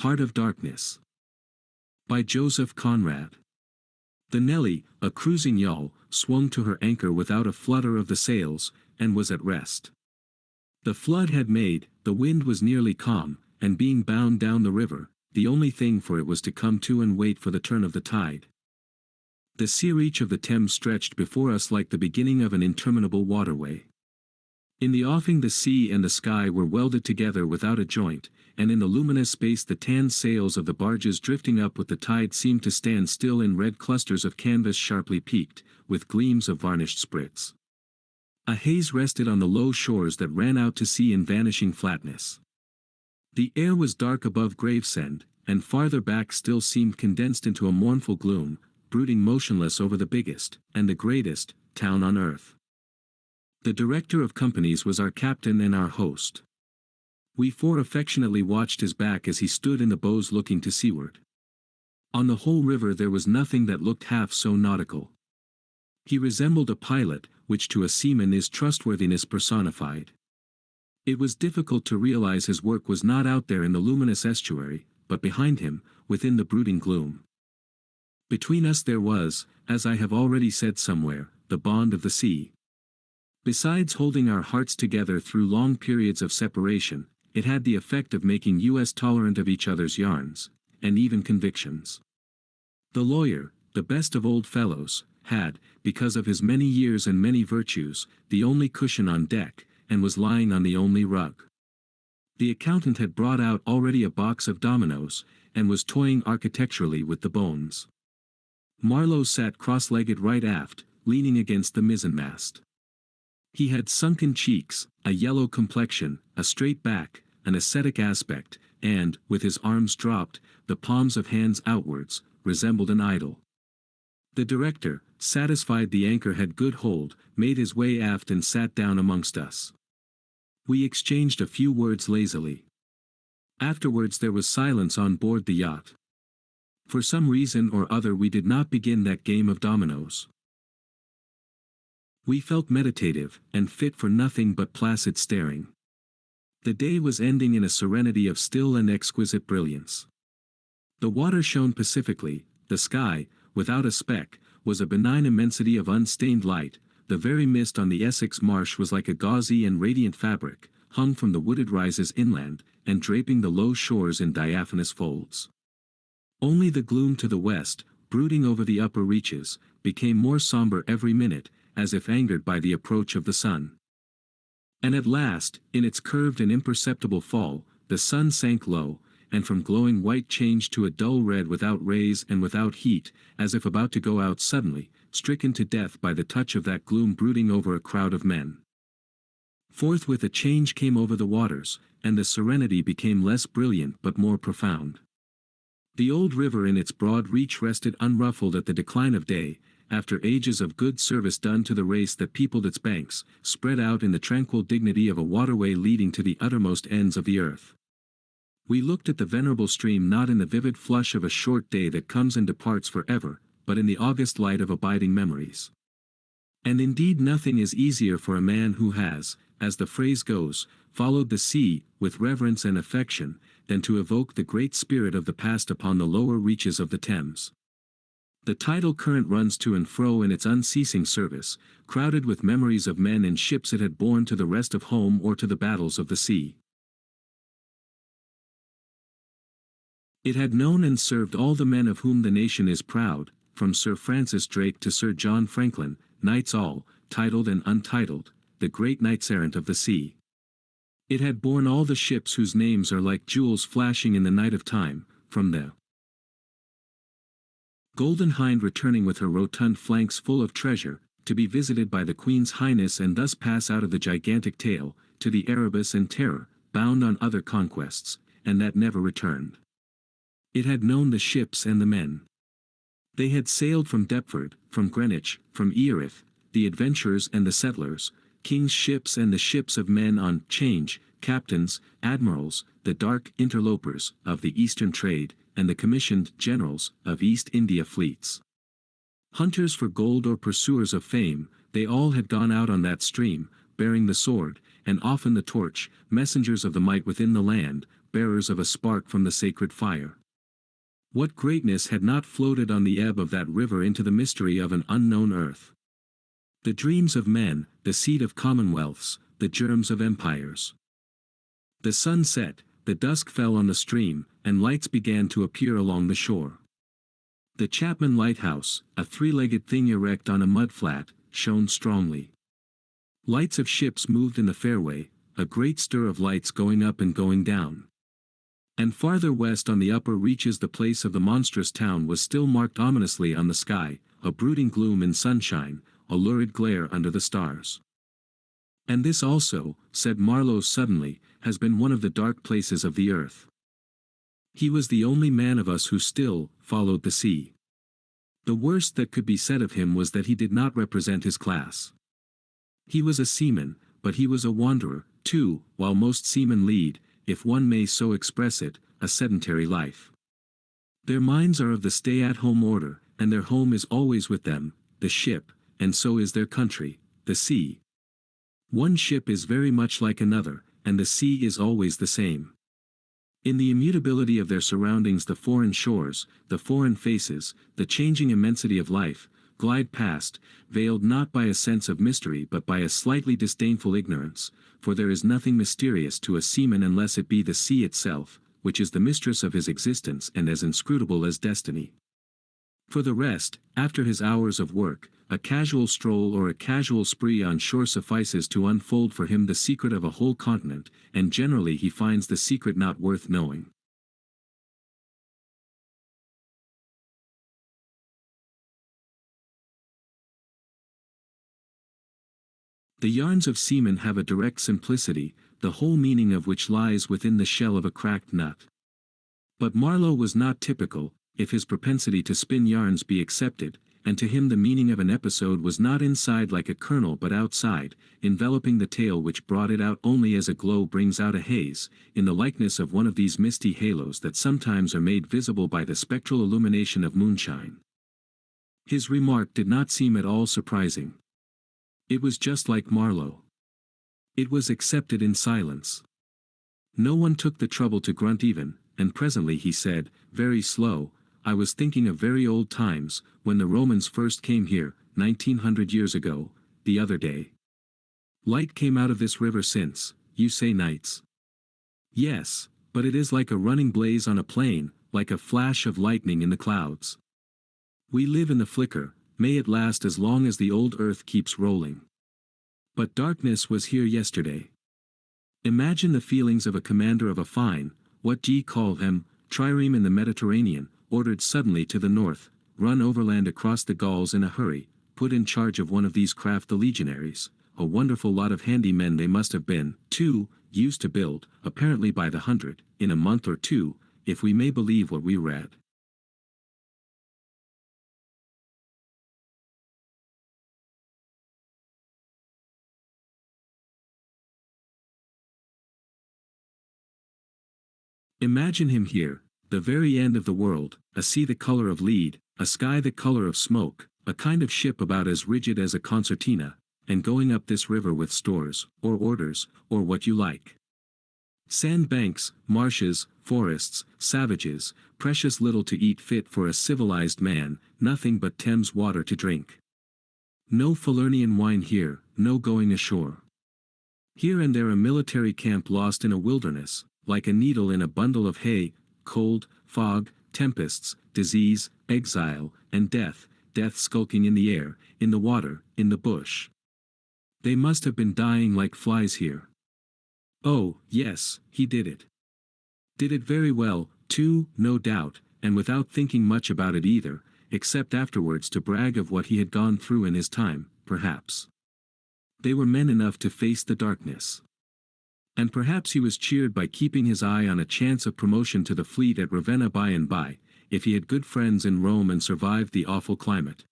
Heart of Darkness. By Joseph Conrad. The Nelly, a cruising yawl, swung to her anchor without a flutter of the sails, and was at rest. The flood had made, the wind was nearly calm, and being bound down the river, the only thing for it was to come to and wait for the turn of the tide. The sea reach of the Thames stretched before us like the beginning of an interminable waterway. In the offing the sea and the sky were welded together without a joint, and in the luminous space the tanned sails of the barges drifting up with the tide seemed to stand still in red clusters of canvas sharply peaked, with gleams of varnished sprits. A haze rested on the low shores that ran out to sea in vanishing flatness. The air was dark above Gravesend, and farther back still seemed condensed into a mournful gloom, brooding motionless over the biggest, and the greatest, town on earth. The director of companies was our captain and our host. We four affectionately watched his back as he stood in the bows looking to seaward. On the whole river there was nothing that looked half so nautical. He resembled a pilot, which to a seaman is trustworthiness personified. It was difficult to realize his work was not out there in the luminous estuary, but behind him, within the brooding gloom. Between us there was, as I have already said somewhere, the bond of the sea. Besides holding our hearts together through long periods of separation, it had the effect of making us tolerant of each other's yarns, and even convictions. The lawyer, the best of old fellows, had, because of his many years and many virtues, the only cushion on deck, and was lying on the only rug. The accountant had brought out already a box of dominoes, and was toying architecturally with the bones. Marlow sat cross-legged right aft, leaning against the mizzenmast. He had sunken cheeks, a yellow complexion, a straight back, an ascetic aspect, and, with his arms dropped, the palms of hands outwards, resembled an idol. The director, satisfied the anchor had good hold, made his way aft and sat down amongst us. We exchanged a few words lazily. Afterwards there was silence on board the yacht. For some reason or other we did not begin that game of dominoes. We felt meditative, and fit for nothing but placid staring. The day was ending in a serenity of still and exquisite brilliance. The water shone pacifically, the sky, without a speck, was a benign immensity of unstained light, the very mist on the Essex marsh was like a gauzy and radiant fabric, hung from the wooded rises inland, and draping the low shores in diaphanous folds. Only the gloom to the west, brooding over the upper reaches, became more somber every minute, as if angered by the approach of the sun. And at last, in its curved and imperceptible fall, the sun sank low, and from glowing white changed to a dull red without rays and without heat, as if about to go out suddenly, stricken to death by the touch of that gloom brooding over a crowd of men. Forthwith a change came over the waters, and the serenity became less brilliant but more profound. The old river in its broad reach rested unruffled at the decline of day, after ages of good service done to the race that peopled its banks, spread out in the tranquil dignity of a waterway leading to the uttermost ends of the earth. We looked at the venerable stream not in the vivid flush of a short day that comes and departs forever, but in the august light of abiding memories. And indeed nothing is easier for a man who has, as the phrase goes, followed the sea, with reverence and affection, than to evoke the great spirit of the past upon the lower reaches of the Thames. The tidal current runs to and fro in its unceasing service, crowded with memories of men and ships it had borne to the rest of home or to the battles of the sea. It had known and served all the men of whom the nation is proud, from Sir Francis Drake to Sir John Franklin, knights all, titled and untitled, the great knights-errant of the sea. It had borne all the ships whose names are like jewels flashing in the night of time, from the Golden Hind returning with her rotund flanks full of treasure, to be visited by the Queen's Highness and thus pass out of the gigantic tale, to the Erebus and Terror, bound on other conquests, and that never returned. It had known the ships and the men. They had sailed from Deptford, from Greenwich, from Erith, the adventurers and the settlers, king's ships and the ships of men on 'change, captains, admirals, the dark interlopers of the Eastern trade, and the commissioned generals of East India fleets. Hunters for gold or pursuers of fame, they all had gone out on that stream, bearing the sword, and often the torch, messengers of the might within the land, bearers of a spark from the sacred fire. What greatness had not floated on the ebb of that river into the mystery of an unknown earth? The dreams of men, the seed of commonwealths, the germs of empires. The sun set, the dusk fell on the stream, and lights began to appear along the shore. The Chapman Lighthouse, a three-legged thing erect on a mudflat, shone strongly. Lights of ships moved in the fairway, a great stir of lights going up and going down. And farther west on the upper reaches the place of the monstrous town was still marked ominously on the sky, a brooding gloom in sunshine, a lurid glare under the stars. And this also, said Marlow suddenly, has been one of the dark places of the earth. He was the only man of us who still followed the sea. The worst that could be said of him was that he did not represent his class. He was a seaman, but he was a wanderer, too, while most seamen lead, if one may so express it, a sedentary life. Their minds are of the stay-at-home order, and their home is always with them, the ship, and so is their country, the sea. One ship is very much like another, and the sea is always the same. In the immutability of their surroundings, the foreign shores, the foreign faces, the changing immensity of life, glide past, veiled not by a sense of mystery but by a slightly disdainful ignorance, for there is nothing mysterious to a seaman unless it be the sea itself, which is the mistress of his existence and as inscrutable as destiny. For the rest, after his hours of work, a casual stroll or a casual spree on shore suffices to unfold for him the secret of a whole continent, and generally he finds the secret not worth knowing. The yarns of seamen have a direct simplicity, the whole meaning of which lies within the shell of a cracked nut. But Marlow was not typical, if his propensity to spin yarns be accepted, and to him the meaning of an episode was not inside like a kernel but outside, enveloping the tale which brought it out only as a glow brings out a haze, in the likeness of one of these misty halos that sometimes are made visible by the spectral illumination of moonshine. His remark did not seem at all surprising. It was just like Marlow. It was accepted in silence. No one took the trouble to grunt even, and presently he said, very slow, I was thinking of very old times, when the Romans first came here, 1900 years ago, the other day. Light came out of this river since, you say nights. Yes, but it is like a running blaze on a plain, like a flash of lightning in the clouds. We live in the flicker, may it last as long as the old earth keeps rolling. But darkness was here yesterday. Imagine the feelings of a commander of a fine, what d'ye call them, trireme in the Mediterranean, ordered suddenly to the north, run overland across the Gauls in a hurry, put in charge of one of these craft the legionaries, a wonderful lot of handy men they must have been, too, used to build, apparently by the hundred, in a month or two, if we may believe what we read. Imagine him here, the very end of the world, a sea the color of lead, a sky the color of smoke, a kind of ship about as rigid as a concertina, and going up this river with stores, or orders, or what you like. Sandbanks, marshes, forests, savages, precious little to eat fit for a civilized man, nothing but Thames water to drink. No Falernian wine here, no going ashore. Here and there a military camp lost in a wilderness, like a needle in a bundle of hay, cold, fog, tempests, disease, exile, and death, death skulking in the air, in the water, in the bush. They must have been dying like flies here. Oh, yes, he did it. Did it very well, too, no doubt, and without thinking much about it either, except afterwards to brag of what he had gone through in his time, perhaps. They were men enough to face the darkness. And perhaps he was cheered by keeping his eye on a chance of promotion to the fleet at Ravenna by and by, if he had good friends in Rome and survived the awful climate.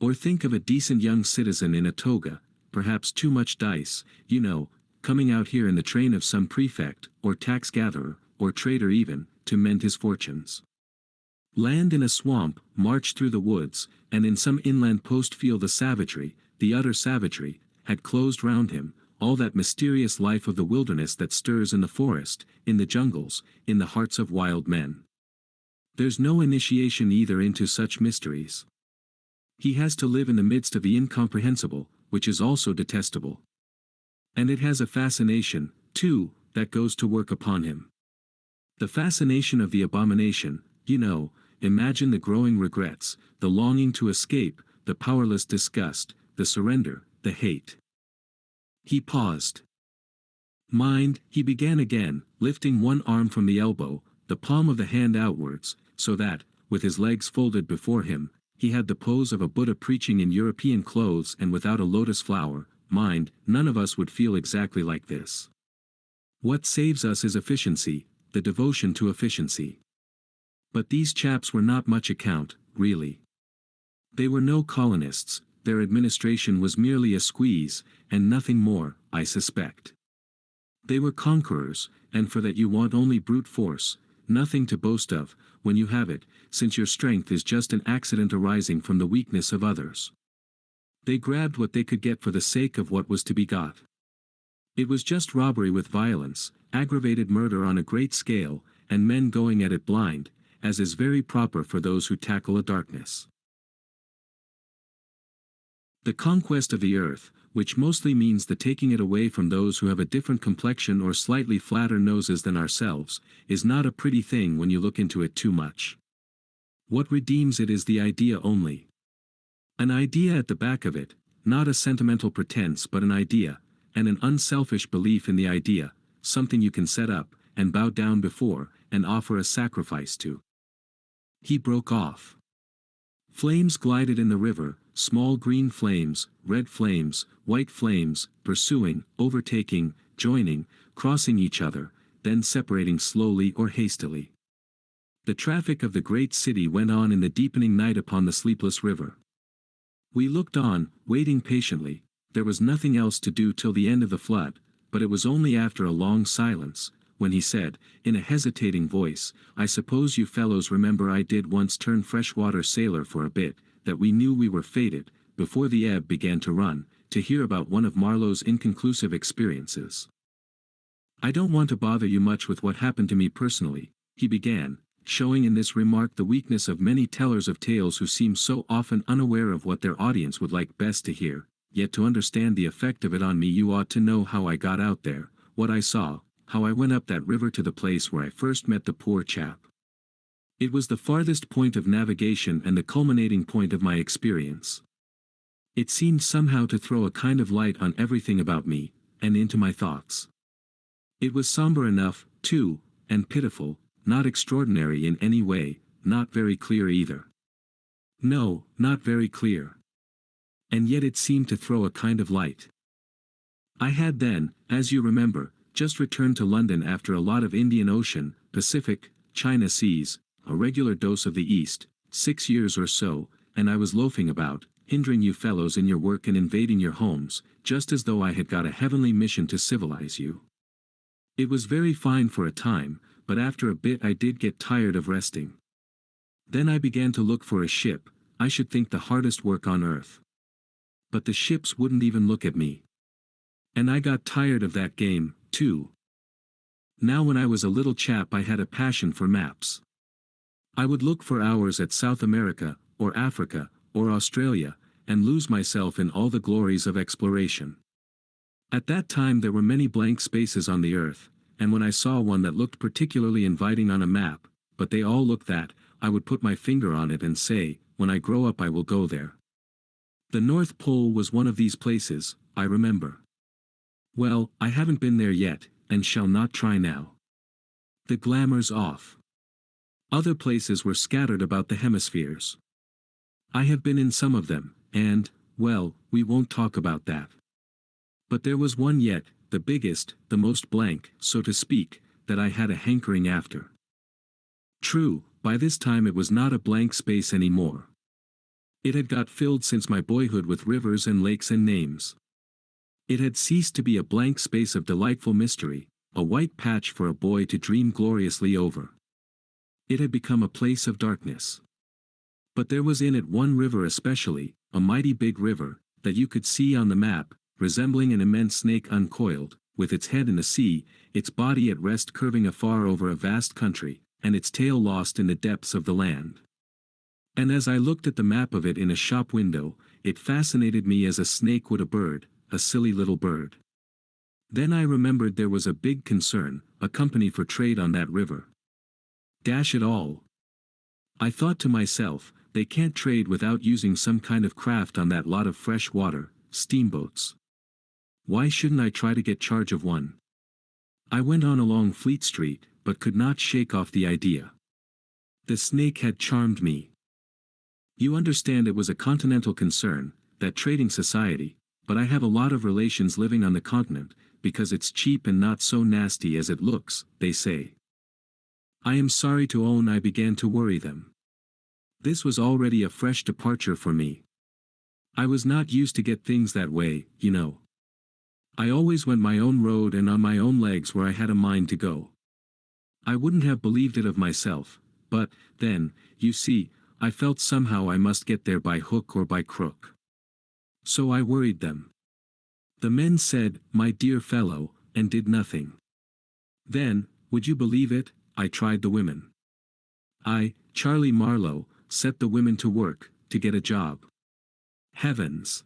Or think of a decent young citizen in a toga, perhaps too much dice, you know, coming out here in the train of some prefect, or tax-gatherer, or trader even, to mend his fortunes. Land in a swamp, march through the woods, and in some inland post feel the savagery, the utter savagery, had closed round him, all that mysterious life of the wilderness that stirs in the forest, in the jungles, in the hearts of wild men. There's no initiation either into such mysteries. He has to live in the midst of the incomprehensible, which is also detestable. And it has a fascination, too, that goes to work upon him. The fascination of the abomination, you know. Imagine the growing regrets, the longing to escape, the powerless disgust, the surrender, the hate. He paused. Mind, he began again, lifting one arm from the elbow, the palm of the hand outwards, so that, with his legs folded before him, he had the pose of a Buddha preaching in European clothes and without a lotus flower. Mind, none of us would feel exactly like this. What saves us is efficiency, the devotion to efficiency. But these chaps were not much account, really. They were no colonists, their administration was merely a squeeze, and nothing more, I suspect. They were conquerors, and for that you want only brute force, nothing to boast of, when you have it, since your strength is just an accident arising from the weakness of others. They grabbed what they could get for the sake of what was to be got. It was just robbery with violence, aggravated murder on a great scale, and men going at it blind, as is very proper for those who tackle a darkness. The conquest of the earth, which mostly means the taking it away from those who have a different complexion or slightly flatter noses than ourselves, is not a pretty thing when you look into it too much. What redeems it is the idea only. An idea at the back of it, not a sentimental pretense but an idea, and an unselfish belief in the idea, something you can set up, and bow down before, and offer a sacrifice to. He broke off. Flames glided in the river, small green flames, red flames, white flames, pursuing, overtaking, joining, crossing each other, then separating slowly or hastily. The traffic of the great city went on in the deepening night upon the sleepless river. We looked on, waiting patiently. There was nothing else to do till the end of the flood, but it was only after a long silence, when he said, in a hesitating voice, "I suppose you fellows remember I did once turn freshwater sailor for a bit, that we knew we were fated, before the ebb began to run, to hear about one of Marlow's inconclusive experiences. I don't want to bother you much with what happened to me personally," he began, showing in this remark the weakness of many tellers of tales who seem so often unaware of what their audience would like best to hear, yet to understand the effect of it on me you ought to know how I got out there, what I saw, how I went up that river to the place where I first met the poor chap. It was the farthest point of navigation and the culminating point of my experience. It seemed somehow to throw a kind of light on everything about me, and into my thoughts. It was somber enough, too, and pitiful, not extraordinary in any way, not very clear either. No, not very clear. And yet it seemed to throw a kind of light. I had then, as you remember, just returned to London after a lot of Indian Ocean, Pacific, China seas, a regular dose of the East, 6 years or so, and I was loafing about, hindering you fellows in your work and invading your homes, just as though I had got a heavenly mission to civilize you. It was very fine for a time, but after a bit I did get tired of resting. Then I began to look for a ship, I should think the hardest work on earth. But the ships wouldn't even look at me. And I got tired of that game, too. Now when I was a little chap I had a passion for maps. I would look for hours at South America, or Africa, or Australia, and lose myself in all the glories of exploration. At that time there were many blank spaces on the earth, and when I saw one that looked particularly inviting on a map, but they all looked that, I would put my finger on it and say, when I grow up I will go there. The North Pole was one of these places, I remember. Well, I haven't been there yet, and shall not try now. The glamour's off. Other places were scattered about the hemispheres. I have been in some of them, and, well, we won't talk about that. But there was one yet, the biggest, the most blank, so to speak, that I had a hankering after. True, by this time it was not a blank space any more. It had got filled since my boyhood with rivers and lakes and names. It had ceased to be a blank space of delightful mystery, a white patch for a boy to dream gloriously over. It had become a place of darkness. But there was in it one river especially, a mighty big river, that you could see on the map, resembling an immense snake uncoiled, with its head in the sea, its body at rest curving afar over a vast country, and its tail lost in the depths of the land. And as I looked at the map of it in a shop window, it fascinated me as a snake would a bird, a silly little bird. Then I remembered there was a big concern, a company for trade on that river. Dash it all! I thought to myself, they can't trade without using some kind of craft on that lot of fresh water, steamboats. Why shouldn't I try to get charge of one? I went on along Fleet Street, but could not shake off the idea. The snake had charmed me. You understand, it was a continental concern, that trading society, but I have a lot of relations living on the continent, because it's cheap and not so nasty as it looks, they say. I am sorry to own I began to worry them. This was already a fresh departure for me. I was not used to get things that way, you know. I always went my own road and on my own legs where I had a mind to go. I wouldn't have believed it of myself, but, then, you see, I felt somehow I must get there by hook or by crook. So I worried them. The men said, "My dear fellow," and did nothing. Then, would you believe it, I tried the women. I, Charlie Marlow, set the women to work, to get a job. Heavens!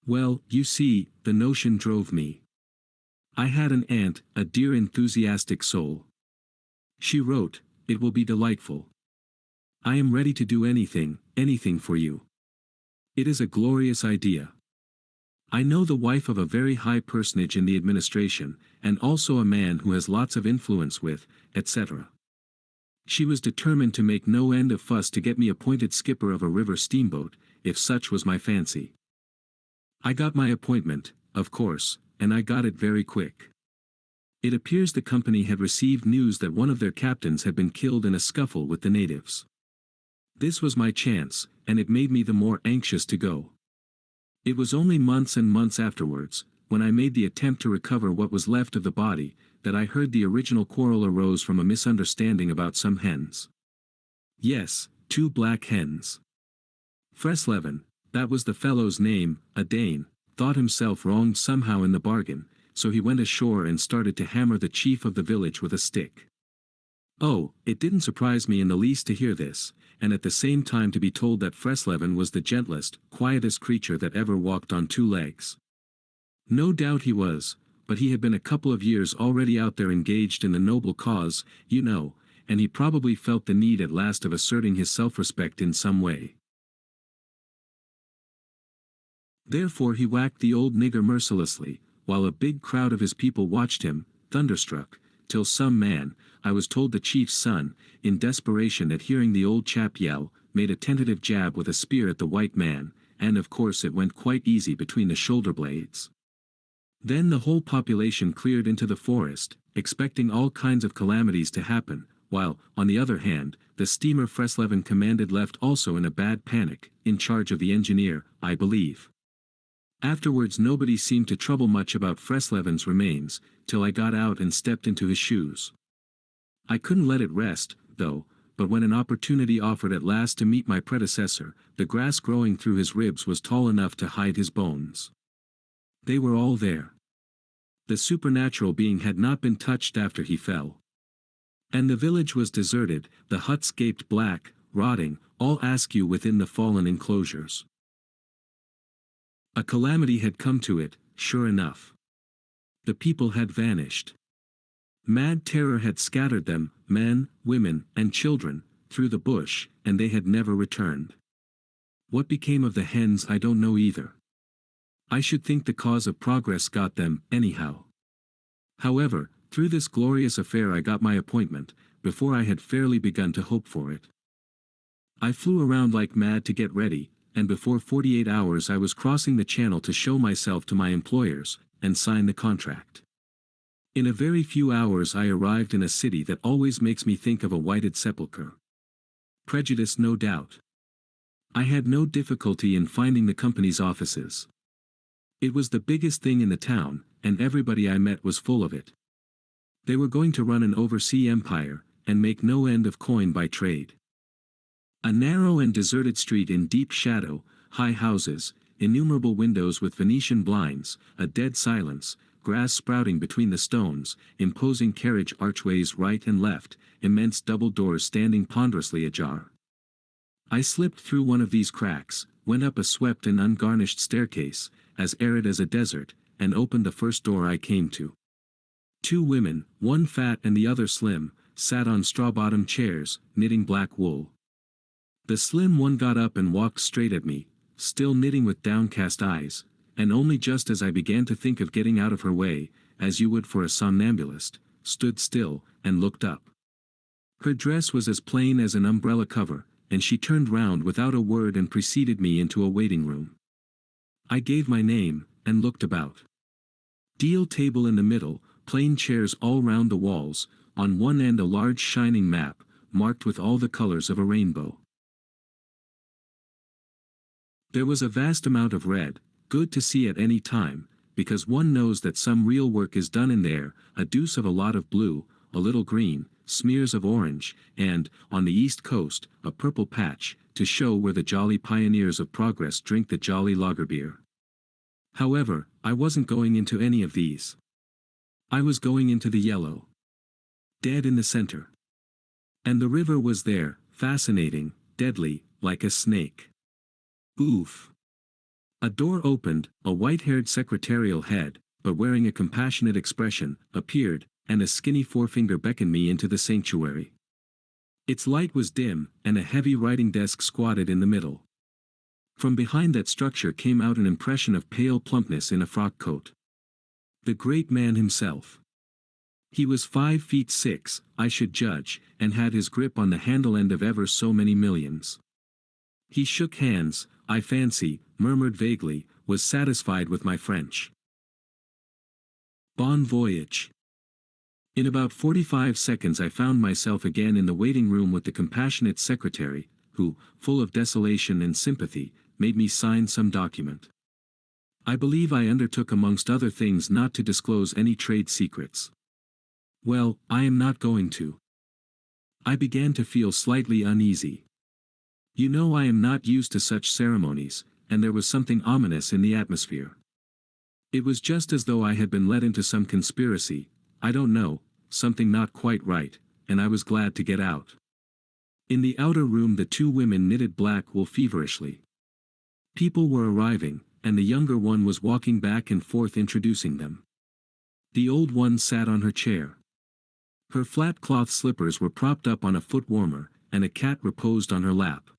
Well, you see, the notion drove me. I had an aunt, a dear enthusiastic soul. She wrote, "It will be delightful. I am ready to do anything, anything for you. It is a glorious idea. I know the wife of a very high personage in the administration, and also a man who has lots of influence with, etc." She was determined to make no end of fuss to get me appointed skipper of a river steamboat, if such was my fancy. I got my appointment, of course, and I got it very quick. It appears the company had received news that one of their captains had been killed in a scuffle with the natives. This was my chance, and it made me the more anxious to go. It was only months and months afterwards, when I made the attempt to recover what was left of the body, that I heard the original quarrel arose from a misunderstanding about some hens. Yes, 2 black hens. Fresleven, that was the fellow's name, a Dane, thought himself wronged somehow in the bargain, so he went ashore and started to hammer the chief of the village with a stick. Oh, it didn't surprise me in the least to hear this, and at the same time to be told that Fresleven was the gentlest, quietest creature that ever walked on 2 legs. No doubt he was, but he had been a couple of years already out there engaged in the noble cause, you know, and he probably felt the need at last of asserting his self-respect in some way. Therefore he whacked the old nigger mercilessly, while a big crowd of his people watched him, thunderstruck, till some man, I was told the chief's son, in desperation at hearing the old chap yell, made a tentative jab with a spear at the white man, and of course it went quite easy between the shoulder blades. Then the whole population cleared into the forest, expecting all kinds of calamities to happen, while, on the other hand, the steamer Fresleven commanded left also in a bad panic, in charge of the engineer, I believe. Afterwards nobody seemed to trouble much about Fresleven's remains, till I got out and stepped into his shoes. I couldn't let it rest, though, but when an opportunity offered at last to meet my predecessor, the grass growing through his ribs was tall enough to hide his bones. They were all there. The supernatural being had not been touched after he fell. And the village was deserted, the huts gaped black, rotting, all askew within the fallen enclosures. A calamity had come to it, sure enough. The people had vanished. Mad terror had scattered them, men, women, and children, through the bush, and they had never returned. What became of the hens I don't know either. I should think the cause of progress got them, anyhow. However, through this glorious affair I got my appointment, before I had fairly begun to hope for it. I flew around like mad to get ready, and before 48 hours I was crossing the channel to show myself to my employers, and sign the contract. In a very few hours I arrived in a city that always makes me think of a whited sepulchre. Prejudice, no doubt. I had no difficulty in finding the company's offices. It was the biggest thing in the town, and everybody I met was full of it. They were going to run an overseas empire, and make no end of coin by trade. A narrow and deserted street in deep shadow, high houses, innumerable windows with Venetian blinds, a dead silence, grass sprouting between the stones, imposing carriage archways right and left, immense double doors standing ponderously ajar. I slipped through one of these cracks, went up a swept and ungarnished staircase, as arid as a desert, and opened the first door I came to. Two women, one fat and the other slim, sat on straw-bottomed chairs, knitting black wool. The slim one got up and walked straight at me, still knitting with downcast eyes, and only just as I began to think of getting out of her way, as you would for a somnambulist, stood still, and looked up. Her dress was as plain as an umbrella cover, and she turned round without a word and preceded me into a waiting room. I gave my name, and looked about. Deal table in the middle, plain chairs all round the walls, on one end a large shining map, marked with all the colors of a rainbow. There was a vast amount of red, good to see at any time, because one knows that some real work is done in there, a deuce of a lot of blue, a little green, smears of orange, and, on the east coast, a purple patch, to show where the jolly pioneers of progress drink the jolly lager beer. However, I wasn't going into any of these. I was going into the yellow. Dead in the center. And the river was there, fascinating, deadly, like a snake. Oof. A door opened, a white-haired secretarial head, but wearing a compassionate expression, appeared, and a skinny forefinger beckoned me into the sanctuary. Its light was dim, and a heavy writing desk squatted in the middle. From behind that structure came out an impression of pale plumpness in a frock coat. The great man himself. He was 5'6", I should judge, and had his grip on the handle end of ever so many millions. He shook hands, I fancy, murmured vaguely, was satisfied with my French. Bon voyage. In about 45 seconds I found myself again in the waiting room with the compassionate secretary, who, full of desolation and sympathy, made me sign some document. I believe I undertook amongst other things not to disclose any trade secrets. Well, I am not going to. I began to feel slightly uneasy. You know I am not used to such ceremonies, and there was something ominous in the atmosphere. It was just as though I had been led into some conspiracy, I don't know, something not quite right, and I was glad to get out. In the outer room the two women knitted black wool feverishly. People were arriving, and the younger one was walking back and forth introducing them. The old one sat on her chair. Her flat cloth slippers were propped up on a foot warmer, and a cat reposed on her lap.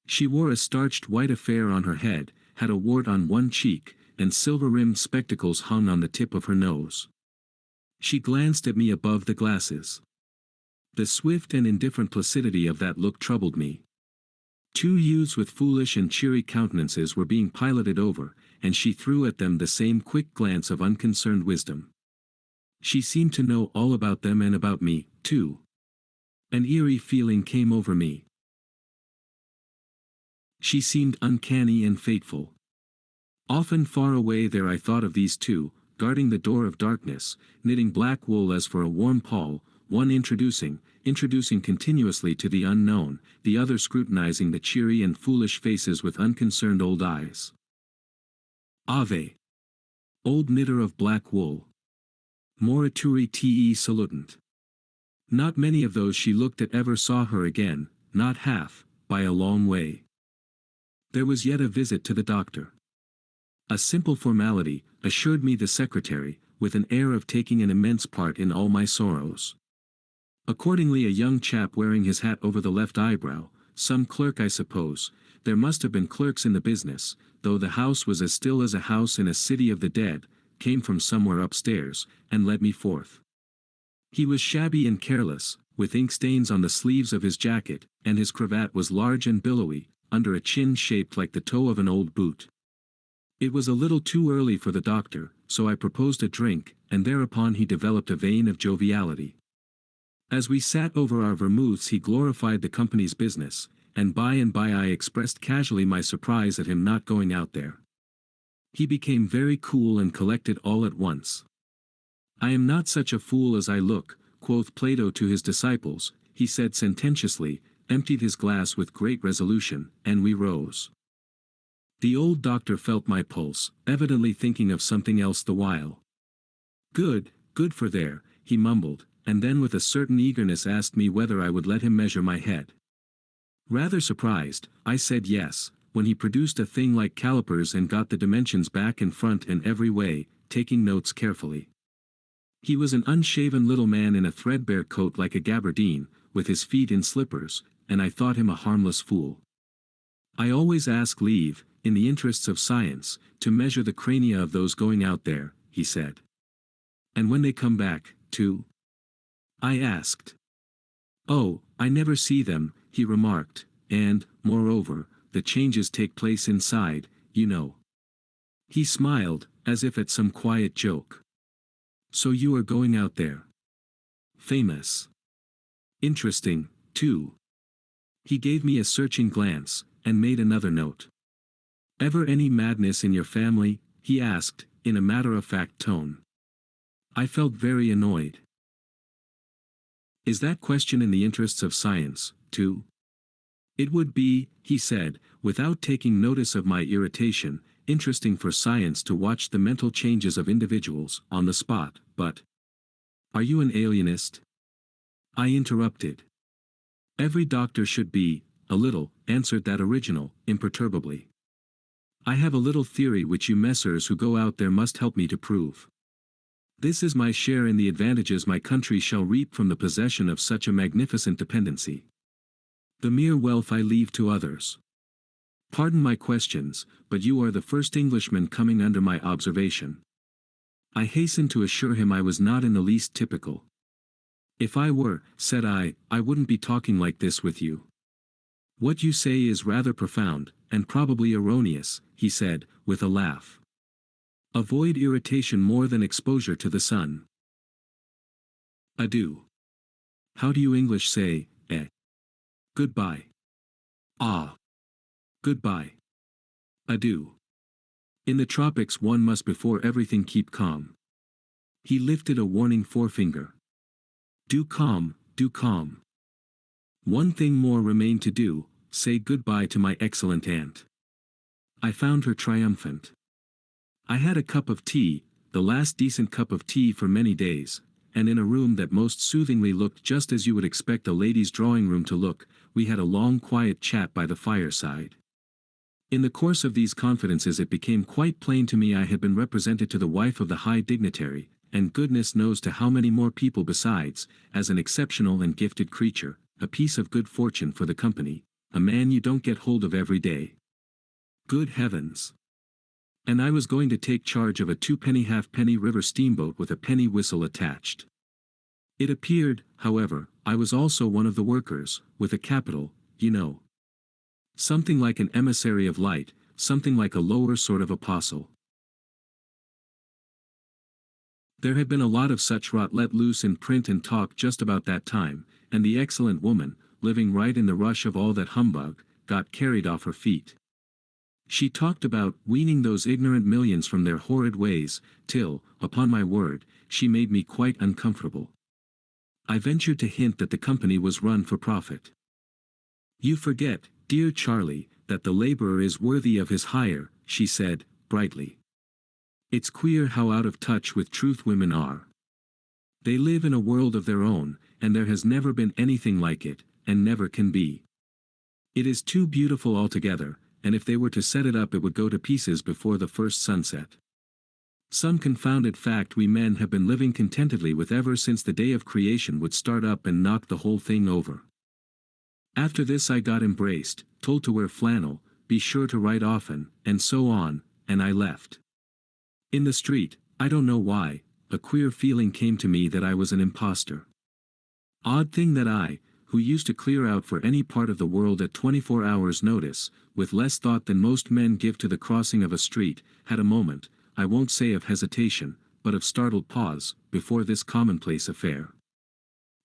She wore a starched white affair on her head, had a wart on one cheek, and silver-rimmed spectacles hung on the tip of her nose. She glanced at me above the glasses. The swift and indifferent placidity of that look troubled me. Two youths with foolish and cheery countenances were being piloted over, and she threw at them the same quick glance of unconcerned wisdom. She seemed to know all about them and about me, too. An eerie feeling came over me. She seemed uncanny and fateful. Often far away there I thought of these two, guarding the door of darkness, knitting black wool as for a warm pall, one introducing continuously to the unknown, the other scrutinizing the cheery and foolish faces with unconcerned old eyes. Ave. Old knitter of black wool. Morituri te salutant. Not many of those she looked at ever saw her again, not half, by a long way. There was yet a visit to the doctor. A simple formality, assured me the secretary, with an air of taking an immense part in all my sorrows. Accordingly a young chap wearing his hat over the left eyebrow, some clerk I suppose, there must have been clerks in the business, though the house was as still as a house in a city of the dead, came from somewhere upstairs, and led me forth. He was shabby and careless, with ink stains on the sleeves of his jacket, and his cravat was large and billowy, under a chin shaped like the toe of an old boot. It was a little too early for the doctor, so I proposed a drink, and thereupon he developed a vein of joviality. As we sat over our vermouths he glorified the company's business, and by I expressed casually my surprise at him not going out there. He became very cool and collected all at once. I am not such a fool as I look, quoth Plato to his disciples, he said sententiously, emptied his glass with great resolution, and we rose. The old doctor felt my pulse, evidently thinking of something else the while. Good, good for there, he mumbled, and then with a certain eagerness asked me whether I would let him measure my head. Rather surprised, I said yes, when he produced a thing like calipers and got the dimensions back and front and every way, taking notes carefully. He was an unshaven little man in a threadbare coat like a gabardine, with his feet in slippers, and I thought him a harmless fool. I always ask leave, in the interests of science, to measure the crania of those going out there, he said. And when they come back, too? I asked. Oh, I never see them, he remarked, and, moreover, the changes take place inside, you know. He smiled, as if at some quiet joke. So you are going out there. Famous. Interesting, too. He gave me a searching glance, and made another note. Ever any madness in your family? He asked, in a matter-of-fact tone. I felt very annoyed. Is that question in the interests of science, too? It would be, he said, without taking notice of my irritation, interesting for science to watch the mental changes of individuals on the spot, but... Are you an alienist? I interrupted. Every doctor should be, a little, answered that original, imperturbably. I have a little theory which you messrs who go out there must help me to prove. This is my share in the advantages my country shall reap from the possession of such a magnificent dependency. The mere wealth I leave to others. Pardon my questions, but you are the first Englishman coming under my observation. I hastened to assure him I was not in the least typical. If I were, said I wouldn't be talking like this with you. What you say is rather profound, and probably erroneous, he said, with a laugh. Avoid irritation more than exposure to the sun. Adieu. How do you English say, eh? Goodbye. Ah. Goodbye. Adieu. In the tropics one must before everything keep calm. He lifted a warning forefinger. Do calm, do calm. One thing more remained to do, say goodbye to my excellent aunt. I found her triumphant. I had a cup of tea, the last decent cup of tea for many days, and in a room that most soothingly looked just as you would expect a lady's drawing room to look, we had a long quiet chat by the fireside. In the course of these confidences it became quite plain to me I had been represented to the wife of the high dignitary, and goodness knows to how many more people besides, as an exceptional and gifted creature, a piece of good fortune for the company, a man you don't get hold of every day. Good heavens! And I was going to take charge of a 2-penny halfpenny river steamboat with a penny whistle attached. It appeared, however, I was also one of the workers, with a capital, you know. Something like an emissary of light, something like a lower sort of apostle. There had been a lot of such rot let loose in print and talk just about that time, and the excellent woman, living right in the rush of all that humbug, got carried off her feet. She talked about weaning those ignorant millions from their horrid ways, till, upon my word, she made me quite uncomfortable. I ventured to hint that the company was run for profit. You forget, dear Charlie, that the laborer is worthy of his hire, she said, brightly. It's queer how out of touch with truth women are. They live in a world of their own, and there has never been anything like it, and never can be. It is too beautiful altogether, and if they were to set it up it would go to pieces before the first sunset. Some confounded fact we men have been living contentedly with ever since the day of creation would start up and knock the whole thing over. After this I got embraced, told to wear flannel, be sure to write often, and so on, and I left. In the street, I don't know why, a queer feeling came to me that I was an impostor. Odd thing that I, who used to clear out for any part of the world at 24 hours' notice, with less thought than most men give to the crossing of a street, had a moment, I won't say of hesitation, but of startled pause, before this commonplace affair.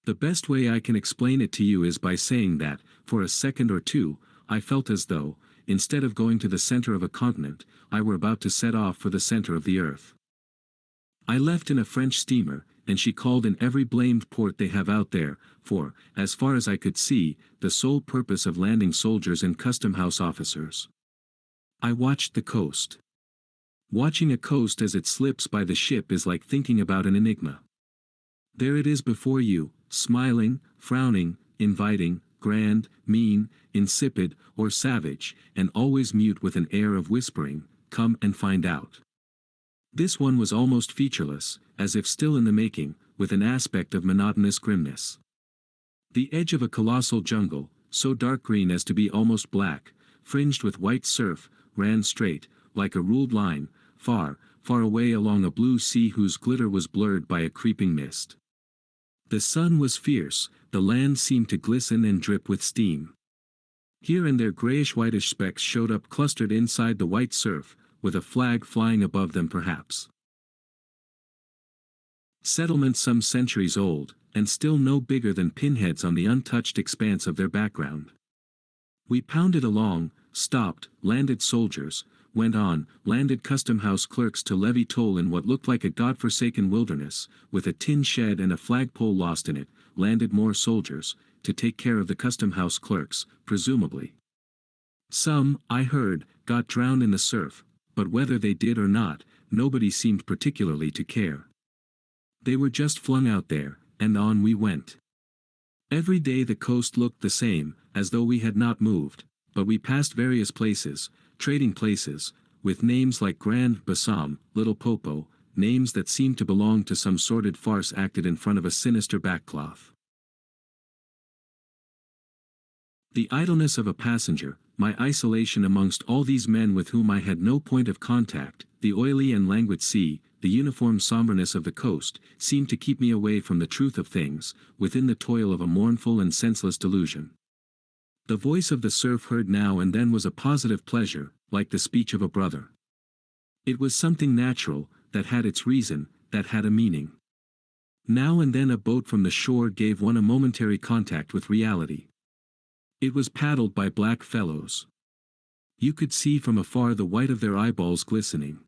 The best way I can explain it to you is by saying that, for a second or two, I felt as though, instead of going to the center of a continent, I were about to set off for the center of the earth. I left in a French steamer, and she called in every blamed port they have out there, for, as far as I could see, the sole purpose of landing soldiers and custom house officers. I watched the coast. Watching a coast as it slips by the ship is like thinking about an enigma. There it is before you, smiling, frowning, inviting, grand, mean, insipid, or savage, and always mute with an air of whispering, "Come and find out." This one was almost featureless, as if still in the making, with an aspect of monotonous grimness. The edge of a colossal jungle, so dark green as to be almost black, fringed with white surf, ran straight, like a ruled line, far, far away along a blue sea whose glitter was blurred by a creeping mist. The sun was fierce, the land seemed to glisten and drip with steam. Here and there grayish-whitish specks showed up clustered inside the white surf, with a flag flying above them perhaps. Settlements some centuries old, and still no bigger than pinheads on the untouched expanse of their background. We pounded along, stopped, landed soldiers, went on, landed custom-house clerks to levy toll in what looked like a god-forsaken wilderness, with a tin shed and a flagpole lost in it, landed more soldiers, to take care of the custom-house clerks, presumably. Some, I heard, got drowned in the surf, but whether they did or not, nobody seemed particularly to care. They were just flung out there, and on we went. Every day the coast looked the same, as though we had not moved, but we passed various places, trading places, with names like Grand Bassam, Little Popo, names that seemed to belong to some sordid farce acted in front of a sinister backcloth. The idleness of a passenger, my isolation amongst all these men with whom I had no point of contact, the oily and languid sea, the uniform somberness of the coast, seemed to keep me away from the truth of things, within the toil of a mournful and senseless delusion. The voice of the surf heard now and then was a positive pleasure, like the speech of a brother. It was something natural, that had its reason, that had a meaning. Now and then a boat from the shore gave one a momentary contact with reality. It was paddled by black fellows. You could see from afar the white of their eyeballs glistening.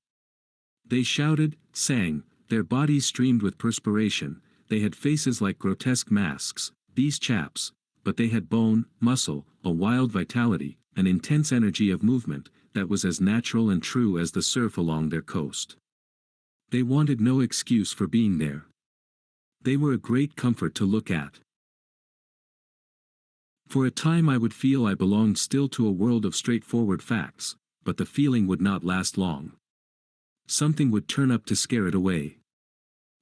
They shouted, sang, their bodies streamed with perspiration, they had faces like grotesque masks, these chaps, but they had bone, muscle, a wild vitality, an intense energy of movement, that was as natural and true as the surf along their coast. They wanted no excuse for being there. They were a great comfort to look at. For a time I would feel I belonged still to a world of straightforward facts, but the feeling would not last long. Something would turn up to scare it away.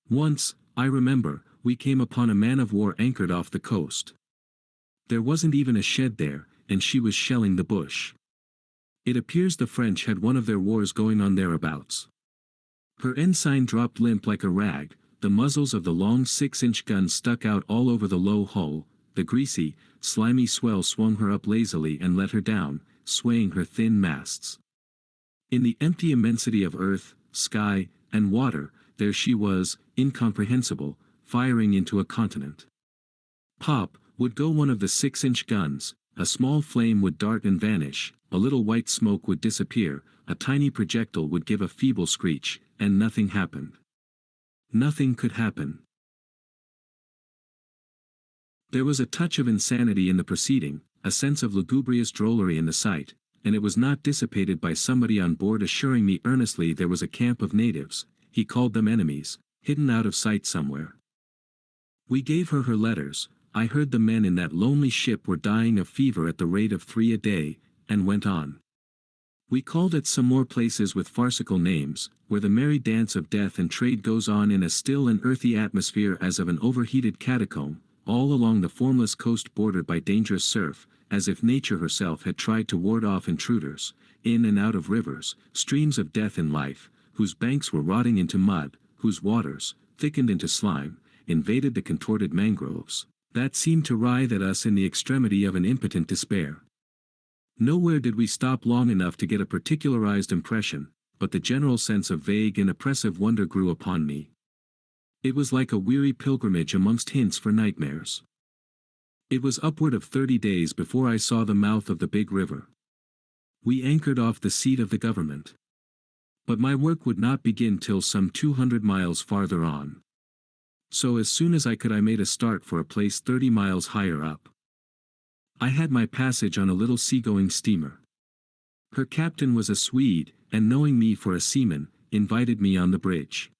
Once, I remember, we came upon a man-of-war anchored off the coast. There wasn't even a shed there, and she was shelling the bush. It appears the French had one of their wars going on thereabouts. Her ensign dropped limp like a rag, the muzzles of the long 6-inch guns stuck out all over the low hull, the greasy, slimy swell swung her up lazily and let her down, swaying her thin masts. In the empty immensity of earth, sky, and water, there she was, incomprehensible, firing into a continent. Pop, would go one of the 6-inch guns, a small flame would dart and vanish, a little white smoke would disappear, a tiny projectile would give a feeble screech, and nothing happened. Nothing could happen. There was a touch of insanity in the proceeding, a sense of lugubrious drollery in the sight, and it was not dissipated by somebody on board assuring me earnestly there was a camp of natives, he called them enemies, hidden out of sight somewhere. We gave her her letters. I heard the men in that lonely ship were dying of fever at the rate of 3 a day, and went on. We called at some more places with farcical names, where the merry dance of death and trade goes on in a still and earthy atmosphere as of an overheated catacomb, all along the formless coast bordered by dangerous surf, as if nature herself had tried to ward off intruders, in and out of rivers, streams of death and life, whose banks were rotting into mud, whose waters, thickened into slime, invaded the contorted mangroves, that seemed to writhe at us in the extremity of an impotent despair. Nowhere did we stop long enough to get a particularized impression, but the general sense of vague and oppressive wonder grew upon me. It was like a weary pilgrimage amongst hints for nightmares. It was upward of 30 days before I saw the mouth of the big river. We anchored off the seat of the government. But my work would not begin till some 200 miles farther on. So as soon as I could I made a start for a place 30 miles higher up. I had my passage on a little seagoing steamer. Her captain was a Swede, and knowing me for a seaman, invited me on the bridge.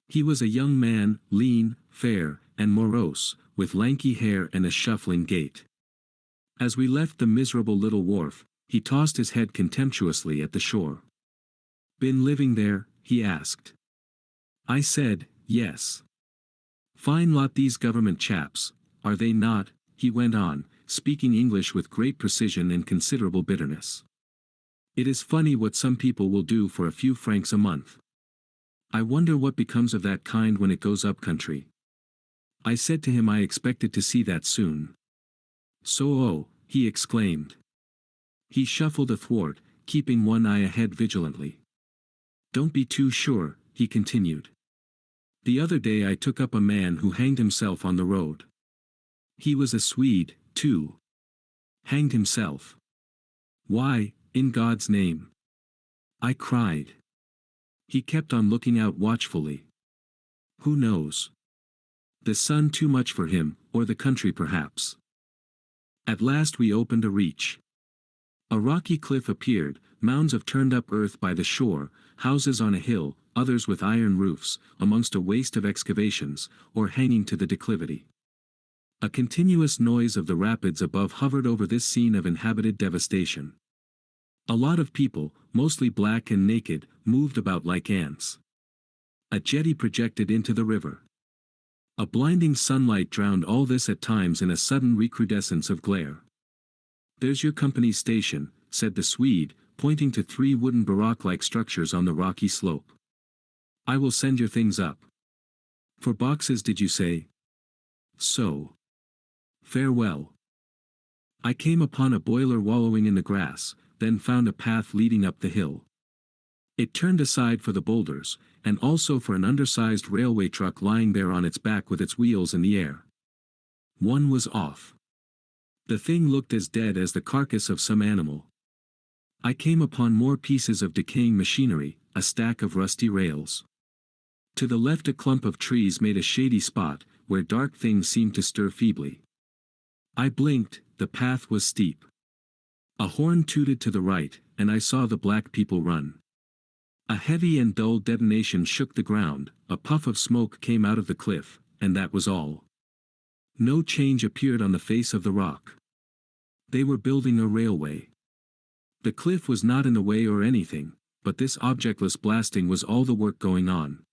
He was a young man, lean, fair, and morose, with lanky hair and a shuffling gait. As we left the miserable little wharf, he tossed his head contemptuously at the shore. "Been living there?" he asked. I said, "Yes." "Fine lot these government chaps, are they not?" he went on, speaking English with great precision and considerable bitterness. "It is funny what some people will do for a few francs a month. I wonder what becomes of that kind when it goes up country." I said to him I expected to see that soon. "So he exclaimed. He shuffled athwart, keeping one eye ahead vigilantly. "Don't be too sure," he continued. "The other day I took up a man who hanged himself on the road. He was a Swede, too. Hanged himself. Why, in God's name?" I cried. He kept on looking out watchfully. Who knows? The sun too much for him, or the country perhaps. At last we opened a reach. A rocky cliff appeared, mounds of turned-up earth by the shore, houses on a hill, others with iron roofs, amongst a waste of excavations, or hanging to the declivity. A continuous noise of the rapids above hovered over this scene of inhabited devastation. A lot of people, mostly black and naked, moved about like ants. A jetty projected into the river. A blinding sunlight drowned all this at times in a sudden recrudescence of glare. "There's your company's station," said the Swede, pointing to 3 wooden barrack-like structures on the rocky slope. "I will send your things up." "For boxes did you say?" "So. Farewell." I came upon a boiler wallowing in the grass, then found a path leading up the hill. It turned aside for the boulders, and also for an undersized railway truck lying there on its back with its wheels in the air. One was off. The thing looked as dead as the carcass of some animal. I came upon more pieces of decaying machinery, a stack of rusty rails. To the left a clump of trees made a shady spot, where dark things seemed to stir feebly. I blinked, the path was steep. A horn tooted to the right, and I saw the black people run. A heavy and dull detonation shook the ground, a puff of smoke came out of the cliff, and that was all. No change appeared on the face of the rock. They were building a railway. The cliff was not in the way or anything, but this objectless blasting was all the work going on.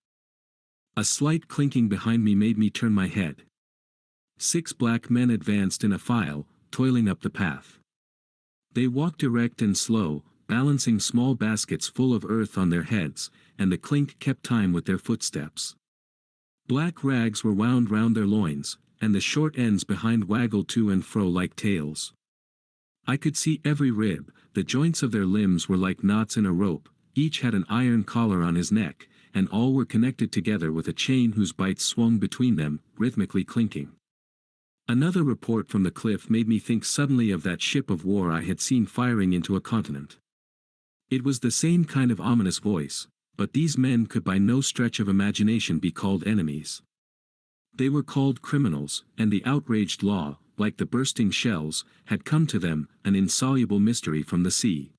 A slight clinking behind me made me turn my head. 6 black men advanced in a file, toiling up the path. They walked erect and slow, balancing small baskets full of earth on their heads, and the clink kept time with their footsteps. Black rags were wound round their loins, and the short ends behind waggled to and fro like tails. I could see every rib, the joints of their limbs were like knots in a rope, each had an iron collar on his neck, and all were connected together with a chain whose bites swung between them, rhythmically clinking. Another report from the cliff made me think suddenly of that ship of war I had seen firing into a continent. It was the same kind of ominous voice, but these men could by no stretch of imagination be called enemies. They were called criminals, and the outraged law, like the bursting shells, had come to them, an insoluble mystery from the sea.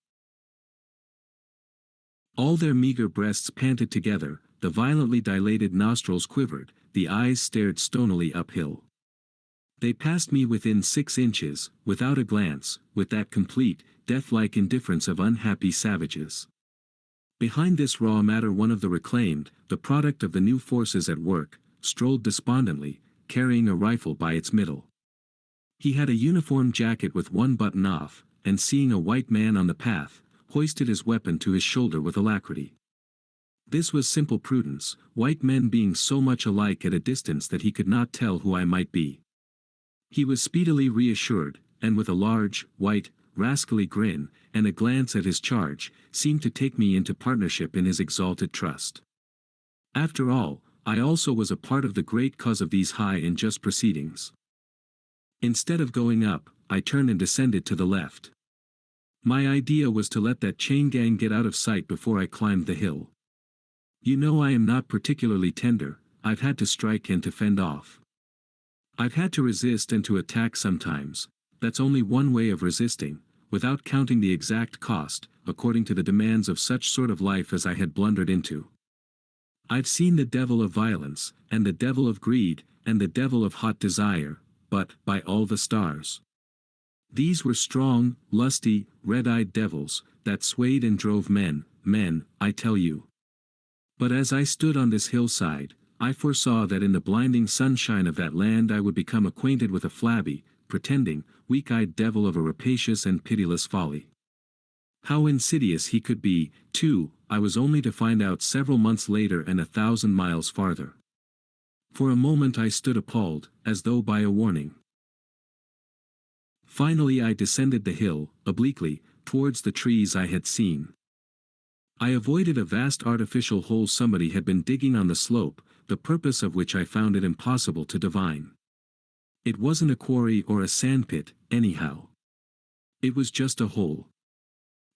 All their meager breasts panted together, the violently dilated nostrils quivered, the eyes stared stonily uphill. They passed me within 6 inches, without a glance, with that complete, death-like indifference of unhappy savages. Behind this raw matter one of the reclaimed, the product of the new forces at work, strolled despondently, carrying a rifle by its middle. He had a uniform jacket with one button off, and seeing a white man on the path, hoisted his weapon to his shoulder with alacrity. This was simple prudence, white men being so much alike at a distance that he could not tell who I might be. He was speedily reassured, and with a large, white, rascally grin, and a glance at his charge, seemed to take me into partnership in his exalted trust. After all, I also was a part of the great cause of these high and just proceedings. Instead of going up, I turned and descended to the left. My idea was to let that chain gang get out of sight before I climbed the hill. You know I am not particularly tender, I've had to strike and to fend off. I've had to resist and to attack sometimes, that's only one way of resisting, without counting the exact cost, according to the demands of such sort of life as I had blundered into. I've seen the devil of violence, and the devil of greed, and the devil of hot desire, but, by all the stars, these were strong, lusty, red-eyed devils, that swayed and drove men, I tell you. But as I stood on this hillside, I foresaw that in the blinding sunshine of that land I would become acquainted with a flabby, pretending, weak-eyed devil of a rapacious and pitiless folly. How insidious he could be, too, I was only to find out several months later and 1,000 miles farther. For a moment I stood appalled, as though by a warning. Finally I descended the hill, obliquely, towards the trees I had seen. I avoided a vast artificial hole somebody had been digging on the slope, the purpose of which I found it impossible to divine. It wasn't a quarry or a sandpit, anyhow. It was just a hole.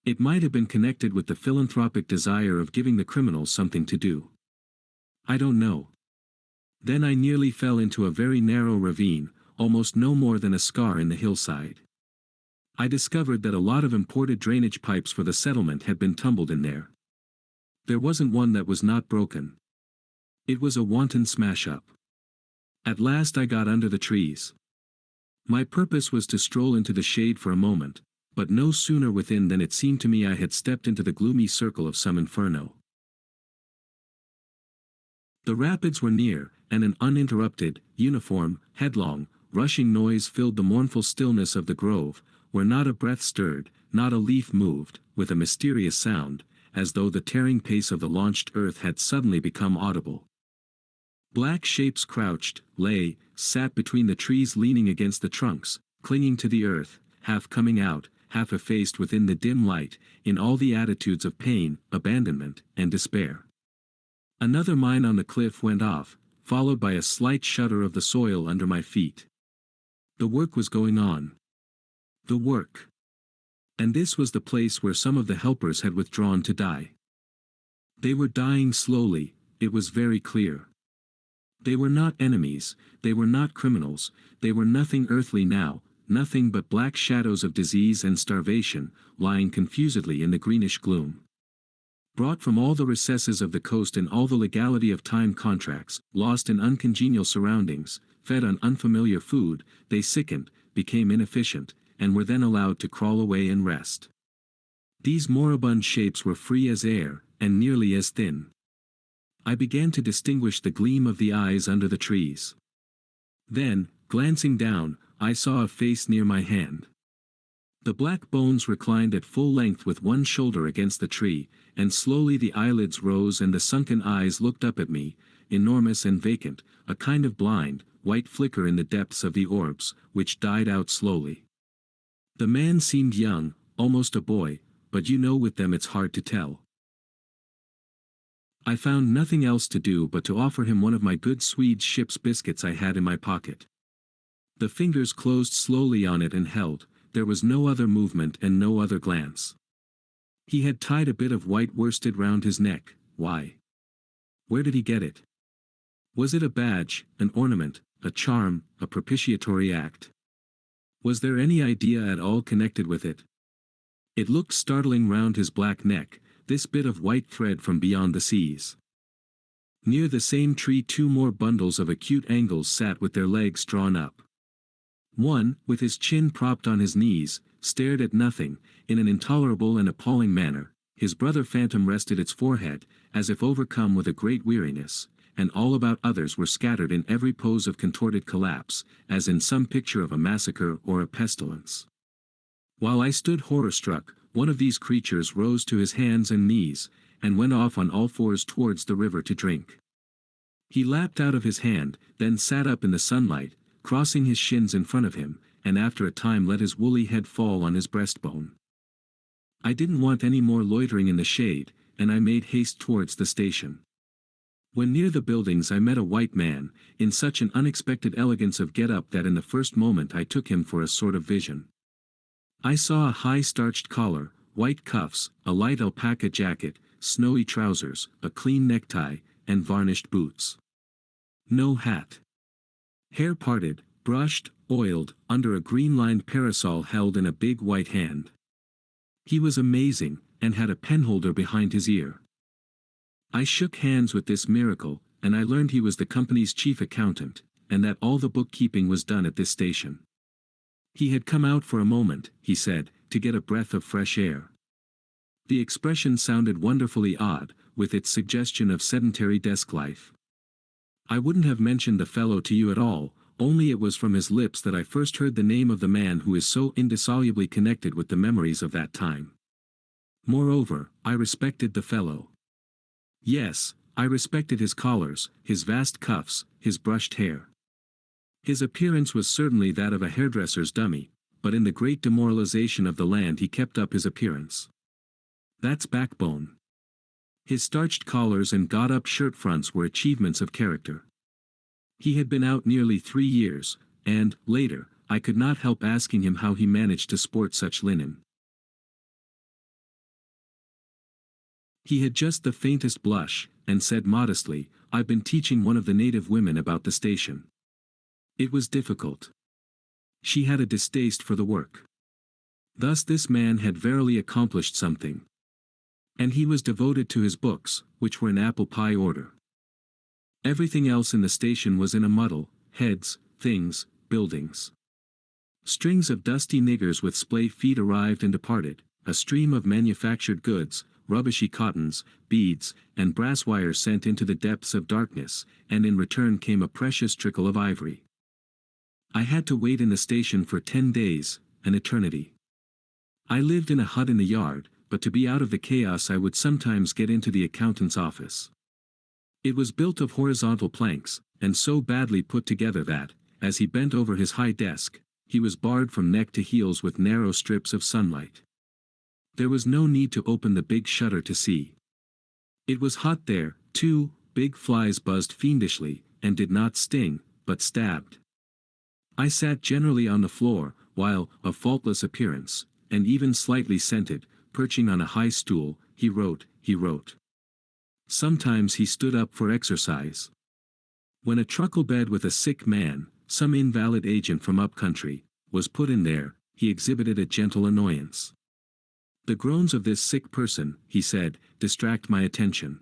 It might have been connected with the philanthropic desire of giving the criminals something to do. I don't know. Then I nearly fell into a very narrow ravine, almost no more than a scar in the hillside. I discovered that a lot of imported drainage pipes for the settlement had been tumbled in there. There wasn't one that was not broken. It was a wanton smash-up. At last I got under the trees. My purpose was to stroll into the shade for a moment, but no sooner within than it seemed to me I had stepped into the gloomy circle of some inferno. The rapids were near, and an uninterrupted, uniform, headlong, rushing noise filled the mournful stillness of the grove, where not a breath stirred, not a leaf moved, with a mysterious sound, as though the tearing pace of the launched earth had suddenly become audible. Black shapes crouched, lay, sat between the trees leaning against the trunks, clinging to the earth, half coming out, half effaced within the dim light, in all the attitudes of pain, abandonment, and despair. Another mine on the cliff went off, followed by a slight shudder of the soil under my feet. The work was going on. The work. And this was the place where some of the helpers had withdrawn to die. They were dying slowly, it was very clear. They were not enemies, they were not criminals, they were nothing earthly now, nothing but black shadows of disease and starvation, lying confusedly in the greenish gloom. Brought from all the recesses of the coast in all the legality of time contracts, lost in uncongenial surroundings, fed on unfamiliar food, they sickened, became inefficient, and were then allowed to crawl away and rest. These moribund shapes were free as air, and nearly as thin. I began to distinguish the gleam of the eyes under the trees. Then, glancing down, I saw a face near my hand. The black bones reclined at full length with one shoulder against the tree, and slowly the eyelids rose and the sunken eyes looked up at me, enormous and vacant, a kind of blind, white flicker in the depths of the orbs, which died out slowly. The man seemed young, almost a boy, but you know with them it's hard to tell. I found nothing else to do but to offer him one of my good Swede ship's biscuits I had in my pocket. The fingers closed slowly on it and held, there was no other movement and no other glance. He had tied a bit of white worsted round his neck, why? Where did he get it? Was it a badge, an ornament, a charm, a propitiatory act? Was there any idea at all connected with it? It looked startling round his black neck, this bit of white thread from beyond the seas. Near the same tree 2 more bundles of acute angles sat with their legs drawn up. One, with his chin propped on his knees, stared at nothing, in an intolerable and appalling manner. His brother phantom rested its forehead, as if overcome with a great weariness, and all about others were scattered in every pose of contorted collapse, as in some picture of a massacre or a pestilence. While I stood horror-struck, one of these creatures rose to his hands and knees, and went off on all fours towards the river to drink. He lapped out of his hand, then sat up in the sunlight, crossing his shins in front of him, and after a time let his woolly head fall on his breastbone. I didn't want any more loitering in the shade, and I made haste towards the station. When near the buildings I met a white man, in such an unexpected elegance of get-up that in the first moment I took him for a sort of vision. I saw a high starched collar, white cuffs, a light alpaca jacket, snowy trousers, a clean necktie, and varnished boots. No hat. Hair parted, brushed, oiled, under a green-lined parasol held in a big white hand. He was amazing, and had a penholder behind his ear. I shook hands with this miracle, and I learned he was the company's chief accountant, and that all the bookkeeping was done at this station. He had come out for a moment, he said, to get a breath of fresh air. The expression sounded wonderfully odd, with its suggestion of sedentary desk life. I wouldn't have mentioned the fellow to you at all, only it was from his lips that I first heard the name of the man who is so indissolubly connected with the memories of that time. Moreover, I respected the fellow. Yes, I respected his collars, his vast cuffs, his brushed hair. His appearance was certainly that of a hairdresser's dummy, but in the great demoralization of the land he kept up his appearance. That's backbone. His starched collars and got-up shirt fronts were achievements of character. He had been out nearly 3 years, and, later, I could not help asking him how he managed to sport such linen. He had just the faintest blush, and said modestly, "I've been teaching one of the native women about the station." It was difficult. She had a distaste for the work. Thus this man had verily accomplished something. And he was devoted to his books, which were in apple pie order. Everything else in the station was in a muddle: heads, things, buildings. Strings of dusty niggers with splay feet arrived and departed, a stream of manufactured goods, rubbishy cottons, beads, and brass wires sent into the depths of darkness, and in return came a precious trickle of ivory. I had to wait in the station for 10 days, an eternity. I lived in a hut in the yard, but to be out of the chaos I would sometimes get into the accountant's office. It was built of horizontal planks, and so badly put together that, as he bent over his high desk, he was barred from neck to heels with narrow strips of sunlight. There was no need to open the big shutter to see. It was hot there, too. Big flies buzzed fiendishly, and did not sting, but stabbed. I sat generally on the floor, while, of faultless appearance, and even slightly scented, perching on a high stool, he wrote. Sometimes he stood up for exercise. When a truckle bed with a sick man, some invalid agent from up country, was put in there, he exhibited a gentle annoyance. "The groans of this sick person," he said, "distract my attention.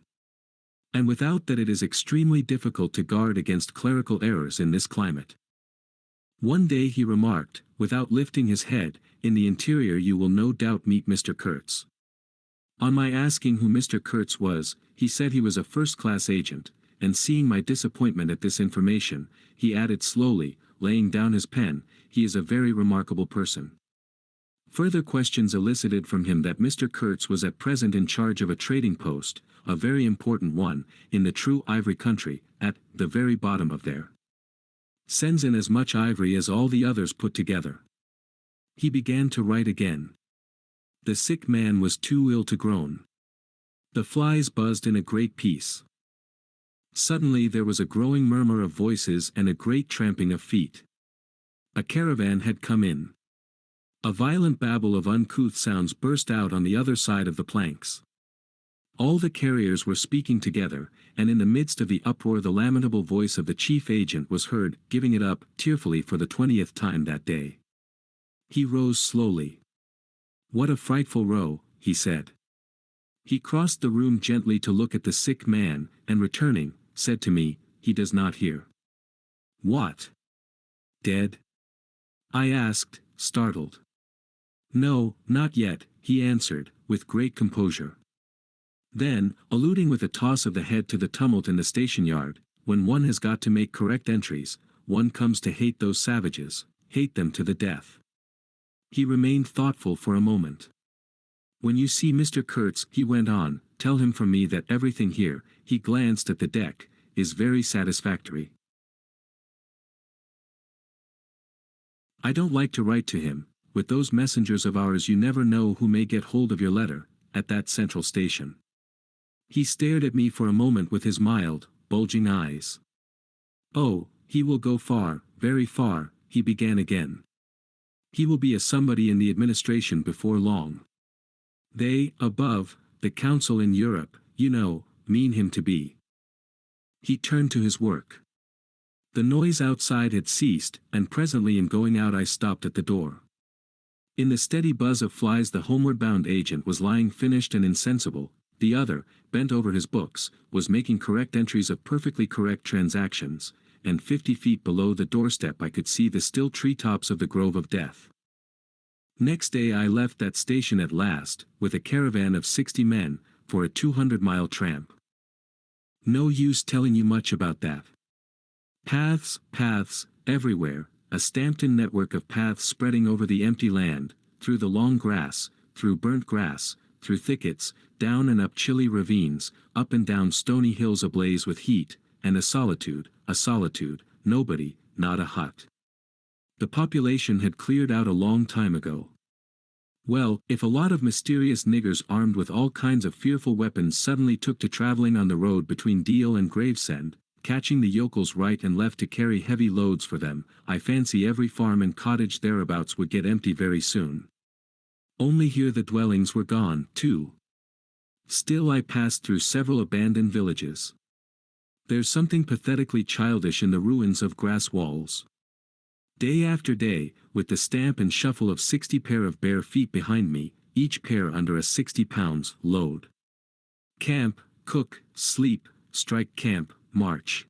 And without that it is extremely difficult to guard against clerical errors in this climate." One day he remarked, without lifting his head, "In the interior you will no doubt meet Mr. Kurtz." On my asking who Mr. Kurtz was, he said he was a first-class agent, and seeing my disappointment at this information, he added slowly, laying down his pen, "He is a very remarkable person." Further questions elicited from him that Mr. Kurtz was at present in charge of a trading post, a very important one, in the true ivory country, at the very bottom of there. Sends in as much ivory as all the others put together. He began to write again. The sick man was too ill to groan. The flies buzzed in a great peace. Suddenly there was a growing murmur of voices and a great tramping of feet. A caravan had come in. A violent babble of uncouth sounds burst out on the other side of the planks. All the carriers were speaking together, and in the midst of the uproar the lamentable voice of the chief agent was heard, giving it up, tearfully for the 20th time that day. He rose slowly. "What a frightful row," he said. He crossed the room gently to look at the sick man, and returning, said to me, "He does not hear." "What? Dead?" I asked, startled. "No, not yet," he answered, with great composure. Then, alluding with a toss of the head to the tumult in the station yard, "When one has got to make correct entries, one comes to hate those savages, hate them to the death." He remained thoughtful for a moment. "When you see Mr. Kurtz," he went on, "tell him from me that everything here," he glanced at the deck, "is very satisfactory. I don't like to write to him. With those messengers of ours you never know who may get hold of your letter, at that central station." He stared at me for a moment with his mild, bulging eyes. "Oh, he will go far, very far," he began again. "He will be a somebody in the administration before long. They, above, the council in Europe, you know, mean him to be." He turned to his work. The noise outside had ceased, and presently in going out I stopped at the door. In the steady buzz of flies the homeward-bound agent was lying finished and insensible, the other, bent over his books, was making correct entries of perfectly correct transactions, and 50 feet below the doorstep I could see the still treetops of the Grove of Death. Next day I left that station at last, with a caravan of 60 men, for a 200-mile tramp. No use telling you much about that. Paths, everywhere, a stamped-in network of paths spreading over the empty land, through the long grass, through burnt grass, through thickets, down and up chilly ravines, up and down stony hills ablaze with heat, and a solitude, nobody, not a hut. The population had cleared out a long time ago. Well, if a lot of mysterious niggers armed with all kinds of fearful weapons suddenly took to traveling on the road between Deal and Gravesend, catching the yokels right and left to carry heavy loads for them, I fancy every farm and cottage thereabouts would get empty very soon. Only here the dwellings were gone, too. Still I passed through several abandoned villages. There's something pathetically childish in the ruins of grass walls. Day after day, with the stamp and shuffle of 60 pair of bare feet behind me, each pair under a 60 pounds load. Camp, cook, sleep, strike camp, march.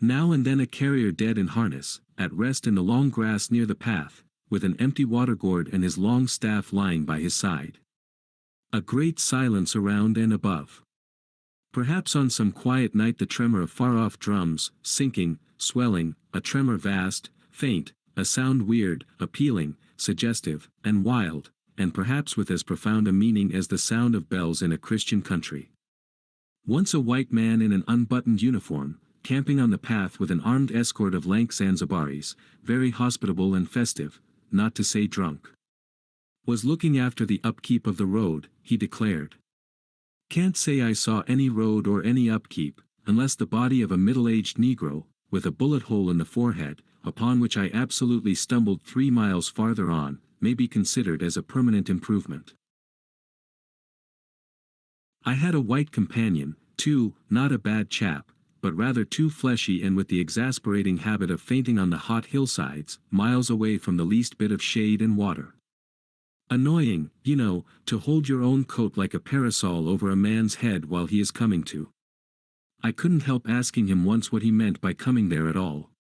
Now and then a carrier dead in harness, at rest in the long grass near the path, with an empty water gourd and his long staff lying by his side. A great silence around and above. Perhaps on some quiet night the tremor of far-off drums, sinking, swelling, a tremor vast, faint, a sound weird, appealing, suggestive, and wild, and perhaps with as profound a meaning as the sound of bells in a Christian country. Once a white man in an unbuttoned uniform, camping on the path with an armed escort of lank Zanzibaris, very hospitable and festive, not to say drunk, was looking after the upkeep of the road, he declared. Can't say I saw any road or any upkeep, unless the body of a middle-aged Negro, with a bullet hole in the forehead, upon which I absolutely stumbled 3 miles farther on, may be considered as a permanent improvement. I had a white companion, too, not a bad chap, but rather too fleshy and with the exasperating habit of fainting on the hot hillsides, miles away from the least bit of shade and water. Annoying, you know, to hold your own coat like a parasol over a man's head while he is coming to. I couldn't help asking him once what he meant by coming there at all.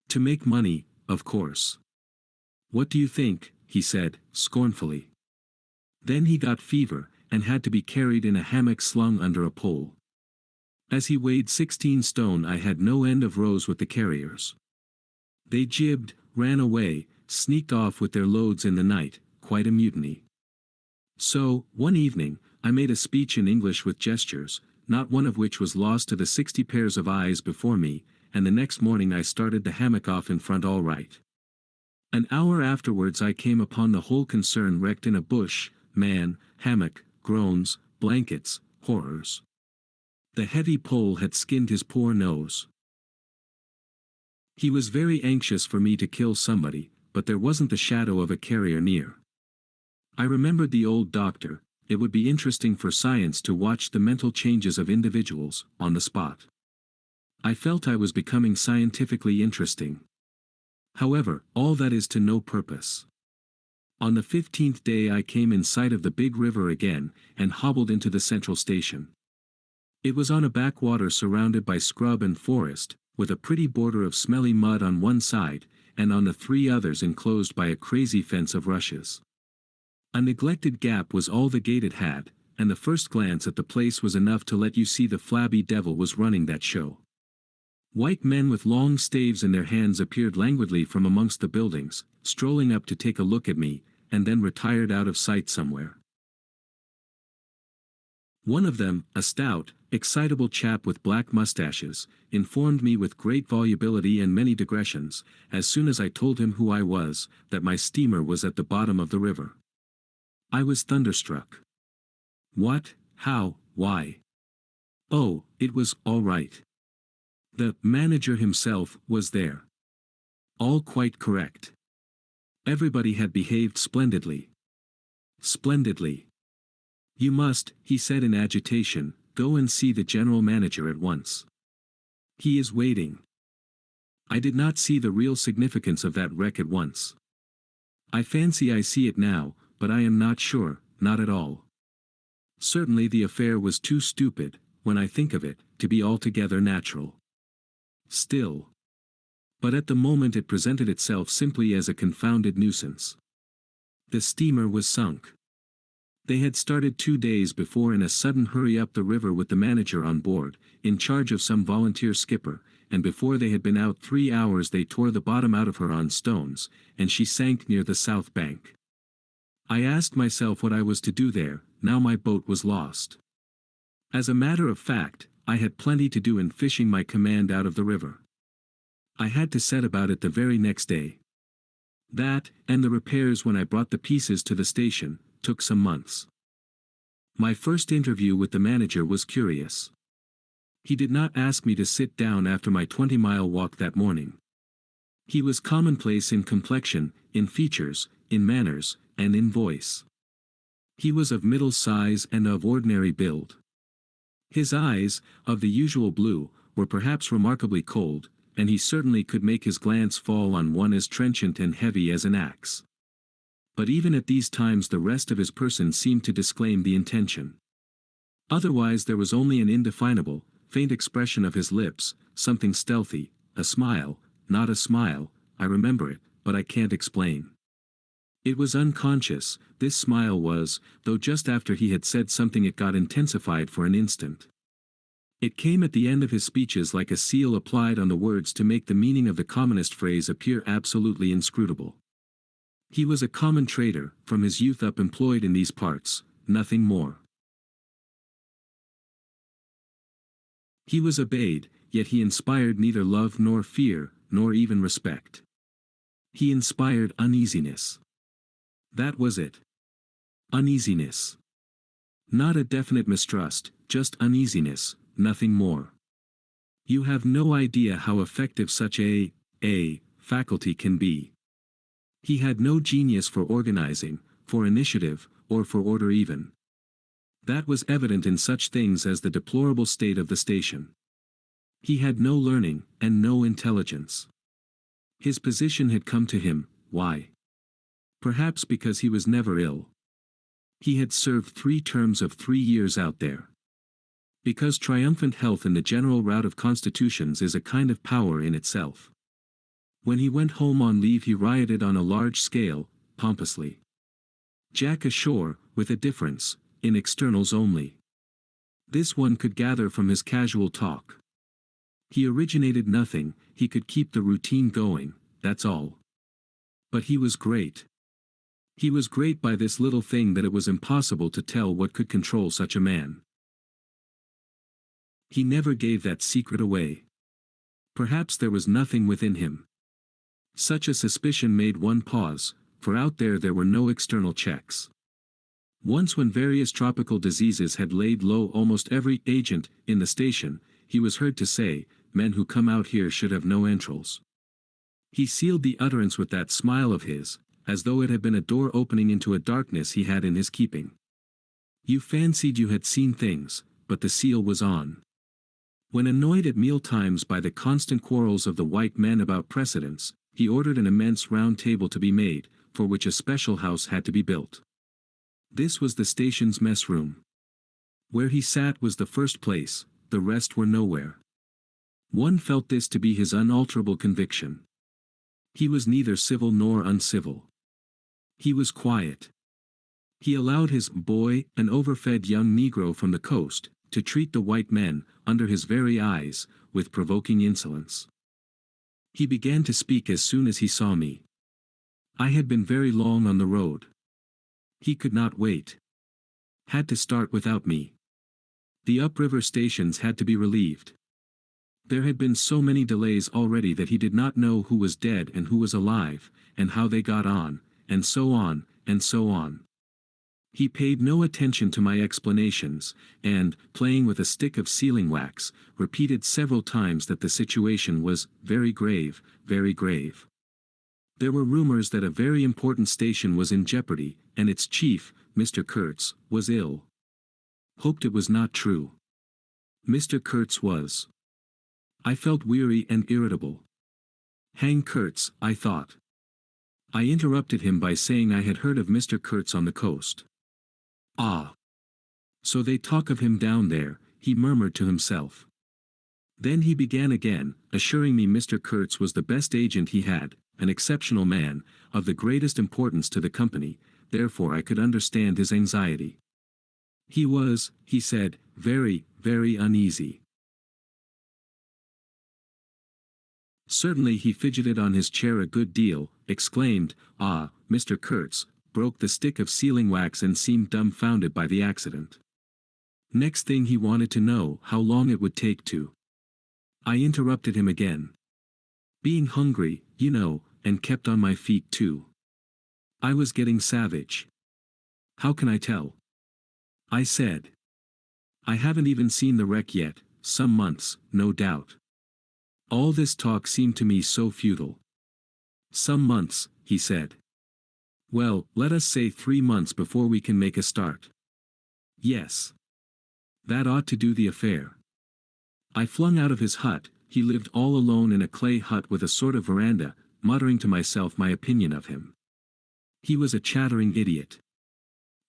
To make money, of course. What do you think, he said, scornfully. Then he got fever, and had to be carried in a hammock slung under a pole. As he weighed 16 stone I had no end of rows with the carriers. They jibbed, ran away, sneaked off with their loads in the night, quite a mutiny. So, one evening, I made a speech in English with gestures, not one of which was lost to the 60 pairs of eyes before me, and the next morning I started the hammock off in front all right. An hour afterwards I came upon the whole concern wrecked in a bush, man, hammock, groans, blankets, horrors. The heavy pole had skinned his poor nose. He was very anxious for me to kill somebody, but there wasn't the shadow of a carrier near. I remembered the old doctor. It would be interesting for science to watch the mental changes of individuals, on the spot. I felt I was becoming scientifically interesting. However, all that is to no purpose. On the 15th day I came in sight of the big river again, and hobbled into the central station. It was on a backwater surrounded by scrub and forest, with a pretty border of smelly mud on one side, and on the 3 others enclosed by a crazy fence of rushes. A neglected gap was all the gate it had, and the first glance at the place was enough to let you see the flabby devil was running that show. White men with long staves in their hands appeared languidly from amongst the buildings, strolling up to take a look at me, and then retired out of sight somewhere. One of them, a stout, excitable chap with black mustaches, informed me with great volubility and many digressions, as soon as I told him who I was, that my steamer was at the bottom of the river. I was thunderstruck. What, how, why? Oh, it was all right. The manager himself was there. All quite correct. Everybody had behaved splendidly. Splendidly. You must, he said in agitation, go and see the general manager at once. He is waiting. I did not see the real significance of that wreck at once. I fancy I see it now, but I am not sure, not at all. Certainly the affair was too stupid, when I think of it, to be altogether natural. Still. But at the moment it presented itself simply as a confounded nuisance. The steamer was sunk. They had started 2 days before in a sudden hurry up the river with the manager on board, in charge of some volunteer skipper, and before they had been out 3 hours they tore the bottom out of her on stones, and she sank near the south bank. I asked myself what I was to do there, now my boat was lost. As a matter of fact, I had plenty to do in fishing my command out of the river. I had to set about it the very next day. That, and the repairs when I brought the pieces to the station, took some months. My first interview with the manager was curious. He did not ask me to sit down after my 20-mile walk that morning. He was commonplace in complexion, in features, in manners, and in voice. He was of middle size and of ordinary build. His eyes, of the usual blue, were perhaps remarkably cold, and he certainly could make his glance fall on one as trenchant and heavy as an axe. But even at these times the rest of his person seemed to disclaim the intention. Otherwise there was only an indefinable, faint expression of his lips, something stealthy, a smile, not a smile, I remember it, but I can't explain. It was unconscious, this smile was, though just after he had said something it got intensified for an instant. It came at the end of his speeches like a seal applied on the words to make the meaning of the commonest phrase appear absolutely inscrutable. He was a common trader, from his youth up employed in these parts, nothing more. He was obeyed, yet he inspired neither love nor fear, nor even respect. He inspired uneasiness. That was it. Uneasiness. Not a definite mistrust, just uneasiness, nothing more. You have no idea how effective such a faculty can be. He had no genius for organizing, for initiative, or for order even. That was evident in such things as the deplorable state of the station. He had no learning, and no intelligence. His position had come to him, why? Perhaps because he was never ill. He had served 3 terms of 3 years out there. Because triumphant health in the general rout of constitutions is a kind of power in itself. When he went home on leave he rioted on a large scale, pompously. Jack ashore, with a difference, in externals only. This one could gather from his casual talk. He originated nothing, he could keep the routine going, that's all. But he was great. He was great by this little thing that it was impossible to tell what could control such a man. He never gave that secret away. Perhaps there was nothing within him. Such a suspicion made one pause, for out there were no external checks. Once when various tropical diseases had laid low almost every agent in the station, he was heard to say, men who come out here should have no entrails. He sealed the utterance with that smile of his, as though it had been a door opening into a darkness he had in his keeping. You fancied you had seen things, but the seal was on. When annoyed at meal times by the constant quarrels of the white men about precedence, he ordered an immense round table to be made, for which a special house had to be built. This was the station's mess room. Where he sat was the first place, the rest were nowhere. One felt this to be his unalterable conviction. He was neither civil nor uncivil. He was quiet. He allowed his boy, an overfed young Negro from the coast, to treat the white men, under his very eyes, with provoking insolence. He began to speak as soon as he saw me. I had been very long on the road. He could not wait. Had to start without me. The upriver stations had to be relieved. There had been so many delays already that he did not know who was dead and who was alive, and how they got on, and so on, and so on. He paid no attention to my explanations, and, playing with a stick of sealing wax, repeated several times that the situation was very grave, very grave. There were rumors that a very important station was in jeopardy, and its chief, Mr. Kurtz, was ill. Hoped it was not true. Mr. Kurtz was. I felt weary and irritable. Hang Kurtz, I thought. I interrupted him by saying I had heard of Mr. Kurtz on the coast. Ah! So they talk of him down there, he murmured to himself. Then he began again, assuring me Mr. Kurtz was the best agent he had, an exceptional man, of the greatest importance to the company, therefore I could understand his anxiety. He was, he said, very, very uneasy. Certainly he fidgeted on his chair a good deal, exclaimed, "Ah, Mr. Kurtz," broke the stick of sealing wax and seemed dumbfounded by the accident. Next thing he wanted to know how long it would take to. I interrupted him again. Being hungry, you know, and kept on my feet too. I was getting savage. How can I tell? I said. I haven't even seen the wreck yet, some months, no doubt. All this talk seemed to me so futile. Some months, he said. Well, let us say 3 months before we can make a start. Yes. That ought to do the affair. I flung out of his hut. He lived all alone in a clay hut with a sort of veranda, muttering to myself my opinion of him. He was a chattering idiot.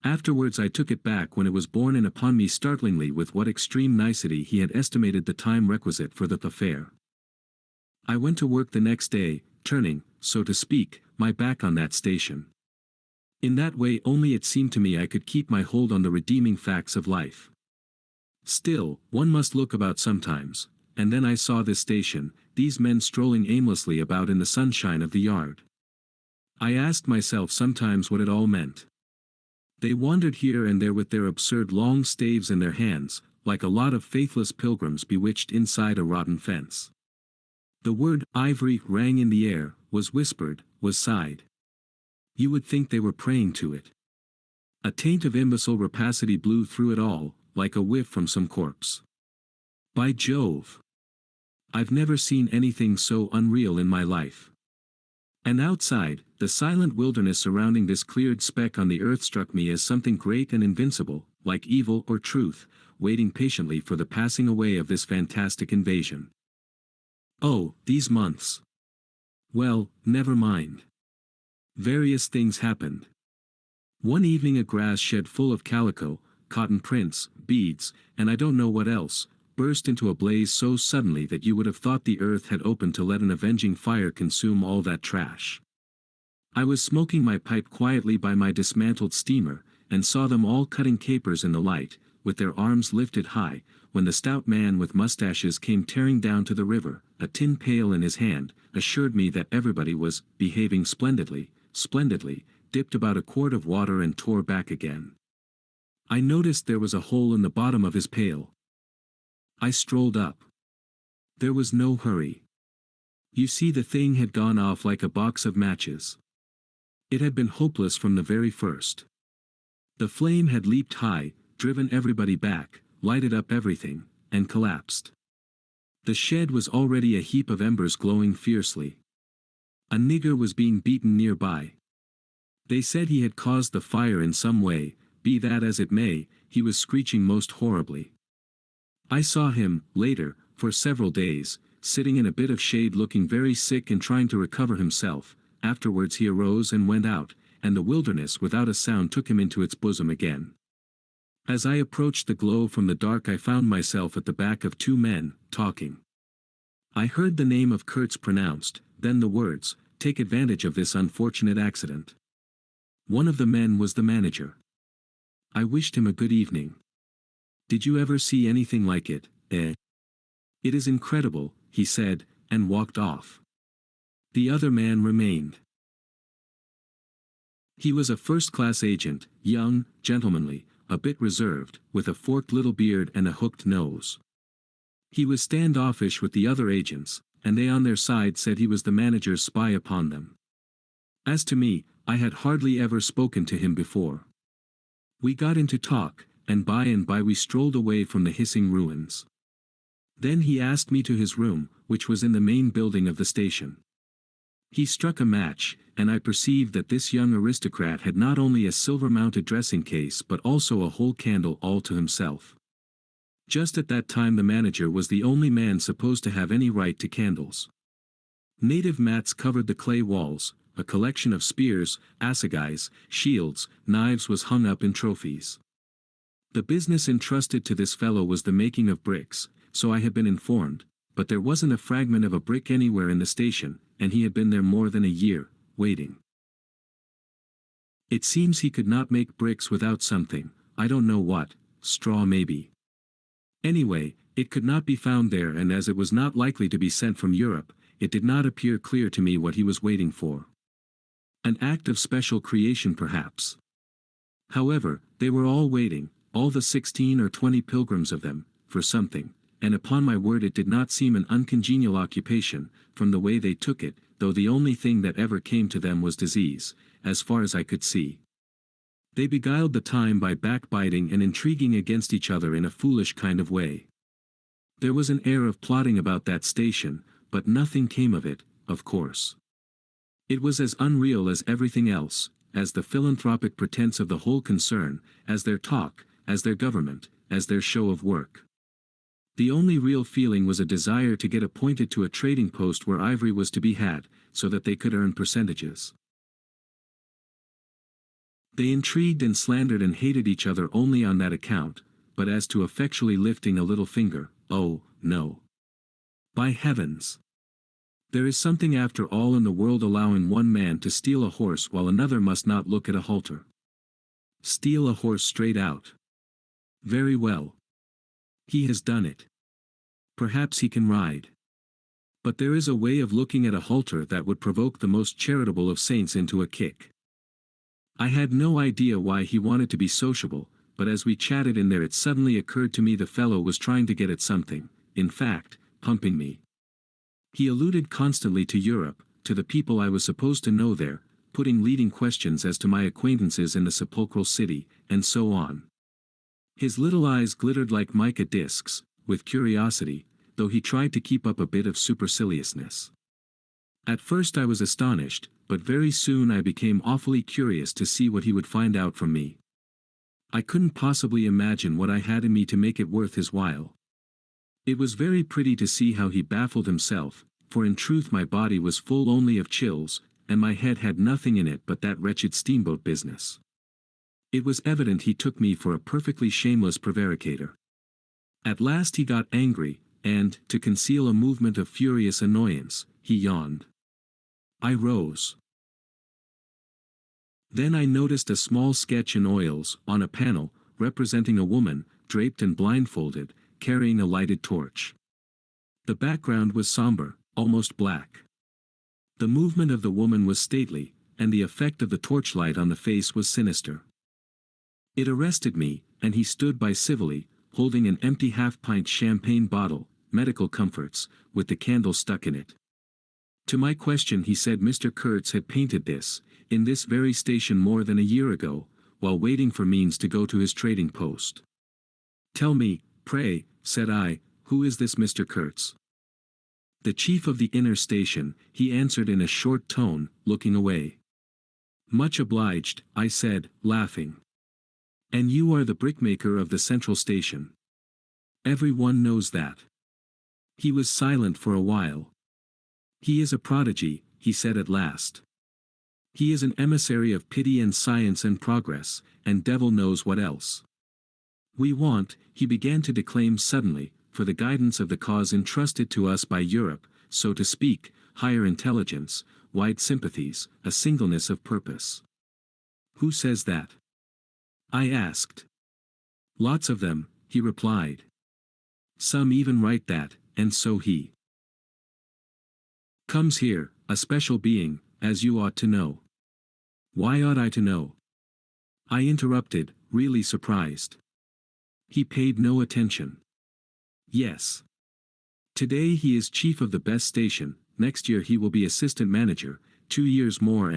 Afterwards I took it back when it was borne in upon me startlingly with what extreme nicety he had estimated the time requisite for the affair. I went to work the next day, turning, so to speak, my back on that station. In that way only it seemed to me I could keep my hold on the redeeming facts of life. Still, one must look about sometimes, and then I saw this station, these men strolling aimlessly about in the sunshine of the yard. I asked myself sometimes what it all meant. They wandered here and there with their absurd long staves in their hands, like a lot of faithless pilgrims bewitched inside a rotten fence. The word ivory rang in the air, was whispered, was sighed. You would think they were praying to it. A taint of imbecile rapacity blew through it all, like a whiff from some corpse. By Jove! I've never seen anything so unreal in my life. And outside, the silent wilderness surrounding this cleared speck on the earth struck me as something great and invincible, like evil or truth, waiting patiently for the passing away of this fantastic invasion. Oh, these months! Well, never mind. Various things happened. One evening a grass shed full of calico, cotton prints, beads, and I don't know what else, burst into a blaze so suddenly that you would have thought the earth had opened to let an avenging fire consume all that trash. I was smoking my pipe quietly by my dismantled steamer, and saw them all cutting capers in the light, with their arms lifted high, when the stout man with mustaches came tearing down to the river, a tin pail in his hand, assured me that everybody was behaving splendidly, dipped about a quart of water and tore back again. I noticed there was a hole in the bottom of his pail. I strolled up. There was no hurry. You see, the thing had gone off like a box of matches. It had been hopeless from the very first. The flame had leaped high, driven everybody back, lighted up everything, and collapsed. The shed was already a heap of embers glowing fiercely. A nigger was being beaten nearby. They said he had caused the fire in some way. Be that as it may, he was screeching most horribly. I saw him, later, for several days, sitting in a bit of shade looking very sick and trying to recover himself. Afterwards he arose and went out, and the wilderness without a sound took him into its bosom again. As I approached the glow from the dark I found myself at the back of 2 men, talking. I heard the name of Kurtz pronounced, then the words, "Take advantage of this unfortunate accident." One of the men was the manager. I wished him a good evening. Did you ever see anything like it, eh? It is incredible, he said, and walked off. The other man remained. He was a first-class agent, young, gentlemanly, a bit reserved, with a forked little beard and a hooked nose. He was standoffish with the other agents, and they on their side said he was the manager's spy upon them. As to me, I had hardly ever spoken to him before. We got into talk, and by we strolled away from the hissing ruins. Then he asked me to his room, which was in the main building of the station. He struck a match, and I perceived that this young aristocrat had not only a silver-mounted dressing case but also a whole candle all to himself. Just at that time the manager was the only man supposed to have any right to candles. Native mats covered the clay walls, a collection of spears, assegais, shields, knives was hung up in trophies. The business entrusted to this fellow was the making of bricks, so I had been informed, but there wasn't a fragment of a brick anywhere in the station, and he had been there more than a year, waiting. It seems he could not make bricks without something, I don't know what, straw maybe. Anyway, it could not be found there, and as it was not likely to be sent from Europe, it did not appear clear to me what he was waiting for. An act of special creation perhaps. However, they were all waiting, all the 16 or 20 pilgrims of them, for something, and upon my word it did not seem an uncongenial occupation, from the way they took it, though the only thing that ever came to them was disease, as far as I could see. They beguiled the time by backbiting and intriguing against each other in a foolish kind of way. There was an air of plotting about that station, but nothing came of it, of course. It was as unreal as everything else, as the philanthropic pretense of the whole concern, as their talk, as their government, as their show of work. The only real feeling was a desire to get appointed to a trading post where ivory was to be had, so that they could earn percentages. They intrigued and slandered and hated each other only on that account, but as to effectually lifting a little finger, oh, no. By heavens! There is something after all in the world allowing one man to steal a horse while another must not look at a halter. Steal a horse straight out. Very well. He has done it. Perhaps he can ride. But there is a way of looking at a halter that would provoke the most charitable of saints into a kick. I had no idea why he wanted to be sociable, but as we chatted in there it suddenly occurred to me the fellow was trying to get at something, in fact, pumping me. He alluded constantly to Europe, to the people I was supposed to know there, putting leading questions as to my acquaintances in the sepulchral city, and so on. His little eyes glittered like mica discs, with curiosity, though he tried to keep up a bit of superciliousness. At first I was astonished, but very soon I became awfully curious to see what he would find out from me. I couldn't possibly imagine what I had in me to make it worth his while. It was very pretty to see how he baffled himself, for in truth my body was full only of chills, and my head had nothing in it but that wretched steamboat business. It was evident he took me for a perfectly shameless prevaricator. At last he got angry, and, to conceal a movement of furious annoyance, he yawned. I rose. Then I noticed a small sketch in oils, on a panel, representing a woman, draped and blindfolded, carrying a lighted torch. The background was somber, almost black. The movement of the woman was stately, and the effect of the torchlight on the face was sinister. It arrested me, and he stood by civilly, holding an empty half-pint champagne bottle, medical comforts, with the candle stuck in it. To my question he said Mr. Kurtz had painted this, in this very station more than a year ago, while waiting for means to go to his trading post. Tell me, pray, said I, who is this Mr. Kurtz? The chief of the inner station, he answered in a short tone, looking away. Much obliged, I said, laughing. And you are the brickmaker of the central station. Every one knows that. He was silent for a while. He is a prodigy, he said at last. He is an emissary of pity and science and progress, and devil knows what else. We want, he began to declaim suddenly, for the guidance of the cause entrusted to us by Europe, so to speak, higher intelligence, wide sympathies, a singleness of purpose. Who says that? I asked. Lots of them, he replied. Some even write that, and so he comes here, a special being, as you ought to know. Why ought I to know? I interrupted, really surprised. He paid no attention. Yes. Today he is chief of the best station, next year he will be assistant manager, 2 years more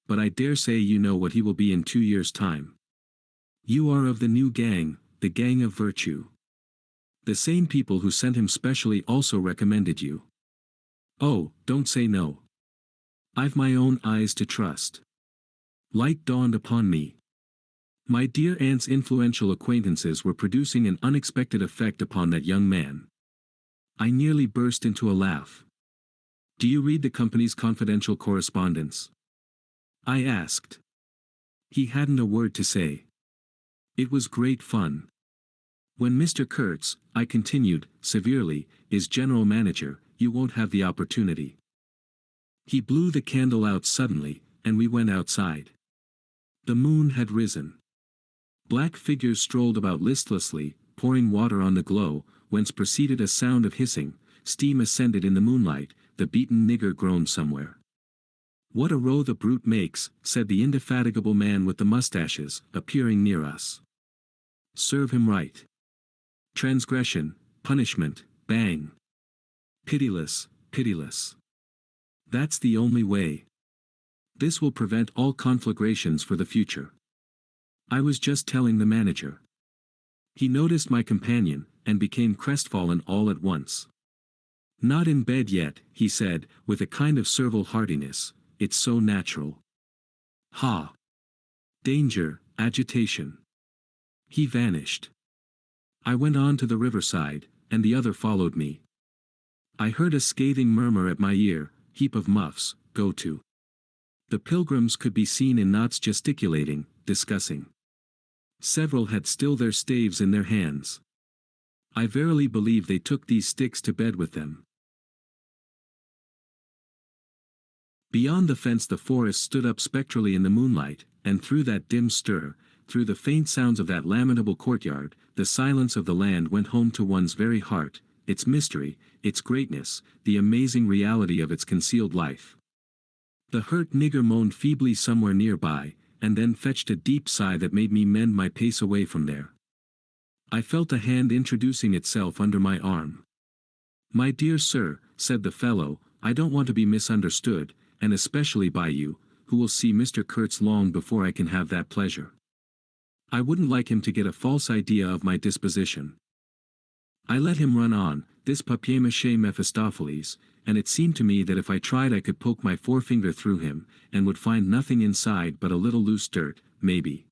but I dare say you know what he will be in 2 years' time. You are of the new gang, the gang of virtue. The same people who sent him specially also recommended you. Oh, don't say no. I've my own eyes to trust. Light dawned upon me. My dear aunt's influential acquaintances were producing an unexpected effect upon that young man. I nearly burst into a laugh. Do you read the company's confidential correspondence? I asked. He hadn't a word to say. It was great fun. When Mr. Kurtz, I continued, severely, is general manager, you won't have the opportunity. He blew the candle out suddenly, and we went outside. The moon had risen. Black figures strolled about listlessly, pouring water on the glow, whence proceeded a sound of hissing. Steam ascended in the moonlight. The beaten nigger groaned somewhere. What a row the brute makes, said the indefatigable man with the mustaches, appearing near us. Serve him right. Transgression, punishment, bang. Pitiless, pitiless. That's the only way. This will prevent all conflagrations for the future. I was just telling the manager. He noticed my companion, and became crestfallen all at once. Not in bed yet, he said, with a kind of servile heartiness, it's so natural. Ha! Danger, agitation. He vanished. I went on to the riverside, and the other followed me. I heard a scathing murmur at my ear, heap of muffs, go to. The pilgrims could be seen in knots gesticulating, discussing. Several had still their staves in their hands. I verily believe they took these sticks to bed with them. Beyond the fence the forest stood up spectrally in the moonlight, and through that dim stir, through the faint sounds of that lamentable courtyard, the silence of the land went home to one's very heart, its mystery, its greatness, the amazing reality of its concealed life. The hurt nigger moaned feebly somewhere nearby, and then fetched a deep sigh that made me mend my pace away from there. I felt a hand introducing itself under my arm. My dear sir, said the fellow, I don't want to be misunderstood, and especially by you, who will see Mr. Kurtz long before I can have that pleasure. I wouldn't like him to get a false idea of my disposition. I let him run on, this papier-mâché Mephistopheles, and it seemed to me that if I tried I could poke my forefinger through him, and would find nothing inside but a little loose dirt, maybe.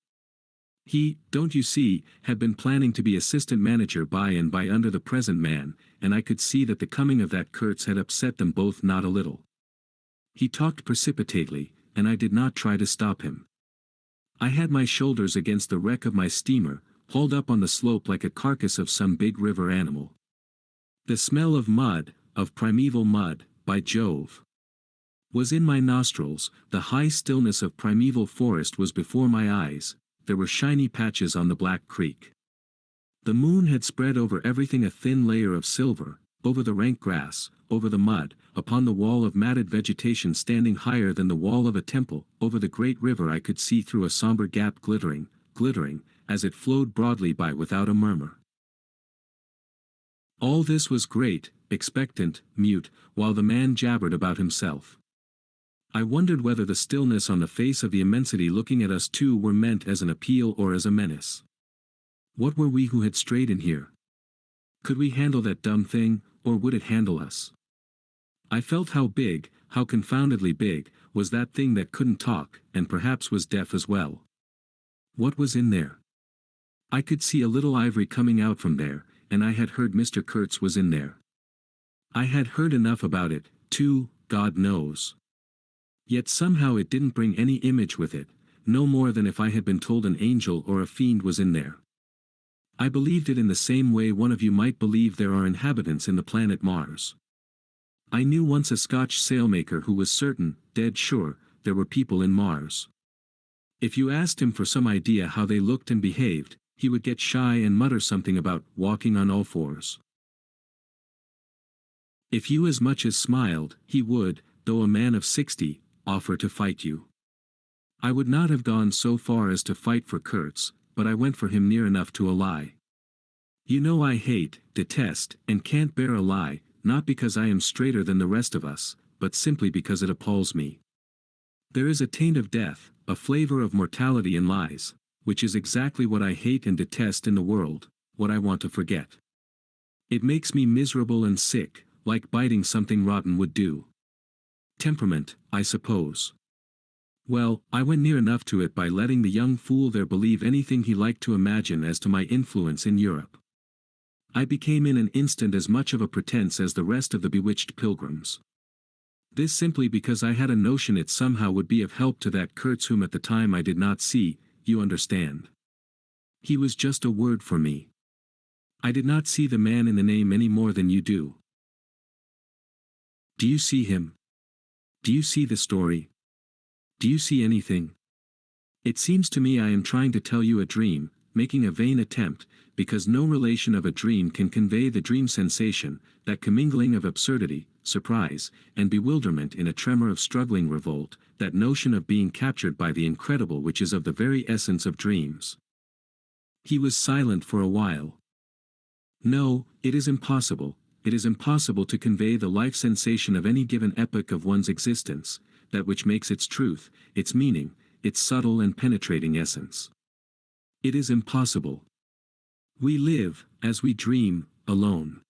He, don't you see, had been planning to be assistant manager by and by under the present man, and I could see that the coming of that Kurtz had upset them both not a little. He talked precipitately, and I did not try to stop him. I had my shoulders against the wreck of my steamer, hauled up on the slope like a carcass of some big river animal. The smell of mud, of primeval mud, by Jove, was in my nostrils, the high stillness of primeval forest was before my eyes, there were shiny patches on the black creek. The moon had spread over everything a thin layer of silver, over the rank grass, over the mud, upon the wall of matted vegetation standing higher than the wall of a temple, over the great river I could see through a somber gap glittering, as it flowed broadly by without a murmur. All this was great, expectant, mute, while the man jabbered about himself. I wondered whether the stillness on the face of the immensity looking at us two were meant as an appeal or as a menace. What were we who had strayed in here? Could we handle that dumb thing, or would it handle us? I felt how big, how confoundedly big, was that thing that couldn't talk, and perhaps was deaf as well. What was in there? I could see a little ivory coming out from there, and I had heard Mr. Kurtz was in there. I had heard enough about it, too, God knows. Yet somehow it didn't bring any image with it, no more than if I had been told an angel or a fiend was in there. I believed it in the same way one of you might believe there are inhabitants in the planet Mars. I knew once a Scotch sailmaker who was certain, dead sure, there were people in Mars. If you asked him for some idea how they looked and behaved, he would get shy and mutter something about walking on all fours. If you as much as smiled, he would, though a man of 60, offer to fight you. I would not have gone so far as to fight for Kurtz, but I went for him near enough to a lie. You know I hate, detest, and can't bear a lie, not because I am straighter than the rest of us, but simply because it appalls me. There is a taint of death, a flavor of mortality in lies, which is exactly what I hate and detest in the world, what I want to forget. It makes me miserable and sick, like biting something rotten would do. Temperament, I suppose. Well, I went near enough to it by letting the young fool there believe anything he liked to imagine as to my influence in Europe. I became in an instant as much of a pretense as the rest of the bewitched pilgrims. This simply because I had a notion it somehow would be of help to that Kurtz whom at the time I did not see, you understand. He was just a word for me. I did not see the man in the name any more than you do. Do you see him? Do you see the story? Do you see anything? It seems to me I am trying to tell you a dream, making a vain attempt, because no relation of a dream can convey the dream sensation, that commingling of absurdity, surprise, and bewilderment in a tremor of struggling revolt, that notion of being captured by the incredible which is of the very essence of dreams. He was silent for a while. No, it is impossible to convey the life sensation of any given epoch of one's existence, that which makes its truth, its meaning, its subtle and penetrating essence. It is impossible. We live, as we dream, alone.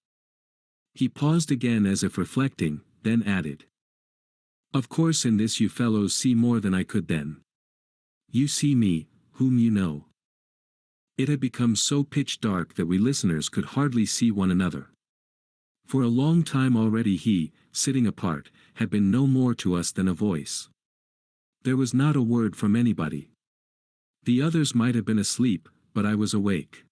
He paused again as if reflecting, then added. Of course in this you fellows see more than I could then. You see me, whom you know. It had become so pitch dark that we listeners could hardly see one another. For a long time already he, sitting apart, had been no more to us than a voice. There was not a word from anybody. The others might have been asleep, but I was awake.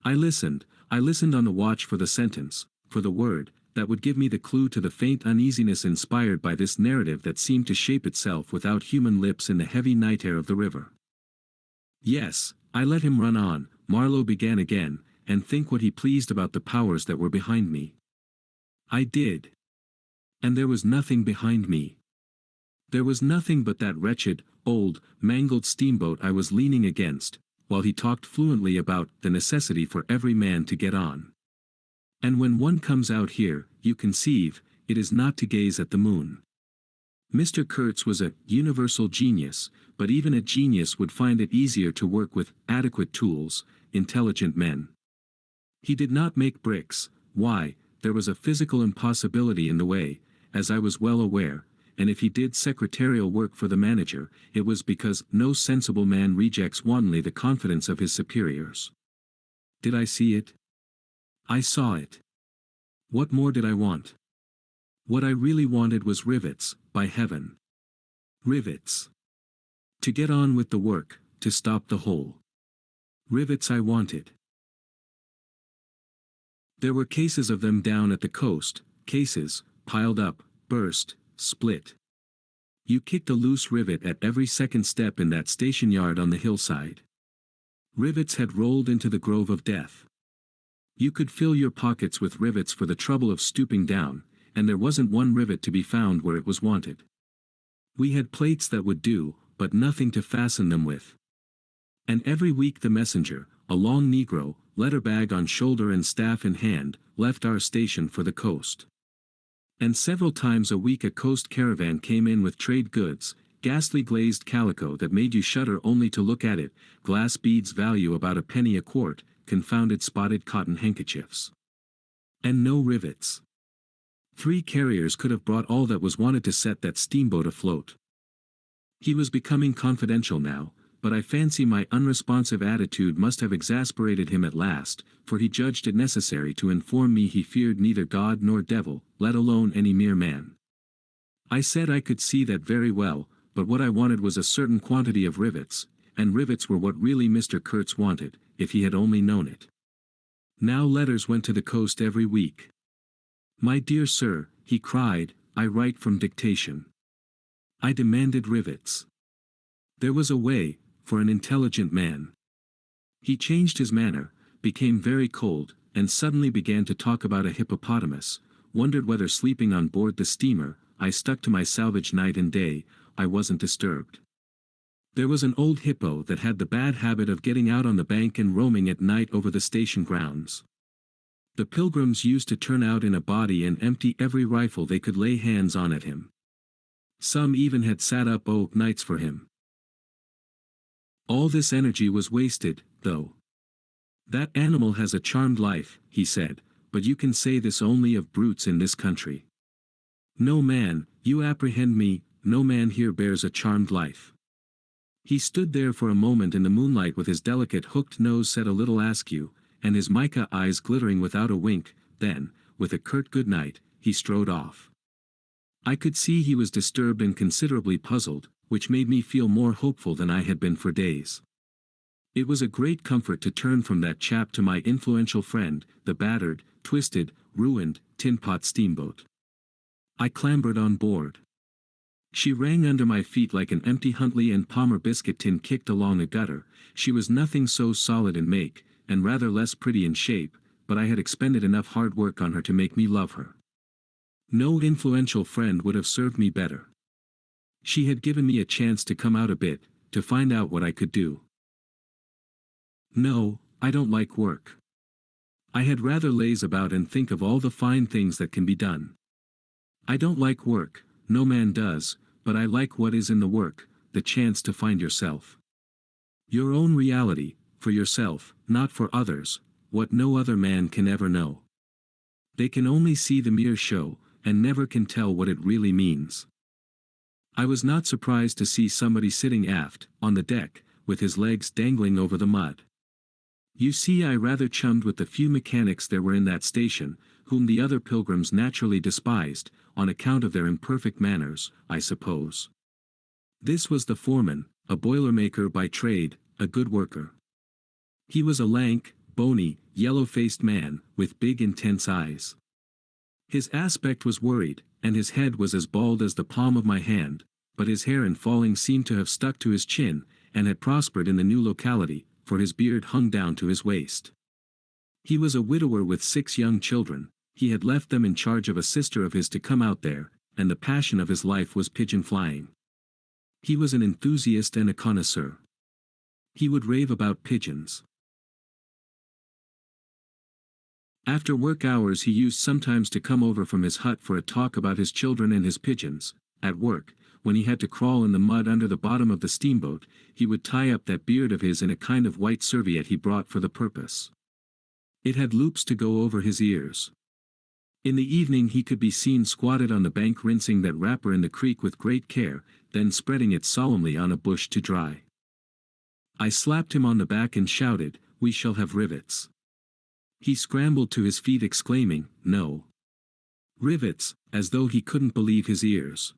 I listened on the watch for the sentence, for the word, that would give me the clue to the faint uneasiness inspired by this narrative that seemed to shape itself without human lips in the heavy night air of the river. Yes, I let him run on, Marlow began again, and think what he pleased about the powers that were behind me. I did. And there was nothing behind me. There was nothing but that wretched, old, mangled steamboat I was leaning against, while he talked fluently about the necessity for every man to get on. And when one comes out here, you conceive, it is not to gaze at the moon. Mr. Kurtz was a universal genius, but even a genius would find it easier to work with adequate tools, intelligent men. He did not make bricks. Why, there was a physical impossibility in the way, as I was well aware, and if he did secretarial work for the manager, it was because no sensible man rejects wantonly the confidence of his superiors. Did I see it? I saw it. What more did I want? What I really wanted was rivets, by heaven. Rivets. To get on with the work, to stop the hole. Rivets I wanted. There were cases of them down at the coast, cases, piled up, burst, split. You kicked a loose rivet at every second step in that station yard on the hillside. Rivets had rolled into the grove of death. You could fill your pockets with rivets for the trouble of stooping down, and there wasn't one rivet to be found where it was wanted. We had plates that would do, but nothing to fasten them with. And every week the messenger, a long negro, letter bag on shoulder and staff in hand, left our station for the coast. And several times a week a coast caravan came in with trade goods, ghastly glazed calico that made you shudder only to look at it, glass beads value about a penny a quart, confounded spotted cotton handkerchiefs. And no rivets. 3 carriers could have brought all that was wanted to set that steamboat afloat. He was becoming confidential now, but I fancy my unresponsive attitude must have exasperated him at last, for he judged it necessary to inform me he feared neither God nor devil, let alone any mere man. I said I could see that very well, but what I wanted was a certain quantity of rivets, and rivets were what really Mr. Kurtz wanted, if he had only known it. Now letters went to the coast every week. My dear sir, he cried, I write from dictation. I demanded rivets. There was a way, for an intelligent man. He changed his manner, became very cold, and suddenly began to talk about a hippopotamus, wondered whether sleeping on board the steamer, I stuck to my salvage night and day, I wasn't disturbed. There was an old hippo that had the bad habit of getting out on the bank and roaming at night over the station grounds. The pilgrims used to turn out in a body and empty every rifle they could lay hands on at him. Some even had sat up nights for him. All this energy was wasted, though. That animal has a charmed life, he said, but you can say this only of brutes in this country. No man, you apprehend me, no man here bears a charmed life. He stood there for a moment in the moonlight with his delicate hooked nose set a little askew, and his mica eyes glittering without a wink, then, with a curt good night, he strode off. I could see he was disturbed and considerably puzzled, which made me feel more hopeful than I had been for days. It was a great comfort to turn from that chap to my influential friend, the battered, twisted, ruined, tin-pot steamboat. I clambered on board. She rang under my feet like an empty Huntley and Palmer biscuit tin kicked along a gutter. She was nothing so solid in make, and rather less pretty in shape, but I had expended enough hard work on her to make me love her. No influential friend would have served me better. She had given me a chance to come out a bit, to find out what I could do. No, I don't like work. I had rather laze about and think of all the fine things that can be done. I don't like work, no man does, but I like what is in the work, the chance to find yourself. Your own reality, for yourself, not for others, what no other man can ever know. They can only see the mere show, and never can tell what it really means. I was not surprised to see somebody sitting aft, on the deck, with his legs dangling over the mud. You see, I rather chummed with the few mechanics there were in that station, whom the other pilgrims naturally despised, on account of their imperfect manners, I suppose. This was the foreman, a boilermaker by trade, a good worker. He was a lank, bony, yellow-faced man, with big intense eyes. His aspect was worried, and his head was as bald as the palm of my hand, but his hair in falling seemed to have stuck to his chin, and had prospered in the new locality, for his beard hung down to his waist. He was a widower with 6 young children. He had left them in charge of a sister of his to come out there, and the passion of his life was pigeon flying. He was an enthusiast and a connoisseur. He would rave about pigeons. After work hours he used sometimes to come over from his hut for a talk about his children and his pigeons. At work, when he had to crawl in the mud under the bottom of the steamboat, he would tie up that beard of his in a kind of white serviette he brought for the purpose. It had loops to go over his ears. In the evening he could be seen squatted on the bank rinsing that wrapper in the creek with great care, then spreading it solemnly on a bush to dry. I slapped him on the back and shouted, "We shall have rivets." He scrambled to his feet exclaiming, "No. Rivets," as though he couldn't believe his ears.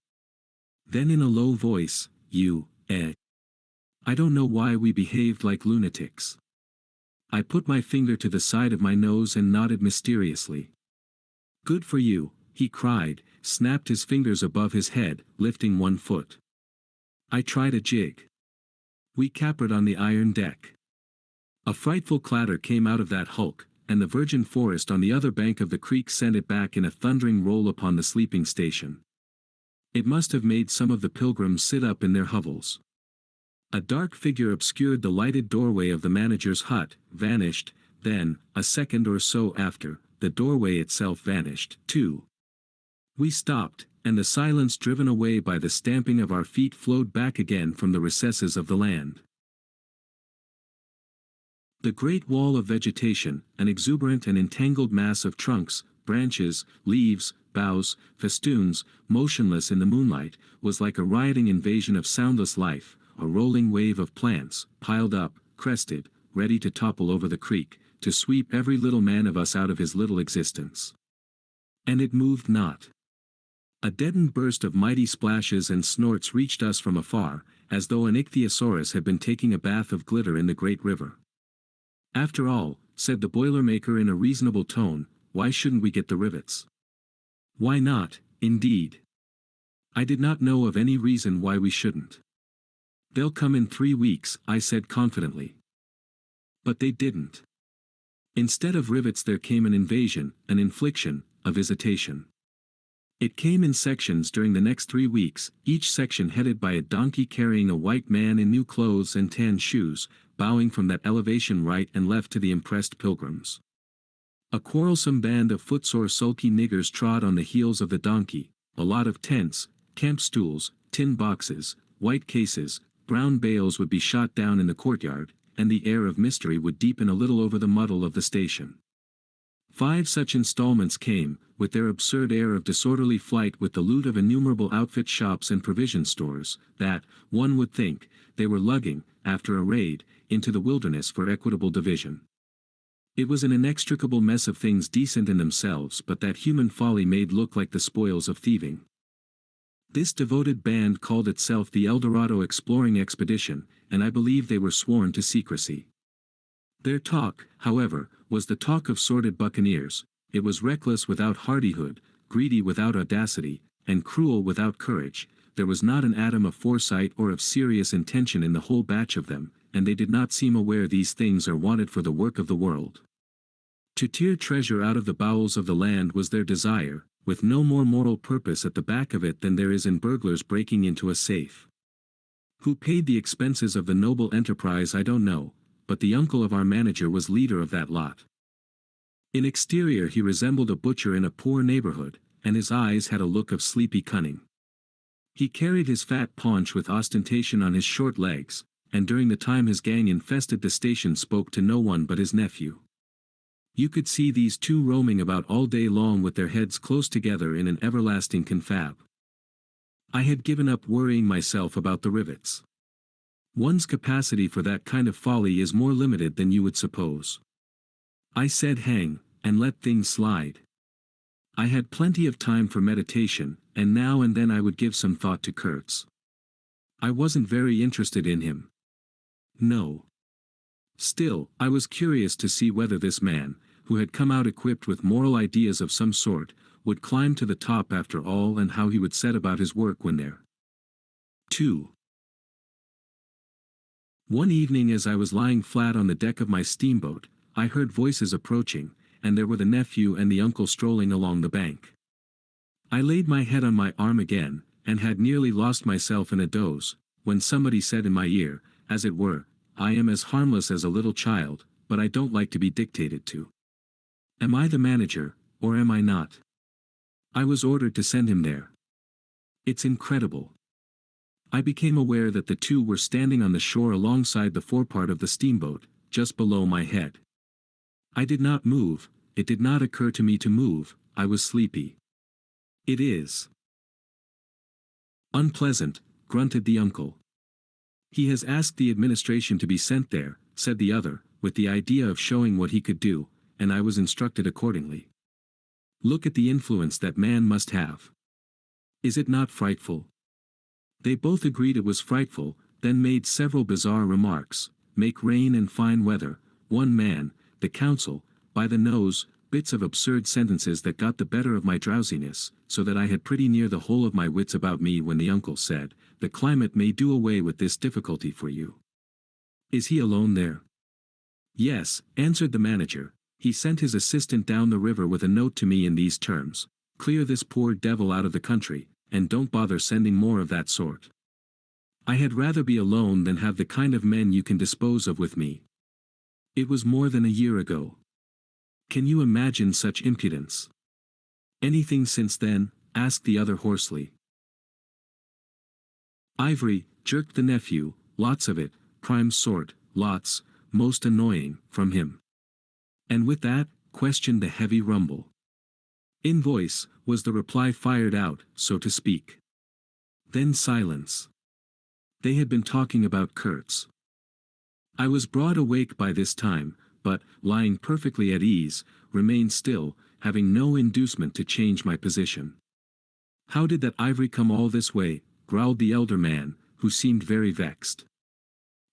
Then in a low voice, I don't know why we behaved like lunatics." I put my finger to the side of my nose and nodded mysteriously. "Good for you," he cried, snapped his fingers above his head, lifting one foot. I tried a jig. We capered on the iron deck. A frightful clatter came out of that hulk, and the virgin forest on the other bank of the creek sent it back in a thundering roll upon the sleeping station. It must have made some of the pilgrims sit up in their hovels. A dark figure obscured the lighted doorway of the manager's hut, vanished, then, a second or so after, the doorway itself vanished, too. We stopped, and the silence driven away by the stamping of our feet flowed back again from the recesses of the land. The great wall of vegetation, an exuberant and entangled mass of trunks, branches, leaves, boughs, festoons, motionless in the moonlight, was like a rioting invasion of soundless life, a rolling wave of plants, piled up, crested, ready to topple over the creek, to sweep every little man of us out of his little existence. And it moved not. A deadened burst of mighty splashes and snorts reached us from afar, as though an ichthyosaurus had been taking a bath of glitter in the great river. "After all," said the boilermaker in a reasonable tone, "why shouldn't we get the rivets?" Why not, indeed? I did not know of any reason why we shouldn't. "They'll come in 3 weeks," I said confidently. But they didn't. Instead of rivets there came an invasion, an infliction, a visitation. It came in sections during the next 3 weeks, each section headed by a donkey carrying a white man in new clothes and tan shoes, bowing from that elevation right and left to the impressed pilgrims. A quarrelsome band of footsore sulky niggers trod on the heels of the donkey, a lot of tents, camp stools, tin boxes, white cases, brown bales would be shot down in the courtyard, and the air of mystery would deepen a little over the muddle of the station. 5 such installments came, with their absurd air of disorderly flight with the loot of innumerable outfit shops and provision stores, that, one would think, they were lugging, after a raid, into the wilderness for equitable division. It was an inextricable mess of things decent in themselves but that human folly made look like the spoils of thieving. This devoted band called itself the El Dorado Exploring Expedition, and I believe they were sworn to secrecy. Their talk, however, was the talk of sordid buccaneers. It was reckless without hardihood, greedy without audacity, and cruel without courage. There was not an atom of foresight or of serious intention in the whole batch of them, and they did not seem aware these things are wanted for the work of the world. To tear treasure out of the bowels of the land was their desire, with no more moral purpose at the back of it than there is in burglars breaking into a safe. Who paid the expenses of the noble enterprise I don't know, but the uncle of our manager was leader of that lot. In exterior he resembled a butcher in a poor neighborhood, and his eyes had a look of sleepy cunning. He carried his fat paunch with ostentation on his short legs, and during the time his gang infested the station spoke to no one but his nephew. You could see these two roaming about all day long with their heads close together in an everlasting confab. I had given up worrying myself about the rivets. One's capacity for that kind of folly is more limited than you would suppose. I said hang, and let things slide. I had plenty of time for meditation, and now and then I would give some thought to Kurtz. I wasn't very interested in him. No. Still, I was curious to see whether this man, who had come out equipped with moral ideas of some sort, would climb to the top after all, and how he would set about his work when there. 2. One evening as I was lying flat on the deck of my steamboat, I heard voices approaching, and there were the nephew and the uncle strolling along the bank. I laid my head on my arm again, and had nearly lost myself in a doze, when somebody said in my ear, as it were, I am as harmless as a little child, but I don't like to be dictated to. Am I the manager, or am I not? I was ordered to send him there. It's incredible. I became aware that the two were standing on the shore alongside the forepart of the steamboat, just below my head. I did not move, it did not occur to me to move, I was sleepy. It is unpleasant, grunted the uncle. He has asked the administration to be sent there, said the other, with the idea of showing what he could do, and I was instructed accordingly. Look at the influence that man must have. Is it not frightful? They both agreed it was frightful, then made several bizarre remarks, make rain and fine weather, one man, the counsel, by the nose, bits of absurd sentences that got the better of my drowsiness, so that I had pretty near the whole of my wits about me when the uncle said, the climate may do away with this difficulty for you. Is he alone there? Yes, answered the manager. He sent his assistant down the river with a note to me in these terms, clear this poor devil out of the country, and don't bother sending more of that sort. I had rather be alone than have the kind of men you can dispose of with me. It was more than a year ago. Can you imagine such impudence? Anything since then? Asked the other hoarsely. Ivory, jerked the nephew, lots of it, prime sort, lots, most annoying, from him. And with that, questioned the heavy rumble. In voice, was the reply fired out, so to speak. Then silence. They had been talking about Kurtz. I was broad awake by this time, but, lying perfectly at ease, remained still, having no inducement to change my position. How did that ivory come all this way? Growled the elder man, who seemed very vexed.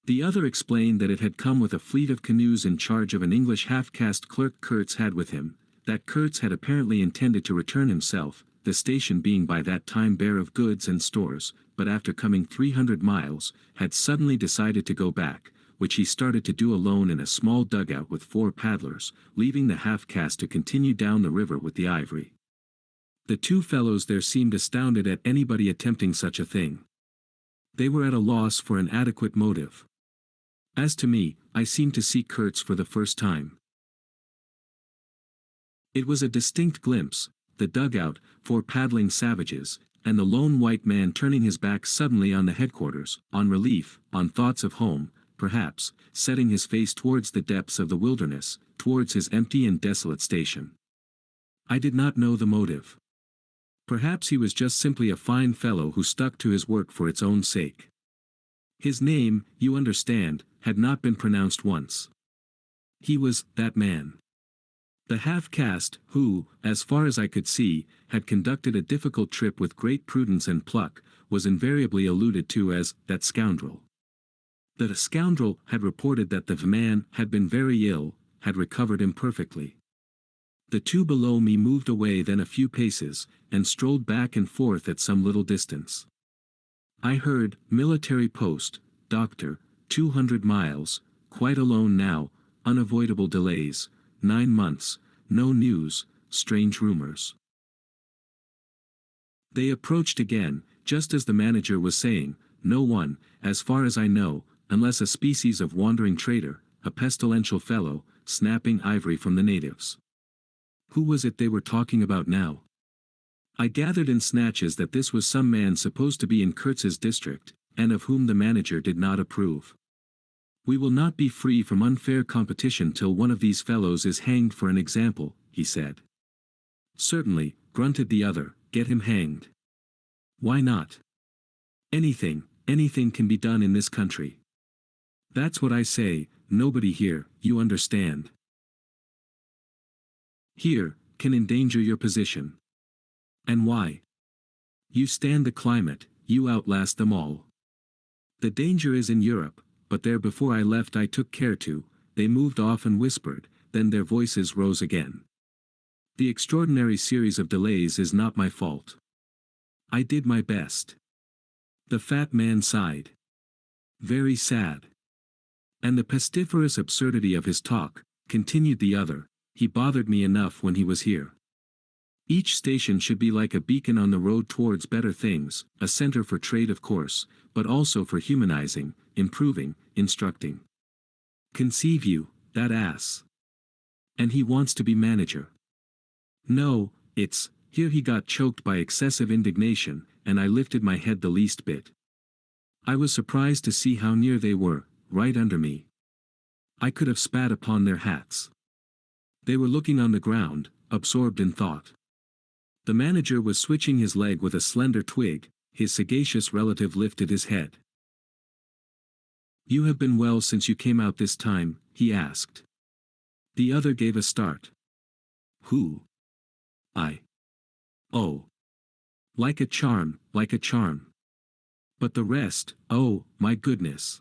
The other explained that it had come with a fleet of canoes in charge of an English half-caste clerk Kurtz had with him, that Kurtz had apparently intended to return himself, the station being by that time bare of goods and stores, but after coming 300 miles, had suddenly decided to go back, which he started to do alone in a small dugout with 4 paddlers, leaving the half-caste to continue down the river with the ivory. The two fellows there seemed astounded at anybody attempting such a thing. They were at a loss for an adequate motive. As to me, I seemed to see Kurtz for the first time. It was a distinct glimpse, the dugout, 4 paddling savages, and the lone white man turning his back suddenly on the headquarters, on relief, on thoughts of home, perhaps, setting his face towards the depths of the wilderness, towards his empty and desolate station. I did not know the motive. Perhaps he was just simply a fine fellow who stuck to his work for its own sake. His name, you understand, had not been pronounced once. He was that man. The half-caste, who, as far as I could see, had conducted a difficult trip with great prudence and pluck, was invariably alluded to as "that scoundrel." The scoundrel had reported that the man had been very ill, had recovered imperfectly. The two below me moved away then a few paces, and strolled back and forth at some little distance. I heard, "Military post, doctor, 200 miles, quite alone now, unavoidable delays, 9 months, no news, strange rumors." They approached again, just as the manager was saying, "No one, as far as I know, unless a species of wandering trader, a pestilential fellow, snapping ivory from the natives." Who was it they were talking about now? I gathered in snatches that this was some man supposed to be in Kurtz's district, and of whom the manager did not approve. "We will not be free from unfair competition till one of these fellows is hanged for an example," he said. "Certainly," grunted the other, "get him hanged." "Why not? Anything can be done in this country." "That's what I say, nobody here, you understand, here, can endanger your position." "And why?" "You stand the climate, you outlast them all." "The danger is in Europe, but there before I left I took care to." They moved off and whispered, then their voices rose again. "The extraordinary series of delays is not my fault. I did my best." The fat man sighed. "Very sad." "And the pestiferous absurdity of his talk," continued the other, "he bothered me enough when he was here. Each station should be like a beacon on the road towards better things, a center for trade of course, but also for humanizing, improving, instructing. Conceive you, that ass. And he wants to be manager. No, it's," here he got choked by excessive indignation, and I lifted my head the least bit. I was surprised to see how near they were, right under me. I could have spat upon their hats. They were looking on the ground, absorbed in thought. The manager was switching his leg with a slender twig. His sagacious relative lifted his head. "You have been well since you came out this time?" he asked. The other gave a start. "Who?" "I. Oh. Like a charm, like a charm. But the rest, oh, my goodness.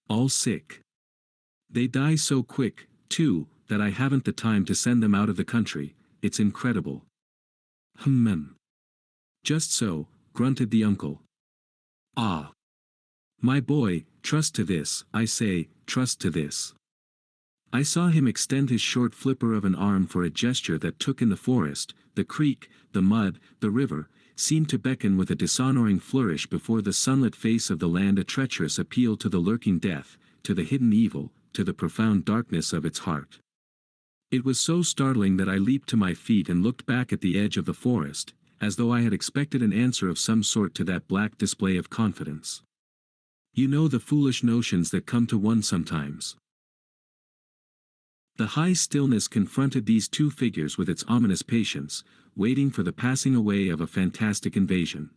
All sick. They die so quick, too, that I haven't the time to send them out of the country. It's incredible." "Just so," grunted the uncle. "Ah. My boy, trust to this, I say, trust to this." I saw him extend his short flipper of an arm for a gesture that took in the forest, the creek, the mud, the river, seemed to beckon with a dishonoring flourish before the sunlit face of the land, a treacherous appeal to the lurking death, to the hidden evil, to the profound darkness of its heart. It was so startling that I leaped to my feet and looked back at the edge of the forest, as though I had expected an answer of some sort to that black display of confidence. You know the foolish notions that come to one sometimes. The high stillness confronted these two figures with its ominous patience, waiting for the passing away of a fantastic invasion.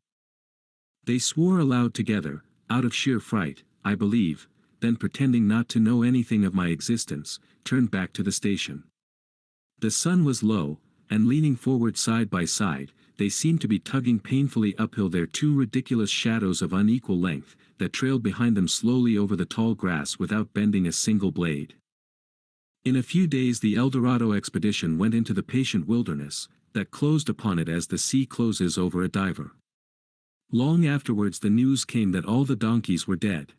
They swore aloud together, out of sheer fright, I believe, then pretending not to know anything of my existence, turned back to the station. The sun was low, and leaning forward side by side, they seemed to be tugging painfully uphill their two ridiculous shadows of unequal length, that trailed behind them slowly over the tall grass without bending a single blade. In a few days the El Dorado expedition went into the patient wilderness, that closed upon it as the sea closes over a diver. Long afterwards the news came that all the donkeys were dead.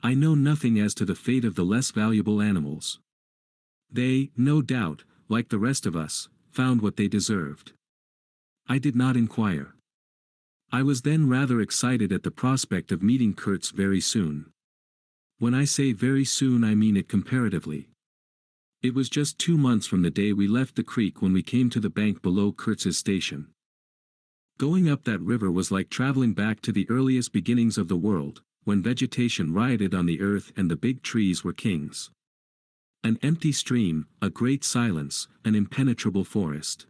I know nothing as to the fate of the less valuable animals. They, no doubt, like the rest of us, found what they deserved. I did not inquire. I was then rather excited at the prospect of meeting Kurtz very soon. When I say very soon I mean it comparatively. It was just 2 months from the day we left the creek when we came to the bank below Kurtz's station. Going up that river was like traveling back to the earliest beginnings of the world, when vegetation rioted on the earth and the big trees were kings. An empty stream, a great silence, an impenetrable forest.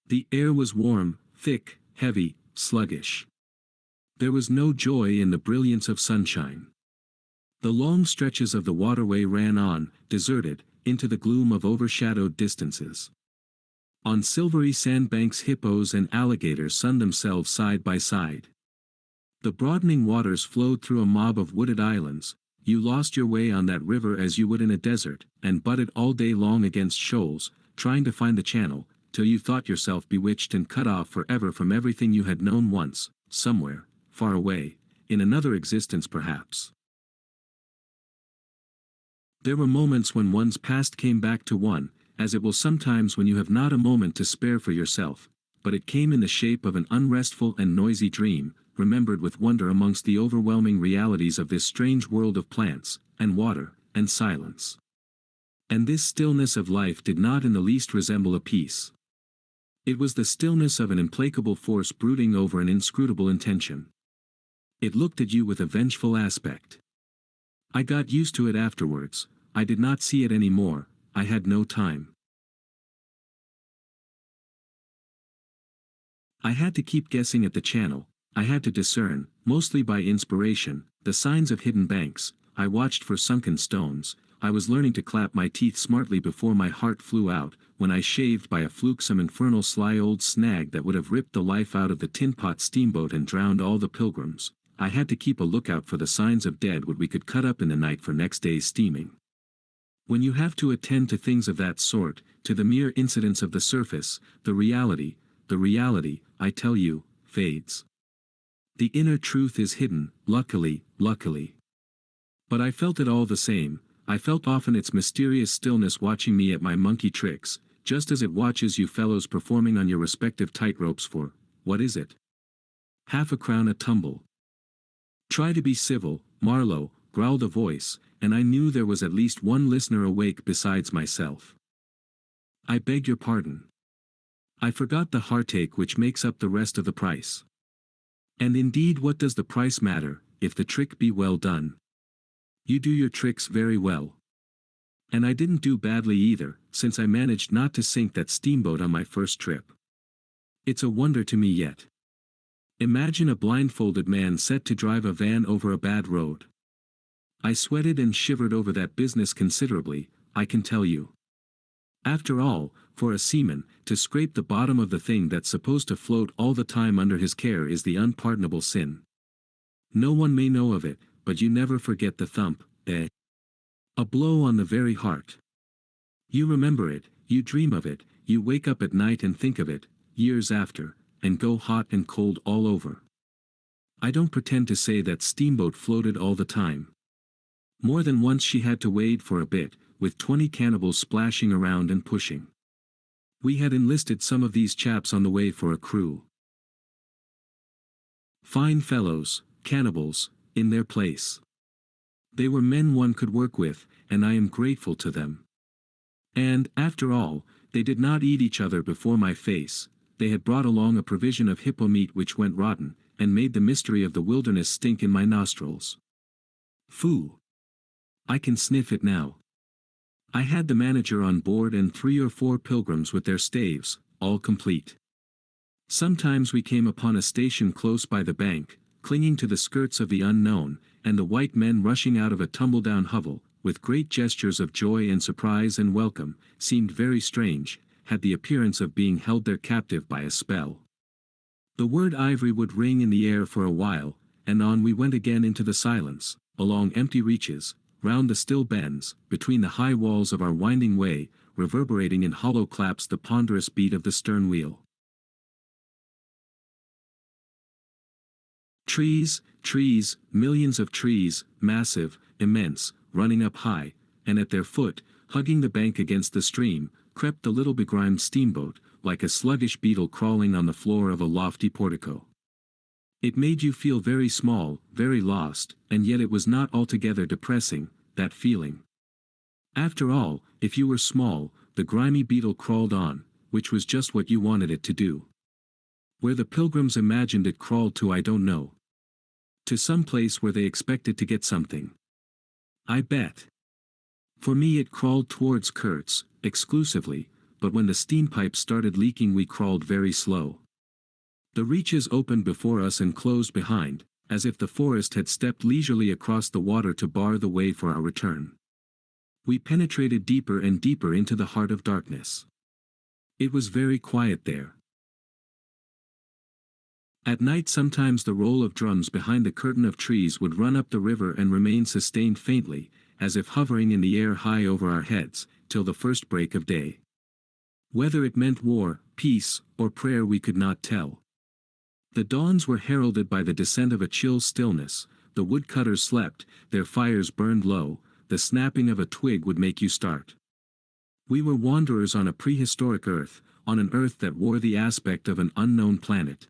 The air was warm, thick, heavy, sluggish. There was no joy in the brilliance of sunshine. The long stretches of the waterway ran on, deserted, into the gloom of overshadowed distances. On silvery sandbanks hippos and alligators sunned themselves side by side. The broadening waters flowed through a mob of wooded islands. You lost your way on that river as you would in a desert, and butted all day long against shoals, trying to find the channel, till you thought yourself bewitched and cut off forever from everything you had known once, somewhere, far away, in another existence perhaps. There were moments when one's past came back to one, as it will sometimes when you have not a moment to spare for yourself, but it came in the shape of an unrestful and noisy dream, remembered with wonder amongst the overwhelming realities of this strange world of plants, and water, and silence. And this stillness of life did not in the least resemble a peace. It was the stillness of an implacable force brooding over an inscrutable intention. It looked at you with a vengeful aspect. I got used to it afterwards. I did not see it any more. I had no time. I had to keep guessing at the channel. I had to discern, mostly by inspiration, the signs of hidden banks. I watched for sunken stones. I was learning to clap my teeth smartly before my heart flew out, when I shaved by a fluke some infernal sly old snag that would have ripped the life out of the tin pot steamboat and drowned all the pilgrims. I had to keep a lookout for the signs of deadwood we could cut up in the night for next day's steaming. When you have to attend to things of that sort, to the mere incidents of the surface, the reality, I tell you, fades. The inner truth is hidden, luckily. But I felt it all the same. I felt often its mysterious stillness watching me at my monkey tricks, just as it watches you fellows performing on your respective tightropes for, what is it? Half a crown a tumble. Try to be civil, Marlow, growled a voice, and I knew there was at least one listener awake besides myself. I beg your pardon. I forgot the heartache which makes up the rest of the price. And indeed, what does the price matter, if the trick be well done? You do your tricks very well. And I didn't do badly either, since I managed not to sink that steamboat on my first trip. It's a wonder to me yet. Imagine a blindfolded man set to drive a van over a bad road. I sweated and shivered over that business considerably, I can tell you. After all, for a seaman, to scrape the bottom of the thing that's supposed to float all the time under his care is the unpardonable sin. No one may know of it, but you never forget the thump, eh? A blow on the very heart. You remember it, you dream of it, you wake up at night and think of it, years after, and go hot and cold all over. I don't pretend to say that steamboat floated all the time. More than once she had to wade for a bit, with 20 cannibals splashing around and pushing. We had enlisted some of these chaps on the way for a crew. Fine fellows, cannibals, in their place. They were men one could work with, and I am grateful to them. And, after all, they did not eat each other before my face. They had brought along a provision of hippo meat which went rotten, and made the mystery of the wilderness stink in my nostrils. Phoo! I can sniff it now. I had the manager on board and 3 or 4 pilgrims with their staves, all complete. Sometimes we came upon a station close by the bank, clinging to the skirts of the unknown, and the white men rushing out of a tumble-down hovel, with great gestures of joy and surprise and welcome, seemed very strange, had the appearance of being held there captive by a spell. The word ivory would ring in the air for a while, and on we went again into the silence, along empty reaches, round the still bends, between the high walls of our winding way, reverberating in hollow claps the ponderous beat of the stern wheel. Trees, millions of trees, massive, immense, running up high, and at their foot, hugging the bank against the stream, crept the little begrimed steamboat, like a sluggish beetle crawling on the floor of a lofty portico. It made you feel very small, very lost, and yet it was not altogether depressing, that feeling. After all, if you were small, the grimy beetle crawled on, which was just what you wanted it to do. Where the pilgrims imagined it crawled to I don't know. To some place where they expected to get something. I bet. For me it crawled towards Kurtz, exclusively, but when the steam pipes started leaking we crawled very slow. The reaches opened before us and closed behind, as if the forest had stepped leisurely across the water to bar the way for our return. We penetrated deeper and deeper into the heart of darkness. It was very quiet there. At night sometimes the roll of drums behind the curtain of trees would run up the river and remain sustained faintly, as if hovering in the air high over our heads, till the first break of day. Whether it meant war, peace, or prayer we could not tell. The dawns were heralded by the descent of a chill stillness. The woodcutters slept, their fires burned low, the snapping of a twig would make you start. We were wanderers on a prehistoric earth, on an earth that wore the aspect of an unknown planet.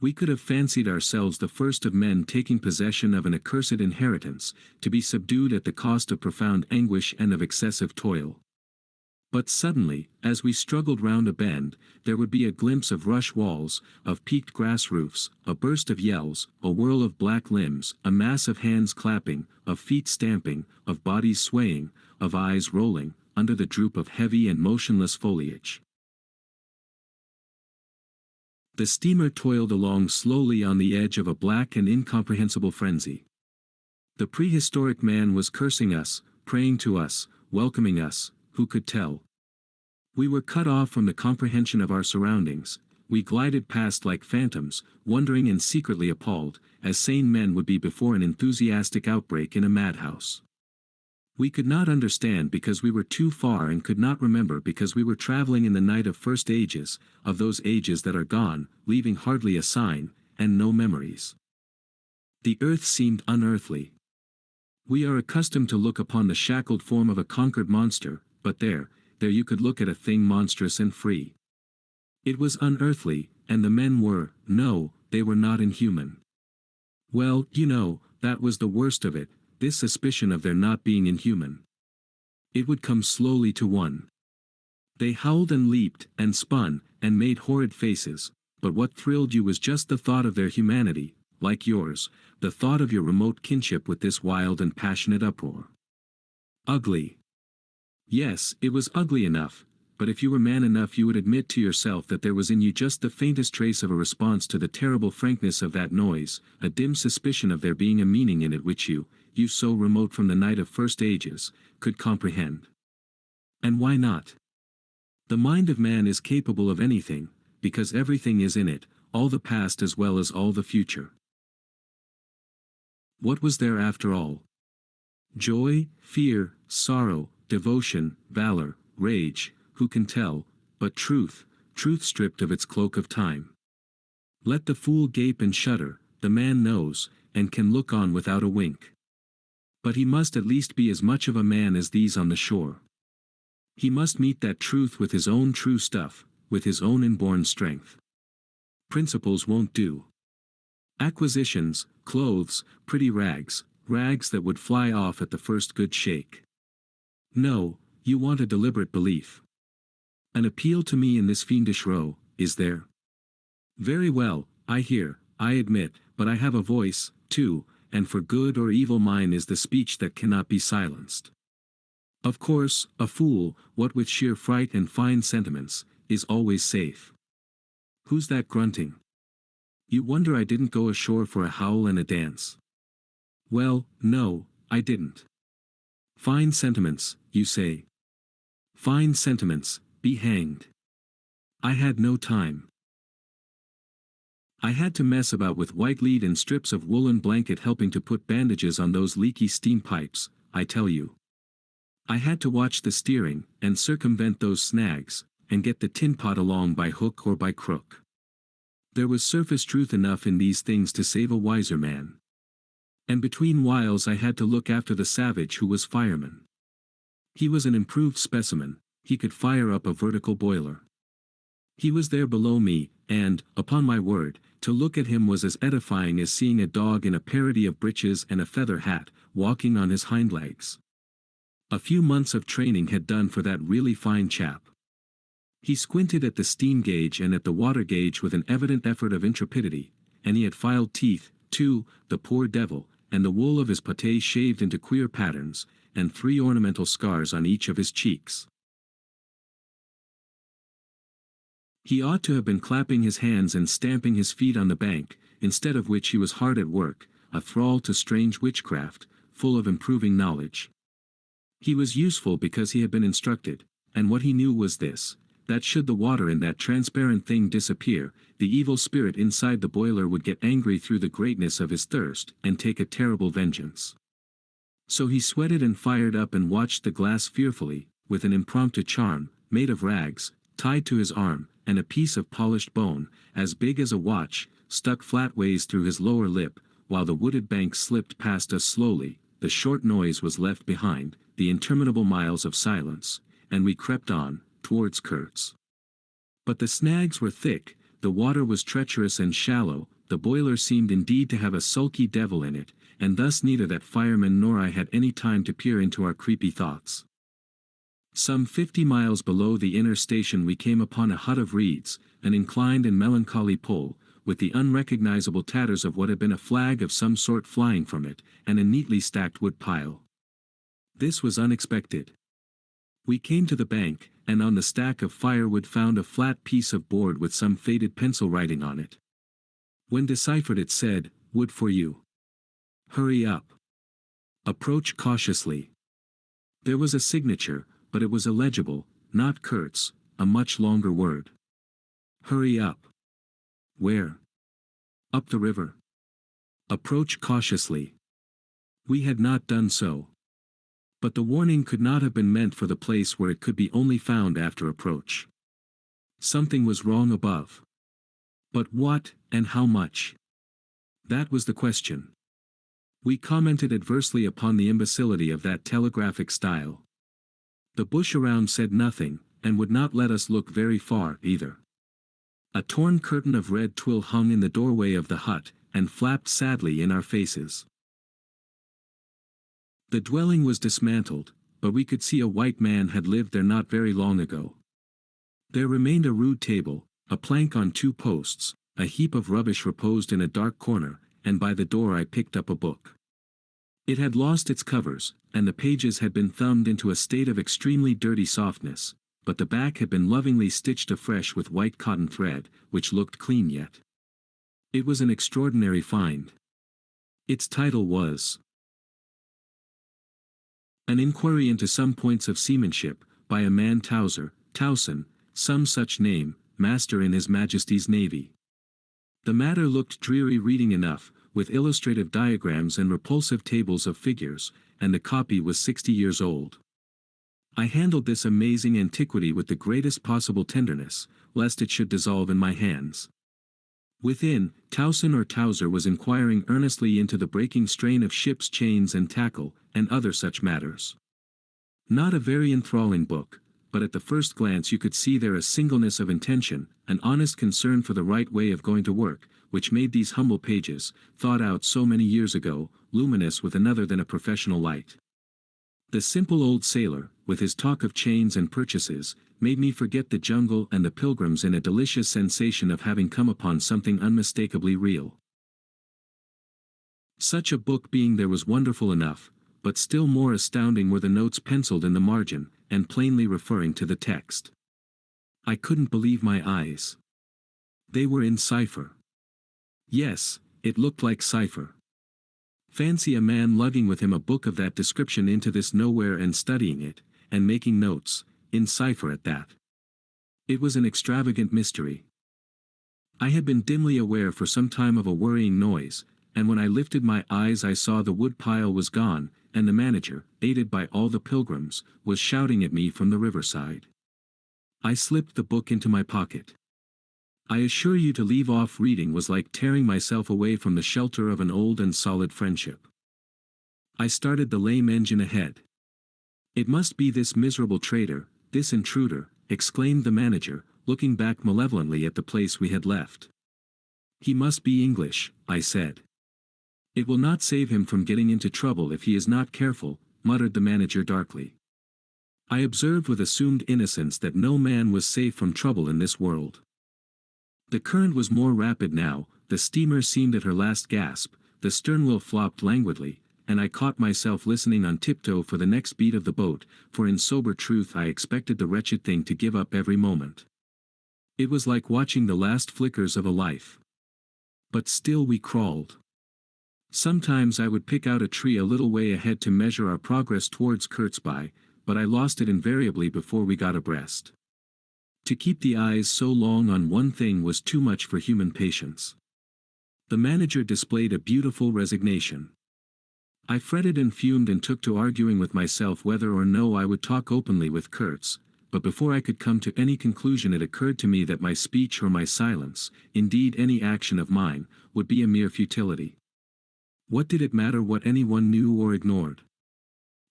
We could have fancied ourselves the first of men taking possession of an accursed inheritance, to be subdued at the cost of profound anguish and of excessive toil. But suddenly, as we struggled round a bend, there would be a glimpse of rush walls, of peaked grass roofs, a burst of yells, a whirl of black limbs, a mass of hands clapping, of feet stamping, of bodies swaying, of eyes rolling, under the droop of heavy and motionless foliage. The steamer toiled along slowly on the edge of a black and incomprehensible frenzy. The prehistoric man was cursing us, praying to us, welcoming us, who could tell? We were cut off from the comprehension of our surroundings. We glided past like phantoms, wondering and secretly appalled, as sane men would be before an enthusiastic outbreak in a madhouse. We could not understand because we were too far and could not remember because we were traveling in the night of first ages, of those ages that are gone, leaving hardly a sign, and no memories. The earth seemed unearthly. We are accustomed to look upon the shackled form of a conquered monster, but there you could look at a thing monstrous and free. It was unearthly, and the men were, no, they were not inhuman. Well, that was the worst of it, this suspicion of their not being inhuman. It would come slowly to one. They howled and leaped, and spun, and made horrid faces, but what thrilled you was just the thought of their humanity, like yours, the thought of your remote kinship with this wild and passionate uproar. Ugly. Yes, it was ugly enough, but if you were man enough you would admit to yourself that there was in you just the faintest trace of a response to the terrible frankness of that noise, a dim suspicion of there being a meaning in it which you so remote from the night of first ages, could comprehend. And why not? The mind of man is capable of anything, because everything is in it, all the past as well as all the future. What was there after all? Joy, fear, sorrow, devotion, valor, rage, who can tell, but truth stripped of its cloak of time. Let the fool gape and shudder, the man knows, and can look on without a wink. But he must at least be as much of a man as these on the shore. He must meet that truth with his own true stuff, with his own inborn strength. Principles won't do. Acquisitions, clothes, pretty rags that would fly off at the first good shake. No, you want a deliberate belief. An appeal to me in this fiendish row, is there? Very well, I hear, I admit, but I have a voice, too, and for good or evil mine is the speech that cannot be silenced. Of course, a fool, what with sheer fright and fine sentiments, is always safe. Who's that grunting? You wonder I didn't go ashore for a howl and a dance. Well, no, I didn't. Fine sentiments, you say. Fine sentiments, be hanged. I had no time. I had to mess about with white lead and strips of woolen blanket helping to put bandages on those leaky steam pipes, I tell you. I had to watch the steering, and circumvent those snags, and get the tin pot along by hook or by crook. There was surface truth enough in these things to save a wiser man. And between whiles I had to look after the savage who was fireman. He was an improved specimen, he could fire up a vertical boiler. He was there below me, and, upon my word, to look at him was as edifying as seeing a dog in a parody of breeches and a feather hat, walking on his hind legs. A few months of training had done for that really fine chap. He squinted at the steam gauge and at the water gauge with an evident effort of intrepidity, and he had filed teeth, too, the poor devil, and the wool of his pate shaved into queer patterns, and 3 ornamental scars on each of his cheeks. He ought to have been clapping his hands and stamping his feet on the bank, instead of which he was hard at work, a thrall to strange witchcraft, full of improving knowledge. He was useful because he had been instructed, and what he knew was this, that should the water in that transparent thing disappear, the evil spirit inside the boiler would get angry through the greatness of his thirst, and take a terrible vengeance. So he sweated and fired up and watched the glass fearfully, with an impromptu charm, made of rags, tied to his arm, and a piece of polished bone, as big as a watch, stuck flatways through his lower lip, while the wooded bank slipped past us slowly, the short noise was left behind, the interminable miles of silence, and we crept on, towards Kurtz. But the snags were thick, the water was treacherous and shallow, the boiler seemed indeed to have a sulky devil in it, and thus neither that fireman nor I had any time to peer into our creepy thoughts. Some 50 miles below the inner station we came upon a hut of reeds, an inclined and melancholy pole, with the unrecognizable tatters of what had been a flag of some sort flying from it, and a neatly stacked wood pile. This was unexpected. We came to the bank, and on the stack of firewood found a flat piece of board with some faded pencil writing on it. When deciphered it said, "Wood for you. Hurry up. Approach cautiously." There was a signature, but it was illegible, not Kurtz, a much longer word. Hurry up. Where? Up the river. Approach cautiously. We had not done so. But the warning could not have been meant for the place where it could be only found after approach. Something was wrong above. But what, and how much? That was the question. We commented adversely upon the imbecility of that telegraphic style. The bush around said nothing, and would not let us look very far either. A torn curtain of red twill hung in the doorway of the hut, and flapped sadly in our faces. The dwelling was dismantled, but we could see a white man had lived there not very long ago. There remained a rude table, a plank on 2 posts, a heap of rubbish reposed in a dark corner, and by the door I picked up a book. It had lost its covers, and the pages had been thumbed into a state of extremely dirty softness, but the back had been lovingly stitched afresh with white cotton thread, which looked clean yet. It was an extraordinary find. Its title was An Inquiry into Some Points of Seamanship, by a man Towson, some such name, Master in His Majesty's Navy. The matter looked dreary reading enough, with illustrative diagrams and repulsive tables of figures, and the copy was 60 years old. I handled this amazing antiquity with the greatest possible tenderness, lest it should dissolve in my hands. Within, Towser was inquiring earnestly into the breaking strain of ships' chains and tackle, and other such matters. Not a very enthralling book, but at the first glance you could see there a singleness of intention, an honest concern for the right way of going to work, which made these humble pages, thought out so many years ago, luminous with another than a professional light. The simple old sailor, with his talk of chains and purchases, made me forget the jungle and the pilgrims in a delicious sensation of having come upon something unmistakably real. Such a book being there was wonderful enough, but still more astounding were the notes penciled in the margin, and plainly referring to the text. I couldn't believe my eyes. They were in cipher. Yes, it looked like cipher. Fancy a man lugging with him a book of that description into this nowhere and studying it, and making notes, in cipher at that. It was an extravagant mystery. I had been dimly aware for some time of a worrying noise, and when I lifted my eyes I saw the wood pile was gone, and the manager, aided by all the pilgrims, was shouting at me from the riverside. I slipped the book into my pocket. I assure you to leave off reading was like tearing myself away from the shelter of an old and solid friendship. I started the lame engine ahead. It must be this miserable traitor, this intruder, exclaimed the manager, looking back malevolently at the place we had left. He must be English, I said. It will not save him from getting into trouble if he is not careful, muttered the manager darkly. I observed with assumed innocence that no man was safe from trouble in this world. The current was more rapid now, the steamer seemed at her last gasp, the sternwheel flopped languidly, and I caught myself listening on tiptoe for the next beat of the boat, for in sober truth I expected the wretched thing to give up every moment. It was like watching the last flickers of a life. But still we crawled. Sometimes I would pick out a tree a little way ahead to measure our progress towards Kurtz by, but I lost it invariably before we got abreast. To keep the eyes so long on one thing was too much for human patience. The manager displayed a beautiful resignation. I fretted and fumed and took to arguing with myself whether or no I would talk openly with Kurtz, but before I could come to any conclusion it occurred to me that my speech or my silence, indeed any action of mine, would be a mere futility. What did it matter what anyone knew or ignored?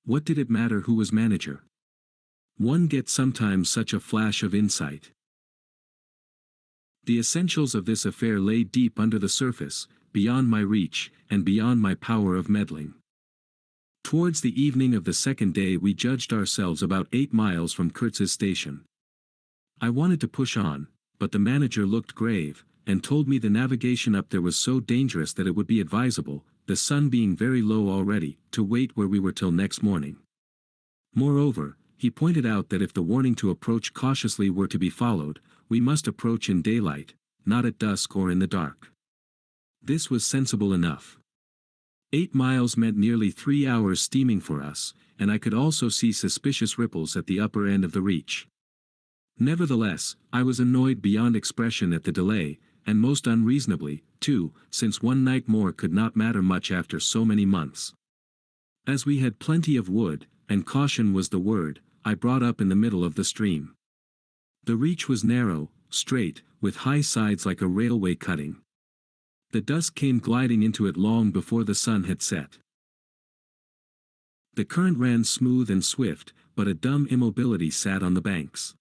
What did it matter who was manager? One gets sometimes such a flash of insight. The essentials of this affair lay deep under the surface, beyond my reach, and beyond my power of meddling. Towards the evening of the second day we judged ourselves about 8 miles from Kurtz's station. I wanted to push on, but the manager looked grave, and told me the navigation up there was so dangerous that it would be advisable, the sun being very low already, to wait where we were till next morning. Moreover, he pointed out that if the warning to approach cautiously were to be followed, we must approach in daylight, not at dusk or in the dark. This was sensible enough. 8 miles meant nearly 3 hours steaming for us, and I could also see suspicious ripples at the upper end of the reach. Nevertheless, I was annoyed beyond expression at the delay, and most unreasonably, too, since one night more could not matter much after so many months. As we had plenty of wood, and caution was the word, I brought up in the middle of the stream. The reach was narrow, straight, with high sides like a railway cutting. The dusk came gliding into it long before the sun had set. The current ran smooth and swift, but a dumb immobility sat on the banks.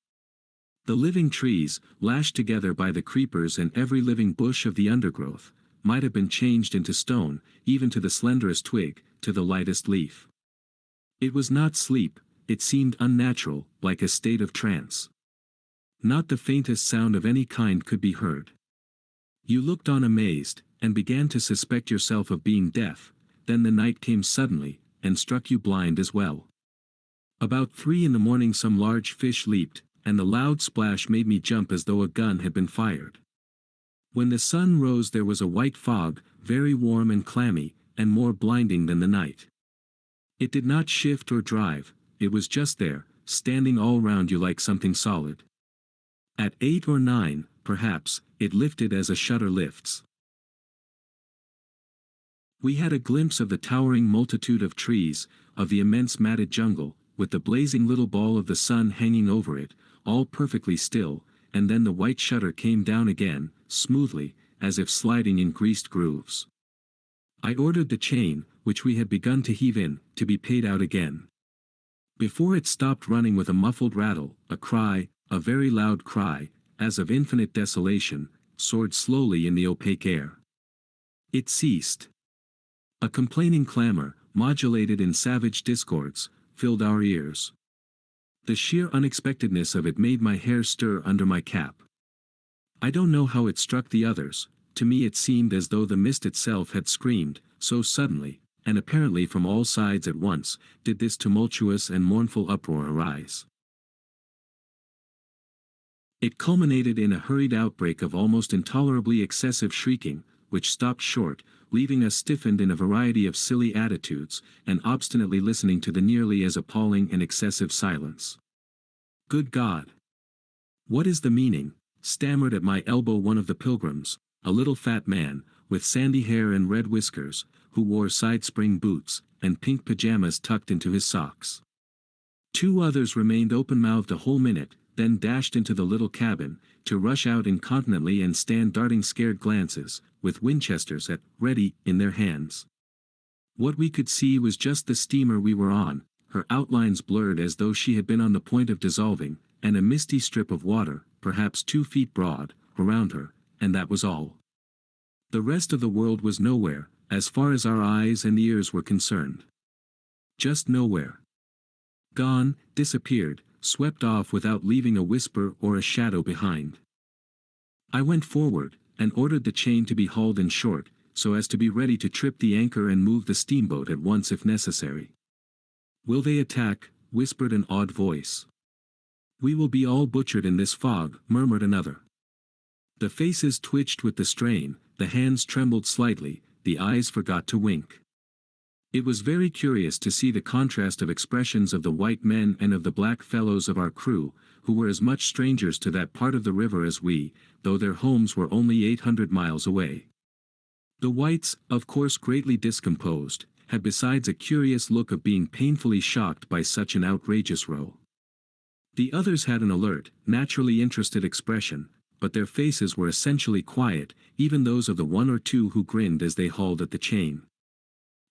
The living trees, lashed together by the creepers and every living bush of the undergrowth, might have been changed into stone, even to the slenderest twig, to the lightest leaf. It was not sleep, it seemed unnatural, like a state of trance. Not the faintest sound of any kind could be heard. You looked on amazed, and began to suspect yourself of being deaf, then the night came suddenly, and struck you blind as well. About 3 in the morning some large fish leaped, and the loud splash made me jump as though a gun had been fired. When the sun rose there was a white fog, very warm and clammy, and more blinding than the night. It did not shift or drive, it was just there, standing all round you like something solid. At 8 or 9, perhaps, it lifted as a shutter lifts. We had a glimpse of the towering multitude of trees, of the immense matted jungle, with the blazing little ball of the sun hanging over it, all perfectly still, and then the white shutter came down again, smoothly, as if sliding in greased grooves. I ordered the chain, which we had begun to heave in, to be paid out again. Before it stopped running with a muffled rattle, a cry, a very loud cry, as of infinite desolation, soared slowly in the opaque air. It ceased. A complaining clamor, modulated in savage discords, filled our ears. The sheer unexpectedness of it made my hair stir under my cap. I don't know how it struck the others, to me it seemed as though the mist itself had screamed, so suddenly, and apparently from all sides at once, did this tumultuous and mournful uproar arise. It culminated in a hurried outbreak of almost intolerably excessive shrieking, which stopped short, leaving us stiffened in a variety of silly attitudes, and obstinately listening to the nearly as appalling and excessive silence. Good God! What is the meaning? Stammered at my elbow one of the pilgrims, a little fat man, with sandy hair and red whiskers, who wore side-spring boots, and pink pajamas tucked into his socks. 2 others remained open-mouthed a whole minute, then dashed into the little cabin, to rush out incontinently and stand darting scared glances, with Winchesters at ready in their hands. What we could see was just the steamer we were on, her outlines blurred as though she had been on the point of dissolving, and a misty strip of water, perhaps 2 feet broad, around her, and that was all. The rest of the world was nowhere, as far as our eyes and ears were concerned. Just nowhere. Gone, disappeared, swept off without leaving a whisper or a shadow behind. I went forward, and ordered the chain to be hauled in short, so as to be ready to trip the anchor and move the steamboat at once if necessary. "Will they attack?" whispered an odd voice. "We will be all butchered in this fog," murmured another. The faces twitched with the strain, the hands trembled slightly, the eyes forgot to wink. It was very curious to see the contrast of expressions of the white men and of the black fellows of our crew, who were as much strangers to that part of the river as we, though their homes were only 800 miles away. The whites, of course greatly discomposed, had besides a curious look of being painfully shocked by such an outrageous row. The others had an alert, naturally interested expression, but their faces were essentially quiet, even those of the one or two who grinned as they hauled at the chain.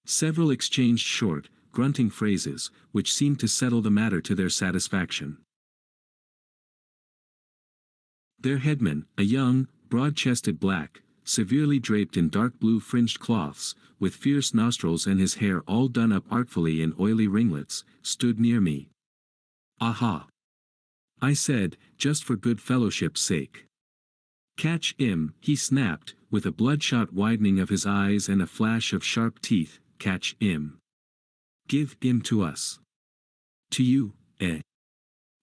Several exchanged short, grunting phrases, which seemed to settle the matter to their satisfaction. Their headman, a young, broad-chested black, severely draped in dark blue fringed cloths, with fierce nostrils and his hair all done up artfully in oily ringlets, stood near me. "Aha!" I said, just for good fellowship's sake. "Catch 'im," he snapped, with a bloodshot widening of his eyes and a flash of sharp teeth, "catch 'im. Give 'im to us." "To you, eh?"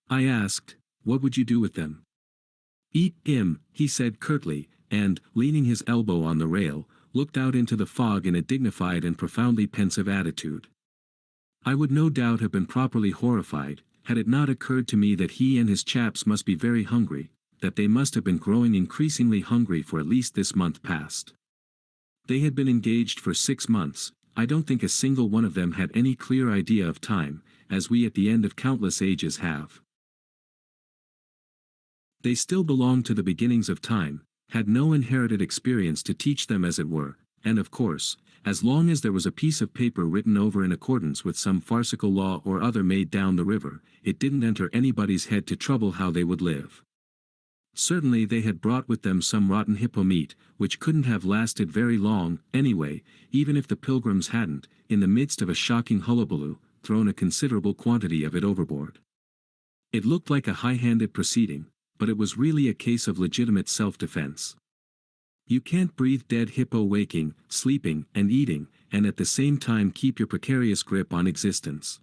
I asked. "What would you do with them?" "Eat 'im," he said curtly, and, leaning his elbow on the rail, looked out into the fog in a dignified and profoundly pensive attitude. I would no doubt have been properly horrified, had it not occurred to me that he and his chaps must be very hungry, that they must have been growing increasingly hungry for at least this month past. They had been engaged for 6 months. I don't think a single one of them had any clear idea of time, as we at the end of countless ages have. They still belonged to the beginnings of time, had no inherited experience to teach them as it were, and of course, as long as there was a piece of paper written over in accordance with some farcical law or other made down the river, it didn't enter anybody's head to trouble how they would live. Certainly they had brought with them some rotten hippo meat, which couldn't have lasted very long, anyway, even if the pilgrims hadn't, in the midst of a shocking hullabaloo, thrown a considerable quantity of it overboard. It looked like a high-handed proceeding, but it was really a case of legitimate self-defense. You can't breathe dead hippo waking, sleeping, and eating, and at the same time keep your precarious grip on existence.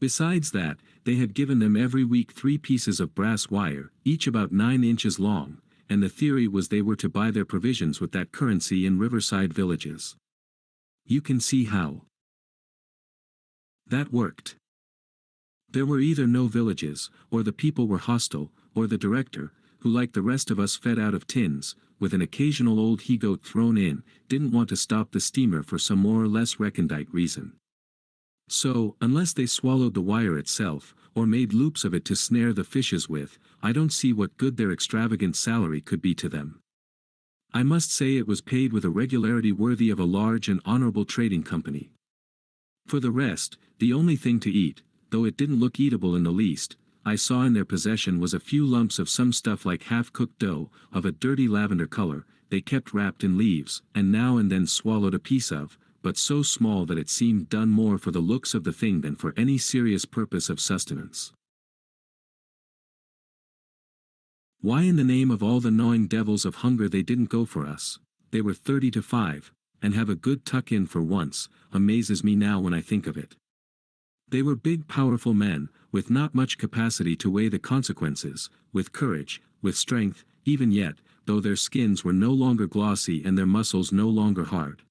Besides that, they had given them every week 3 pieces of brass wire, each about 9 inches long, and the theory was they were to buy their provisions with that currency in riverside villages. You can see how that worked. There were either no villages, or the people were hostile, or the director, who like the rest of us fed out of tins, with an occasional old he-goat thrown in, didn't want to stop the steamer for some more or less recondite reason. So, unless they swallowed the wire itself, or made loops of it to snare the fishes with, I don't see what good their extravagant salary could be to them. I must say it was paid with a regularity worthy of a large and honorable trading company. For the rest, the only thing to eat, though it didn't look eatable in the least, I saw in their possession was a few lumps of some stuff like half-cooked dough, of a dirty lavender color, they kept wrapped in leaves, and now and then swallowed a piece of, but so small that it seemed done more for the looks of the thing than for any serious purpose of sustenance. Why in the name of all the gnawing devils of hunger they didn't go for us, they were 30 to 5, and have a good tuck-in for once, amazes me now when I think of it. They were big powerful men, with not much capacity to weigh the consequences, with courage, with strength, even yet, though their skins were no longer glossy and their muscles no longer hard.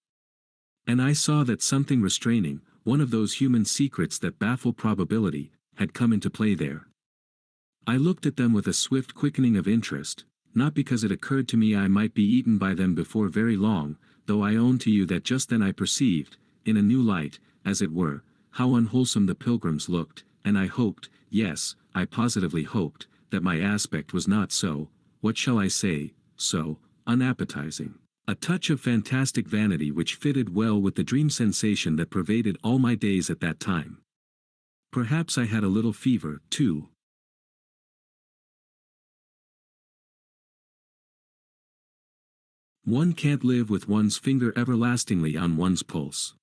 And I saw that something restraining, one of those human secrets that baffle probability, had come into play there. I looked at them with a swift quickening of interest, not because it occurred to me I might be eaten by them before very long, though I own to you that just then I perceived, in a new light, as it were, how unwholesome the pilgrims looked, and I hoped, yes, I positively hoped, that my aspect was not so, what shall I say, so unappetizing. A touch of fantastic vanity which fitted well with the dream sensation that pervaded all my days at that time. Perhaps I had a little fever, too. One can't live with one's finger everlastingly on one's pulse.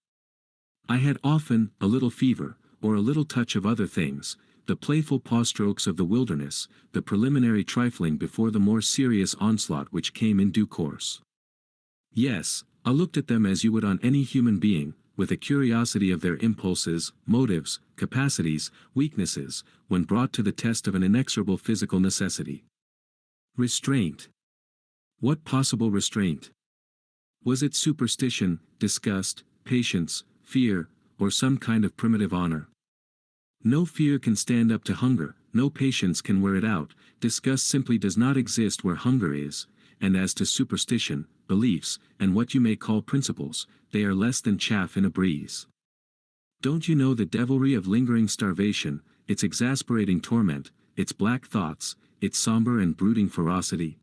I had often a little fever, or a little touch of other things, the playful paw-strokes of the wilderness, the preliminary trifling before the more serious onslaught which came in due course. Yes, I looked at them as you would on any human being, with a curiosity of their impulses, motives, capacities, weaknesses, when brought to the test of an inexorable physical necessity. Restraint. What possible restraint? Was it superstition, disgust, patience, fear, or some kind of primitive honor? No fear can stand up to hunger, no patience can wear it out, disgust simply does not exist where hunger is, and as to superstition, beliefs, and what you may call principles, they are less than chaff in a breeze. Don't you know the devilry of lingering starvation, its exasperating torment, its black thoughts, its somber and brooding ferocity?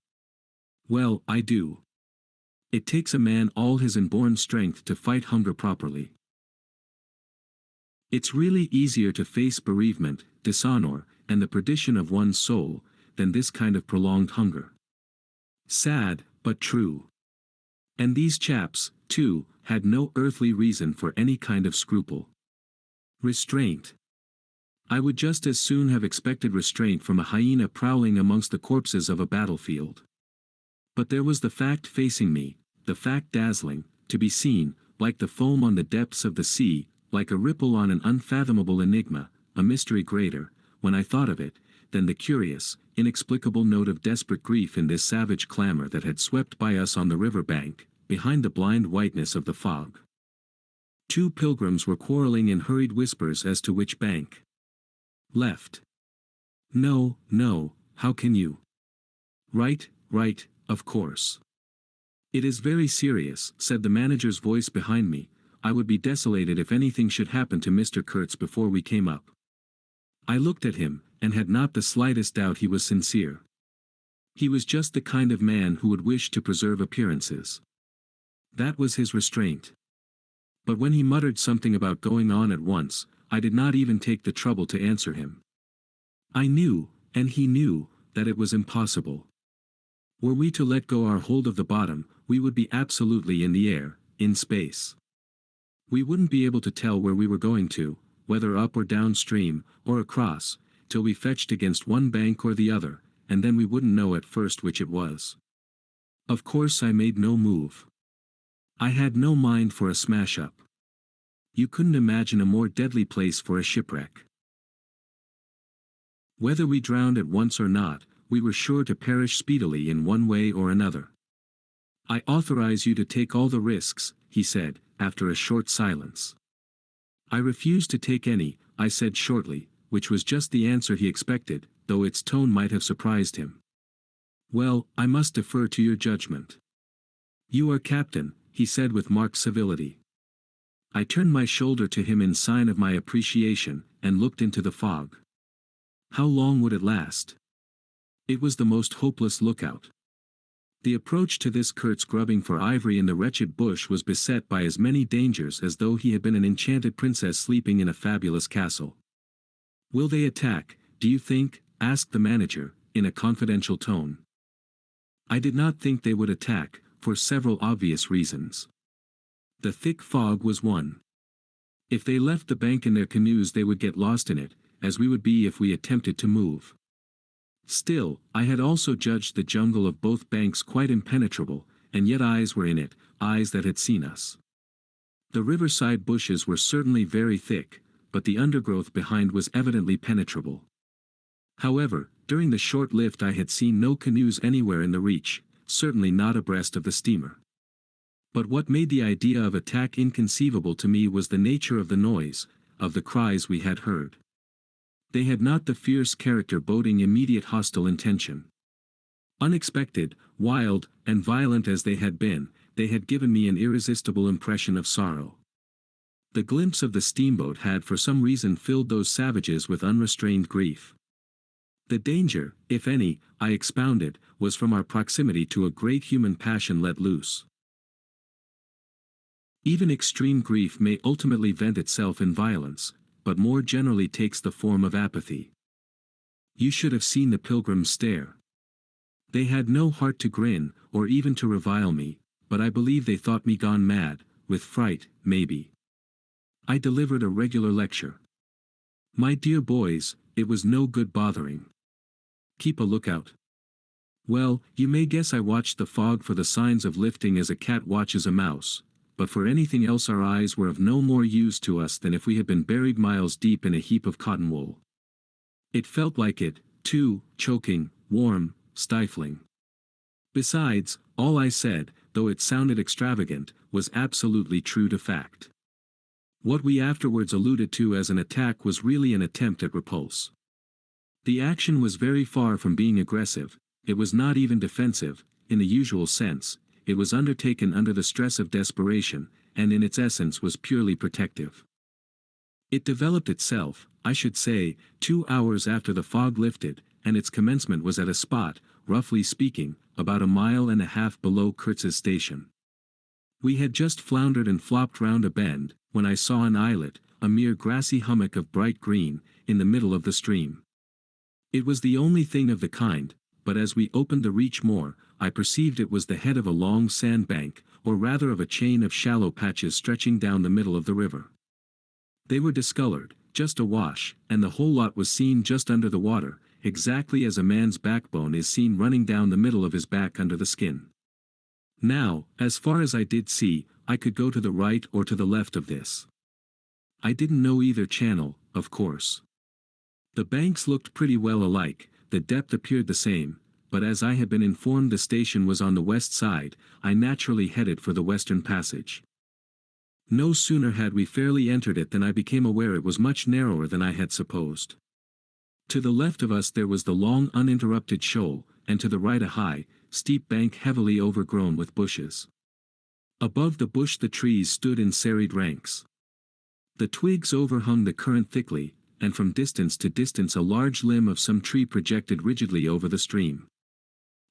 Well, I do. It takes a man all his inborn strength to fight hunger properly. It's really easier to face bereavement, dishonor, and the perdition of one's soul, than this kind of prolonged hunger. Sad, but true. And these chaps, too, had no earthly reason for any kind of scruple. Restraint. I would just as soon have expected restraint from a hyena prowling amongst the corpses of a battlefield. But there was the fact facing me, the fact dazzling, to be seen, like the foam on the depths of the sea, like a ripple on an unfathomable enigma, a mystery greater, when I thought of it, than the curious, inexplicable note of desperate grief in this savage clamor that had swept by us on the river bank, behind the blind whiteness of the fog. Two pilgrims were quarreling in hurried whispers as to which bank. Left. No, no, how can you? Right, right, of course. It is very serious, said the manager's voice behind me. I would be desolated if anything should happen to Mr. Kurtz before we came up. I looked at him, and had not the slightest doubt he was sincere. He was just the kind of man who would wish to preserve appearances. That was his restraint. But when he muttered something about going on at once, I did not even take the trouble to answer him. I knew, and he knew, that it was impossible. Were we to let go our hold of the bottom, we would be absolutely in the air, in space. We wouldn't be able to tell where we were going to, whether up or downstream, or across, till we fetched against one bank or the other, and then we wouldn't know at first which it was. Of course I made no move. I had no mind for a smash-up. You couldn't imagine a more deadly place for a shipwreck. Whether we drowned at once or not, we were sure to perish speedily in one way or another. I authorize you to take all the risks, he said, after a short silence. I refuse to take any, I said shortly, which was just the answer he expected, though its tone might have surprised him. Well, I must defer to your judgment. You are captain, he said with marked civility. I turned my shoulder to him in sign of my appreciation, and looked into the fog. How long would it last? It was the most hopeless lookout. The approach to this Kurtz grubbing for ivory in the wretched bush was beset by as many dangers as though he had been an enchanted princess sleeping in a fabulous castle. Will they attack, do you think? Asked the manager, in a confidential tone. I did not think they would attack, for several obvious reasons. The thick fog was one. If they left the bank in their canoes they would get lost in it, as we would be if we attempted to move. Still, I had also judged the jungle of both banks quite impenetrable, and yet eyes were in it, eyes that had seen us. The riverside bushes were certainly very thick, but the undergrowth behind was evidently penetrable. However, during the short lift I had seen no canoes anywhere in the reach, certainly not abreast of the steamer. But what made the idea of attack inconceivable to me was the nature of the noise, of the cries we had heard. They had not the fierce character boding immediate hostile intention. Unexpected, wild, and violent as they had been, they had given me an irresistible impression of sorrow. The glimpse of the steamboat had for some reason filled those savages with unrestrained grief. The danger, if any, I expounded, was from our proximity to a great human passion let loose. Even extreme grief may ultimately vent itself in violence, but more generally takes the form of apathy. You should have seen the pilgrims stare. They had no heart to grin, or even to revile me, but I believe they thought me gone mad, with fright, maybe. I delivered a regular lecture. My dear boys, it was no good bothering. Keep a lookout. Well, you may guess I watched the fog for the signs of lifting as a cat watches a mouse, but for anything else our eyes were of no more use to us than if we had been buried miles deep in a heap of cotton wool. It felt like it, too, choking, warm, stifling. Besides, all I said, though it sounded extravagant, was absolutely true to fact. What we afterwards alluded to as an attack was really an attempt at repulse. The action was very far from being aggressive, it was not even defensive, in the usual sense, it was undertaken under the stress of desperation, and in its essence was purely protective. It developed itself, I should say, 2 hours after the fog lifted, and its commencement was at a spot, roughly speaking, about 1.5 miles below Kurtz's station. We had just floundered and flopped round a bend, when I saw an islet, a mere grassy hummock of bright green, in the middle of the stream. It was the only thing of the kind, but as we opened the reach more, I perceived it was the head of a long sandbank, or rather of a chain of shallow patches stretching down the middle of the river. They were discolored, just awash, and the whole lot was seen just under the water, exactly as a man's backbone is seen running down the middle of his back under the skin. Now, as far as I did see, I could go to the right or to the left of this. I didn't know either channel, of course. The banks looked pretty well alike, the depth appeared the same, but as I had been informed the station was on the west side, I naturally headed for the western passage. No sooner had we fairly entered it than I became aware it was much narrower than I had supposed. To the left of us there was the long uninterrupted shoal, and to the right a high, steep bank heavily overgrown with bushes. Above the bush the trees stood in serried ranks. The twigs overhung the current thickly, and from distance to distance a large limb of some tree projected rigidly over the stream.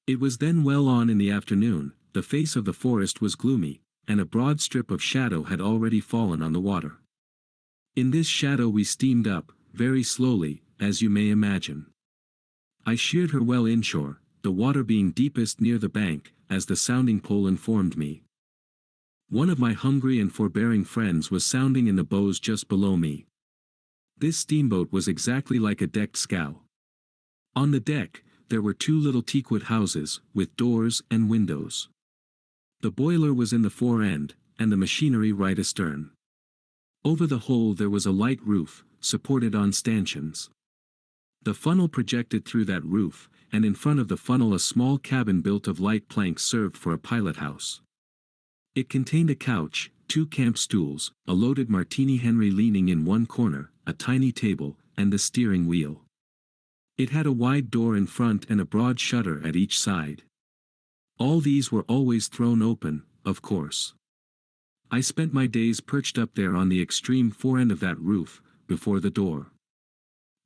It was then well on in the afternoon, the face of the forest was gloomy, and a broad strip of shadow had already fallen on the water. In this shadow we steamed up, very slowly, as you may imagine. I sheered her well inshore, the water being deepest near the bank, as the sounding pole informed me. One of my hungry and forbearing friends was sounding in the bows just below me. This steamboat was exactly like a decked scow. On the deck, there were 2 little teakwood houses, with doors and windows. The boiler was in the fore end, and the machinery right astern. Over the whole there was a light roof, supported on stanchions. The funnel projected through that roof, and in front of the funnel a small cabin built of light planks served for a pilot house. It contained a couch, 2 camp stools, a loaded Martini Henry leaning in one corner, a tiny table, and the steering wheel. It had a wide door in front and a broad shutter at each side. All these were always thrown open, of course. I spent my days perched up there on the extreme forend of that roof, before the door.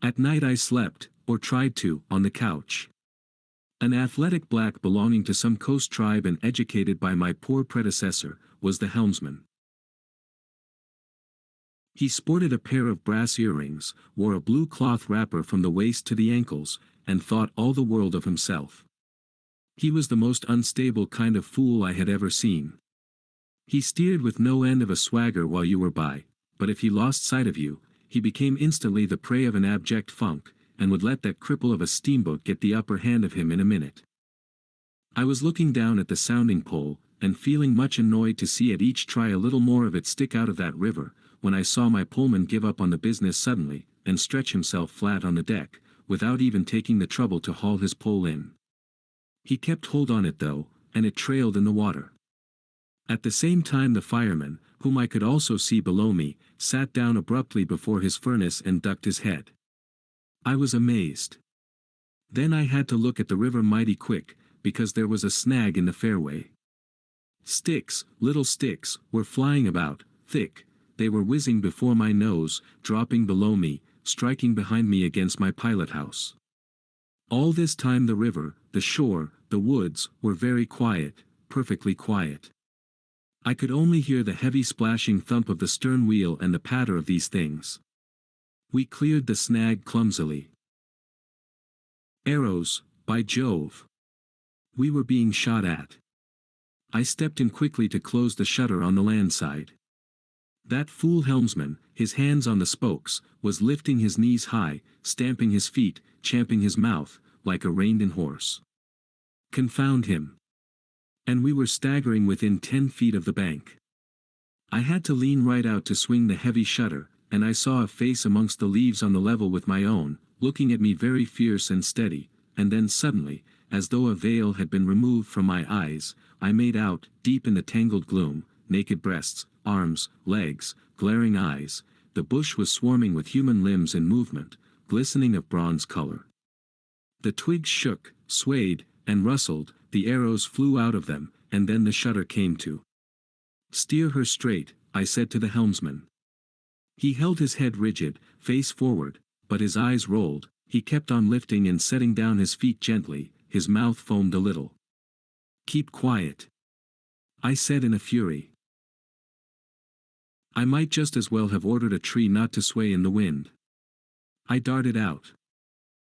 At night I slept, or tried to, on the couch. An athletic black belonging to some coast tribe and educated by my poor predecessor, was the helmsman. He sported a pair of brass earrings, wore a blue cloth wrapper from the waist to the ankles, and thought all the world of himself. He was the most unstable kind of fool I had ever seen. He steered with no end of a swagger while you were by, but if he lost sight of you, he became instantly the prey of an abject funk, and would let that cripple of a steamboat get the upper hand of him in a minute. I was looking down at the sounding pole, and feeling much annoyed to see it each try a little more of it stick out of that river, when I saw my poleman give up on the business suddenly, and stretch himself flat on the deck, without even taking the trouble to haul his pole in. He kept hold on it though, and it trailed in the water. At the same time the fireman, whom I could also see below me, sat down abruptly before his furnace and ducked his head. I was amazed. Then I had to look at the river mighty quick, because there was a snag in the fairway. Sticks, little sticks, were flying about, thick, they were whizzing before my nose, dropping below me, striking behind me against my pilot house. All this time the river, the shore, the woods, were very quiet, perfectly quiet. I could only hear the heavy splashing thump of the stern wheel and the patter of these things. We cleared the snag clumsily. Arrows, by Jove! We were being shot at. I stepped in quickly to close the shutter on the land side. That fool helmsman, his hands on the spokes, was lifting his knees high, stamping his feet, champing his mouth, like a reined-in horse. Confound him! And we were staggering within 10 feet of the bank. I had to lean right out to swing the heavy shutter, and I saw a face amongst the leaves on the level with my own, looking at me very fierce and steady, and then suddenly, as though a veil had been removed from my eyes. I made out, deep in the tangled gloom, naked breasts, arms, legs, glaring eyes. The bush was swarming with human limbs in movement, glistening of bronze color. The twigs shook, swayed, and rustled, the arrows flew out of them, and then the shutter came to. "Steer her straight," I said to the helmsman. He held his head rigid, face forward, but his eyes rolled. He kept on lifting and setting down his feet gently, his mouth foamed a little. "Keep quiet," I said in a fury. I might just as well have ordered a tree not to sway in the wind. I darted out.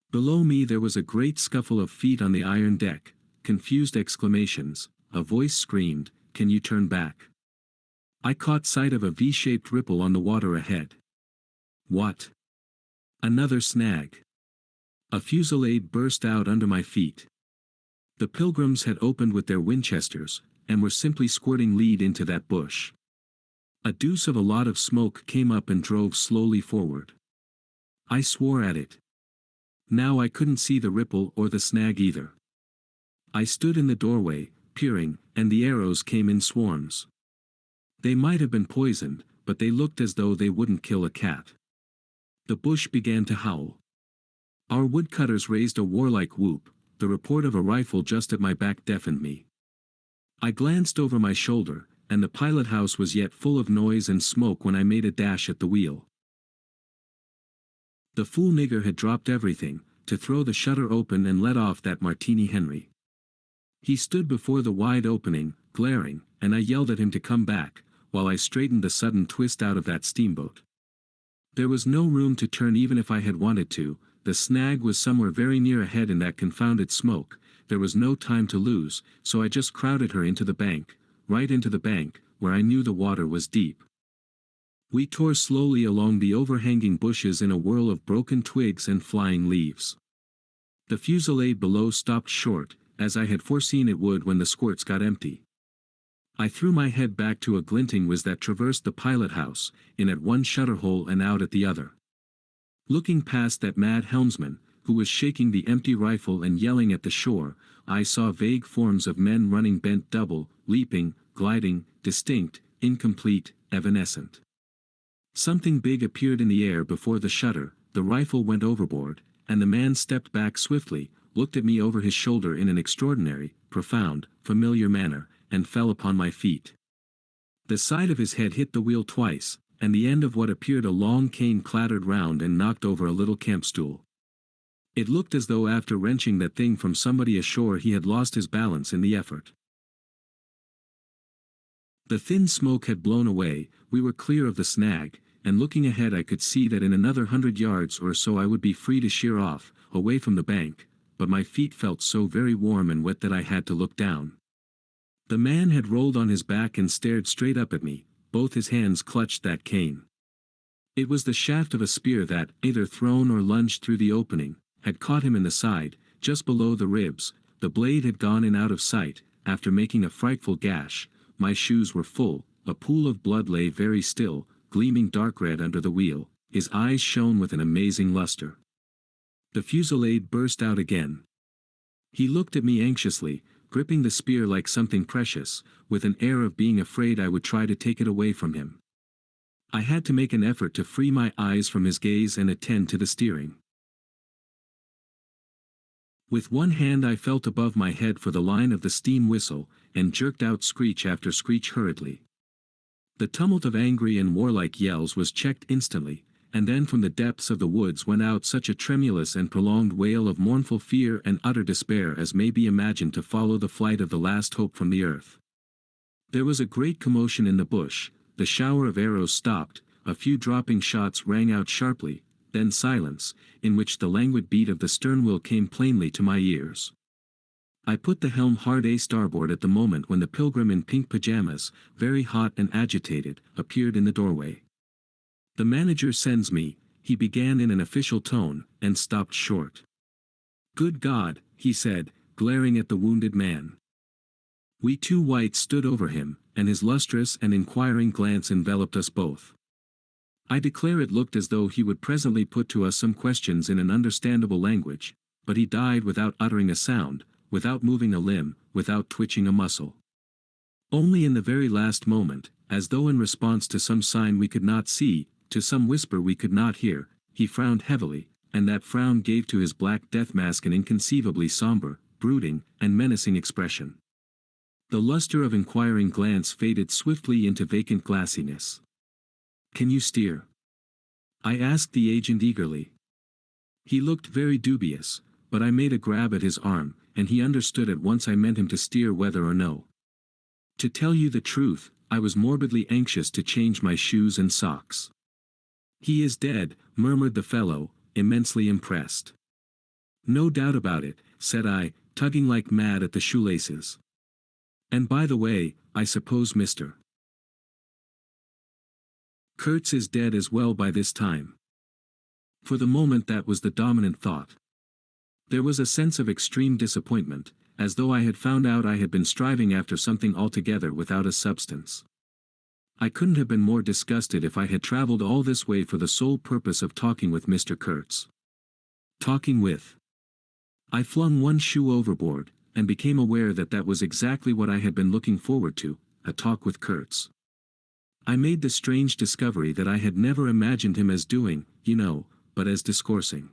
Below me there was a great scuffle of feet on the iron deck, confused exclamations. A voice screamed, "Can you turn back?" I caught sight of a V-shaped ripple on the water ahead. What? Another snag. A fusillade burst out under my feet. The pilgrims had opened with their Winchesters, and were simply squirting lead into that bush. A deuce of a lot of smoke came up and drove slowly forward. I swore at it. Now I couldn't see the ripple or the snag either. I stood in the doorway, peering, and the arrows came in swarms. They might have been poisoned, but they looked as though they wouldn't kill a cat. The bush began to howl. Our woodcutters raised a warlike whoop. The report of a rifle just at my back deafened me. I glanced over my shoulder, and the pilot house was yet full of noise and smoke when I made a dash at the wheel. The fool nigger had dropped everything, to throw the shutter open and let off that Martini Henry. He stood before the wide opening, glaring, and I yelled at him to come back, while I straightened the sudden twist out of that steamboat. There was no room to turn even if I had wanted to. The snag was somewhere very near ahead in that confounded smoke. There was no time to lose, so I just crowded her into the bank, right into the bank, where I knew the water was deep. We tore slowly along the overhanging bushes in a whirl of broken twigs and flying leaves. The fusillade below stopped short, as I had foreseen it would when the squirts got empty. I threw my head back to a glinting whiz that traversed the pilot house, in at one shutter hole and out at the other. Looking past that mad helmsman, who was shaking the empty rifle and yelling at the shore, I saw vague forms of men running bent double, leaping, gliding, distinct, incomplete, evanescent. Something big appeared in the air before the shutter, the rifle went overboard, and the man stepped back swiftly, looked at me over his shoulder in an extraordinary, profound, familiar manner, and fell upon my feet. The side of his head hit the wheel twice, and the end of what appeared a long cane clattered round and knocked over a little camp stool. It looked as though after wrenching that thing from somebody ashore he had lost his balance in the effort. The thin smoke had blown away, we were clear of the snag, and looking ahead I could see that in another 100 yards or so I would be free to sheer off, away from the bank, but my feet felt so very warm and wet that I had to look down. The man had rolled on his back and stared straight up at me, both his hands clutched that cane. It was the shaft of a spear that, either thrown or lunged through the opening, had caught him in the side, just below the ribs. The blade had gone in out of sight, after making a frightful gash. My shoes were full, a pool of blood lay very still, gleaming dark red under the wheel, his eyes shone with an amazing luster. The fusillade burst out again. He looked at me anxiously, gripping the spear like something precious, with an air of being afraid I would try to take it away from him. I had to make an effort to free my eyes from his gaze and attend to the steering. With one hand I felt above my head for the line of the steam whistle, and jerked out screech after screech hurriedly. The tumult of angry and warlike yells was checked instantly, and then from the depths of the woods went out such a tremulous and prolonged wail of mournful fear and utter despair as may be imagined to follow the flight of the last hope from the earth. There was a great commotion in the bush, the shower of arrows stopped, a few dropping shots rang out sharply, then silence, in which the languid beat of the stern wheel came plainly to my ears. I put the helm hard a starboard at the moment when the pilgrim in pink pajamas, very hot and agitated, appeared in the doorway. "The manager sends me," he began in an official tone, and stopped short. "Good God," he said, glaring at the wounded man. We two whites stood over him, and his lustrous and inquiring glance enveloped us both. I declare it looked as though he would presently put to us some questions in an understandable language, but he died without uttering a sound, without moving a limb, without twitching a muscle. Only in the very last moment, as though in response to some sign we could not see, to some whisper we could not hear, he frowned heavily, and that frown gave to his black death mask an inconceivably somber, brooding, and menacing expression. The luster of inquiring glance faded swiftly into vacant glassiness. "Can you steer?" I asked the agent eagerly. He looked very dubious, but I made a grab at his arm, and he understood at once I meant him to steer whether or no. To tell you the truth, I was morbidly anxious to change my shoes and socks. "He is dead," murmured the fellow, immensely impressed. "No doubt about it," said I, tugging like mad at the shoelaces. "And by the way, I suppose Mr. Kurtz is dead as well by this time." For the moment that was the dominant thought. There was a sense of extreme disappointment, as though I had found out I had been striving after something altogether without a substance. I couldn't have been more disgusted if I had traveled all this way for the sole purpose of talking with Mr. Kurtz. Talking with. I flung one shoe overboard, and became aware that that was exactly what I had been looking forward to, a talk with Kurtz. I made the strange discovery that I had never imagined him as doing, but as discoursing.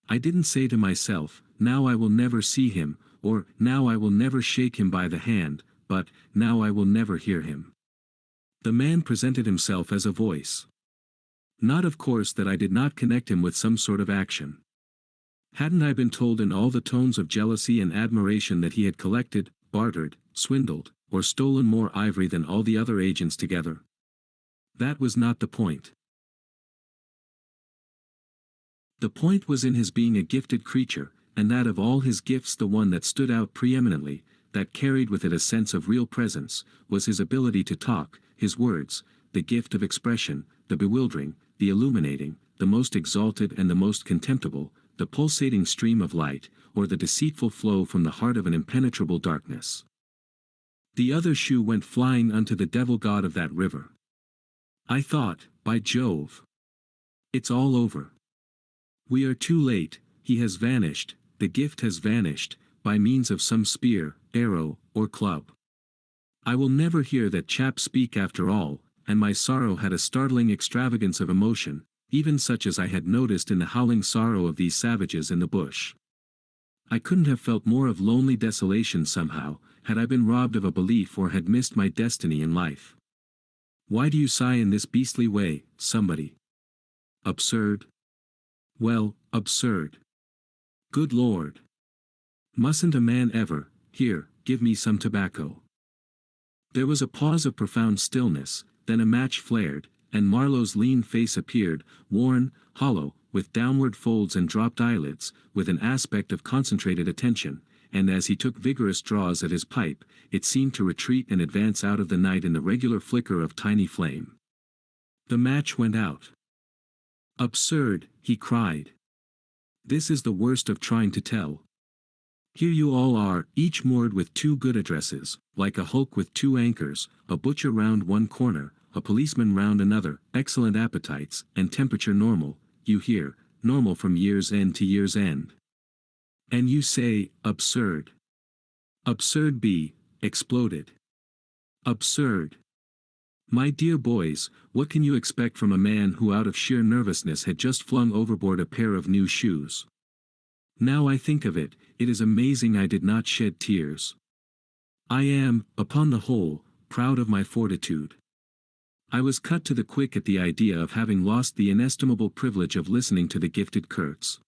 I didn't say to myself, "Now I will never see him," or "Now I will never shake him by the hand," but "Now I will never hear him." The man presented himself as a voice. Not of course that I did not connect him with some sort of action. Hadn't I been told in all the tones of jealousy and admiration that he had collected, bartered, swindled, or stolen more ivory than all the other agents together? That was not the point. The point was in his being a gifted creature, and that of all his gifts the one that stood out preeminently, that carried with it a sense of real presence, was his ability to talk, his words, the gift of expression, the bewildering, the illuminating, the most exalted and the most contemptible, the pulsating stream of light, or the deceitful flow from the heart of an impenetrable darkness. The other shoe went flying unto the devil god of that river. I thought, by Jove! It's all over. We are too late, he has vanished, the gift has vanished, by means of some spear, arrow, or club. I will never hear that chap speak after all, and my sorrow had a startling extravagance of emotion, even such as I had noticed in the howling sorrow of these savages in the bush. I couldn't have felt more of lonely desolation somehow, had I been robbed of a belief or had missed my destiny in life. Why do you sigh in this beastly way, somebody? Absurd? Well, absurd. Good Lord! Mustn't a man ever, here, give me some tobacco? There was a pause of profound stillness, then a match flared, and Marlow's lean face appeared, worn, hollow, with downward folds and dropped eyelids, with an aspect of concentrated attention, and as he took vigorous draws at his pipe, it seemed to retreat and advance out of the night in the regular flicker of tiny flame. The match went out. "Absurd," he cried. "This is the worst of trying to tell. Here you all are, each moored with two good addresses, like a hulk with two anchors, a butcher round one corner, a policeman round another, excellent appetites, and temperature normal, you hear, normal from year's end to year's end. And you say, absurd. Absurd be, exploded. Absurd. My dear boys, what can you expect from a man who out of sheer nervousness had just flung overboard a pair of new shoes? Now I think of it, it is amazing I did not shed tears. I am, upon the whole, proud of my fortitude. I was cut to the quick at the idea of having lost the inestimable privilege of listening to the gifted Kurtz.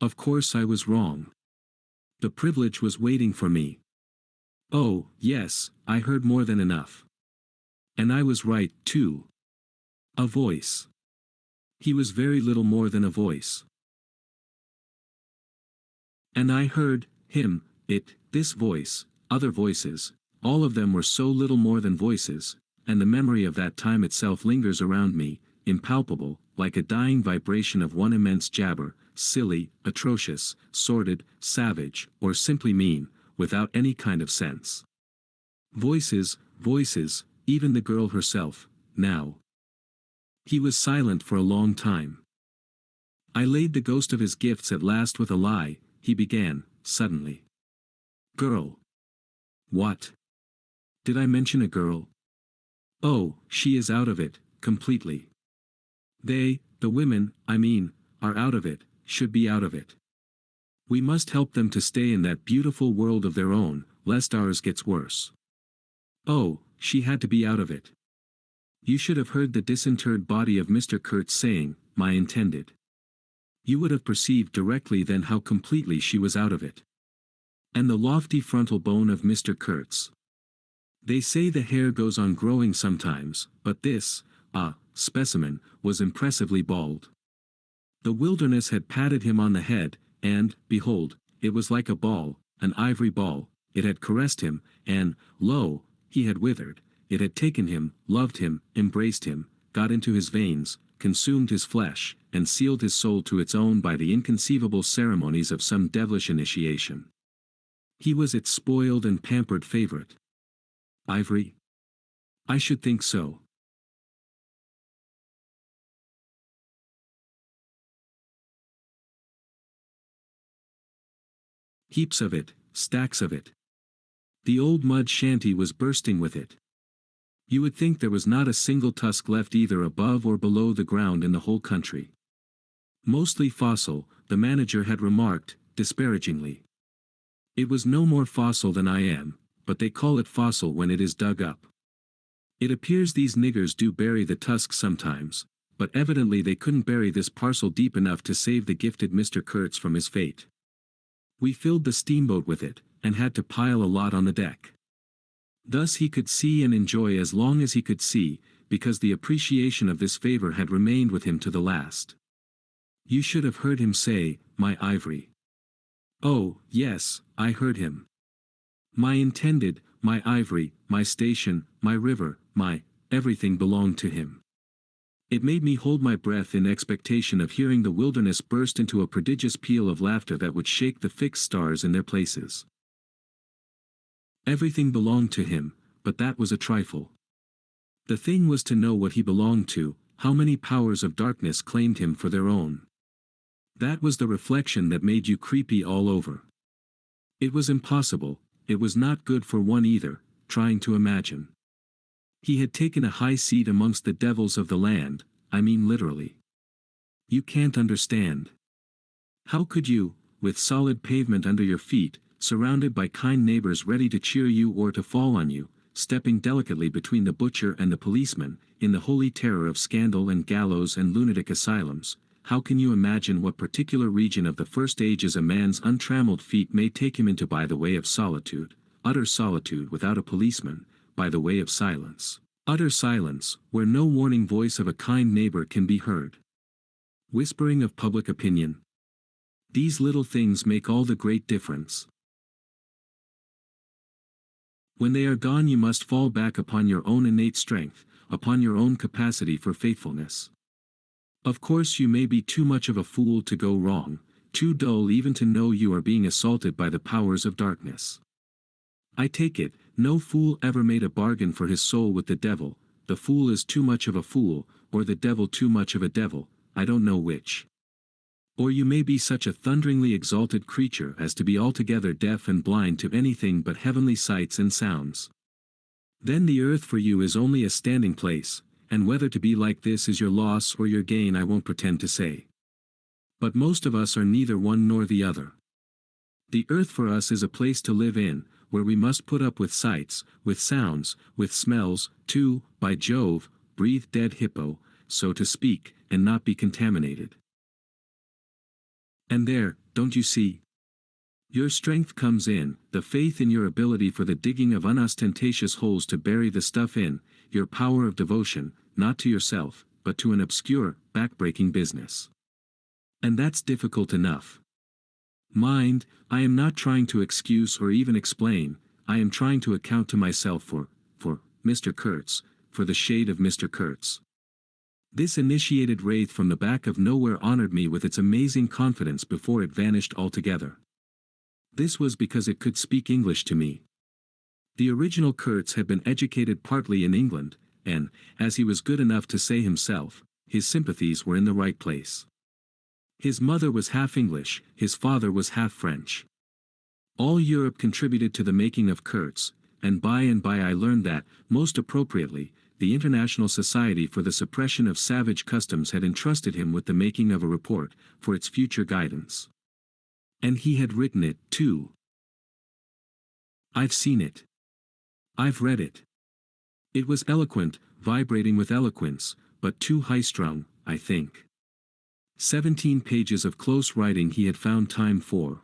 Of course I was wrong. The privilege was waiting for me. Oh, yes, I heard more than enough. And I was right, too. A voice. He was very little more than a voice. And I heard, him, it, this voice, other voices, all of them were so little more than voices, and the memory of that time itself lingers around me, impalpable, like a dying vibration of one immense jabber, silly, atrocious, sordid, savage, or simply mean, without any kind of sense. Voices, voices, even the girl herself, now. He was silent for a long time. I laid the ghost of his gifts at last with a lie, he began, suddenly. Girl. What? Did I mention a girl? Oh, she is out of it, completely. They, the women, I mean, are out of it, should be out of it. We must help them to stay in that beautiful world of their own, lest ours gets worse. Oh, she had to be out of it. You should have heard the disinterred body of Mr. Kurtz saying, "My intended." You would have perceived directly then how completely she was out of it. And the lofty frontal bone of Mr. Kurtz. They say the hair goes on growing sometimes, but this, specimen, was impressively bald. The wilderness had patted him on the head, and, behold, it was like a ball, an ivory ball, it had caressed him, and, lo, he had withered, it had taken him, loved him, embraced him, got into his veins, consumed his flesh, and sealed his soul to its own by the inconceivable ceremonies of some devilish initiation. He was its spoiled and pampered favorite. Ivory? I should think so. Heaps of it, stacks of it. The old mud shanty was bursting with it. You would think there was not a single tusk left either above or below the ground in the whole country. Mostly fossil, the manager had remarked, disparagingly. It was no more fossil than I am, but they call it fossil when it is dug up. It appears these niggers do bury the tusks sometimes, but evidently they couldn't bury this parcel deep enough to save the gifted Mr. Kurtz from his fate. We filled the steamboat with it, and had to pile a lot on the deck. Thus he could see and enjoy as long as he could see, because the appreciation of this favor had remained with him to the last. You should have heard him say, "My ivory." Oh, yes, I heard him. My intended, my ivory, my station, my river, my everything belonged to him. It made me hold my breath in expectation of hearing the wilderness burst into a prodigious peal of laughter that would shake the fixed stars in their places. Everything belonged to him, but that was a trifle. The thing was to know what he belonged to, how many powers of darkness claimed him for their own. That was the reflection that made you creepy all over. It was impossible, it was not good for one either, trying to imagine. He had taken a high seat amongst the devils of the land, I mean literally. You can't understand. How could you, with solid pavement under your feet, surrounded by kind neighbors ready to cheer you or to fall on you, stepping delicately between the butcher and the policeman, in the holy terror of scandal and gallows and lunatic asylums, how can you imagine what particular region of the first ages a man's untrammeled feet may take him into by the way of solitude, utter solitude without a policeman, by the way of silence, utter silence, where no warning voice of a kind neighbor can be heard? Whispering of public opinion. These little things make all the great difference. When they are gone you must fall back upon your own innate strength, upon your own capacity for faithfulness. Of course you may be too much of a fool to go wrong, too dull even to know you are being assaulted by the powers of darkness. I take it, no fool ever made a bargain for his soul with the devil, the fool is too much of a fool, or the devil too much of a devil, I don't know which. Or you may be such a thunderingly exalted creature as to be altogether deaf and blind to anything but heavenly sights and sounds. Then the earth for you is only a standing place, and whether to be like this is your loss or your gain I won't pretend to say. But most of us are neither one nor the other. The earth for us is a place to live in, where we must put up with sights, with sounds, with smells, to, by Jove, breathe dead hippo, so to speak, and not be contaminated. And there, don't you see? Your strength comes in, the faith in your ability for the digging of unostentatious holes to bury the stuff in, your power of devotion, not to yourself, but to an obscure, back-breaking business. And that's difficult enough. Mind, I am not trying to excuse or even explain, I am trying to account to myself for Mr. Kurtz, for the shade of Mr. Kurtz. This initiated wraith from the back of nowhere honored me with its amazing confidence before it vanished altogether. This was because it could speak English to me. The original Kurtz had been educated partly in England, and, as he was good enough to say himself, his sympathies were in the right place. His mother was half English, his father was half French. All Europe contributed to the making of Kurtz, and by I learned that, most appropriately, the International Society for the Suppression of Savage Customs had entrusted him with the making of a report, for its future guidance. And he had written it, too. I've seen it. I've read it. It was eloquent, vibrating with eloquence, but too high-strung, I think. 17 pages of close writing he had found time for.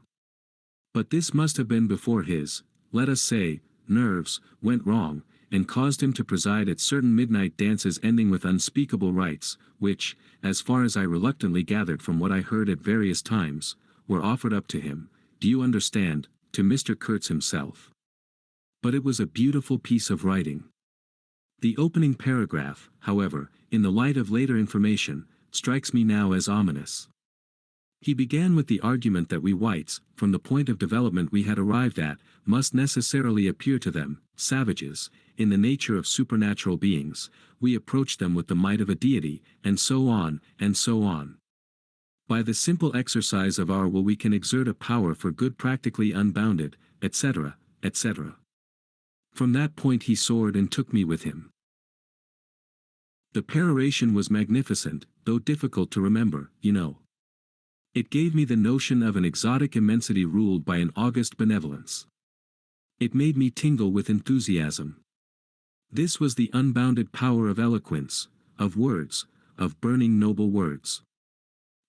But this must have been before his, let us say, nerves, went wrong, and caused him to preside at certain midnight dances ending with unspeakable rites, which, as far as I reluctantly gathered from what I heard at various times, were offered up to him, do you understand, to Mr. Kurtz himself. But it was a beautiful piece of writing. The opening paragraph, however, in the light of later information, strikes me now as ominous. He began with the argument that we whites, from the point of development we had arrived at, must necessarily appear to them, savages, in the nature of supernatural beings, we approach them with the might of a deity, and so on, and so on. By the simple exercise of our will we can exert a power for good practically unbounded, etc., etc. From that point he soared and took me with him. The peroration was magnificent, though difficult to remember, you know. It gave me the notion of an exotic immensity ruled by an august benevolence. It made me tingle with enthusiasm. This was the unbounded power of eloquence, of words, of burning noble words.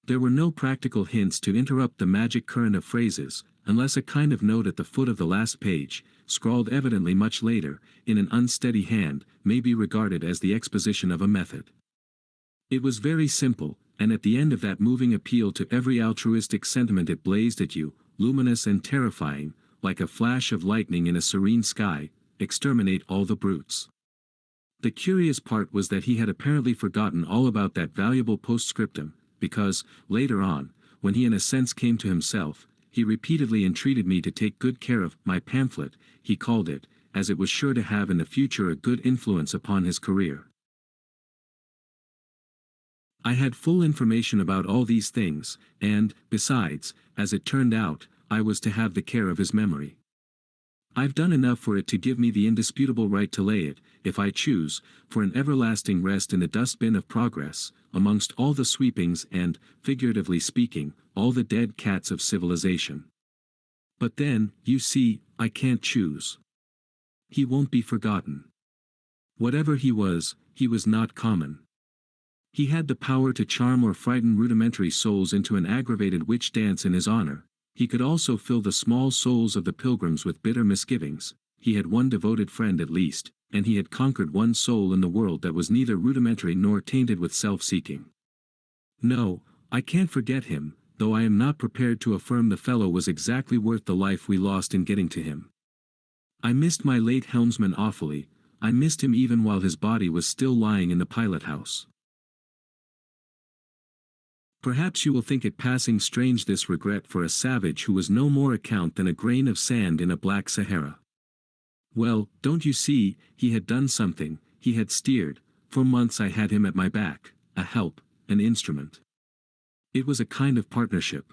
There were no practical hints to interrupt the magic current of phrases, unless a kind of note at the foot of the last page, scrawled evidently much later, in an unsteady hand, may be regarded as the exposition of a method. It was very simple, and at the end of that moving appeal to every altruistic sentiment it blazed at you, luminous and terrifying, like a flash of lightning in a serene sky, exterminate all the brutes. The curious part was that he had apparently forgotten all about that valuable postscriptum, because, later on, when he in a sense came to himself, he repeatedly entreated me to take good care of my pamphlet, he called it, as it was sure to have in the future a good influence upon his career. I had full information about all these things, and, besides, as it turned out, I was to have the care of his memory. I've done enough for it to give me the indisputable right to lay it, if I choose, for an everlasting rest in the dustbin of progress, amongst all the sweepings and, figuratively speaking, all the dead cats of civilization. But then, you see, I can't choose. He won't be forgotten. Whatever he was not common. He had the power to charm or frighten rudimentary souls into an aggravated witch dance in his honor. He could also fill the small souls of the pilgrims with bitter misgivings. He had one devoted friend at least, and he had conquered one soul in the world that was neither rudimentary nor tainted with self-seeking. No, I can't forget him, though I am not prepared to affirm the fellow was exactly worth the life we lost in getting to him. I missed my late helmsman awfully. I missed him even while his body was still lying in the pilot-house. Perhaps you will think it passing strange this regret for a savage who was no more account than a grain of sand in a black Sahara. Well, don't you see, he had done something, he had steered, for months I had him at my back, a help, an instrument. It was a kind of partnership.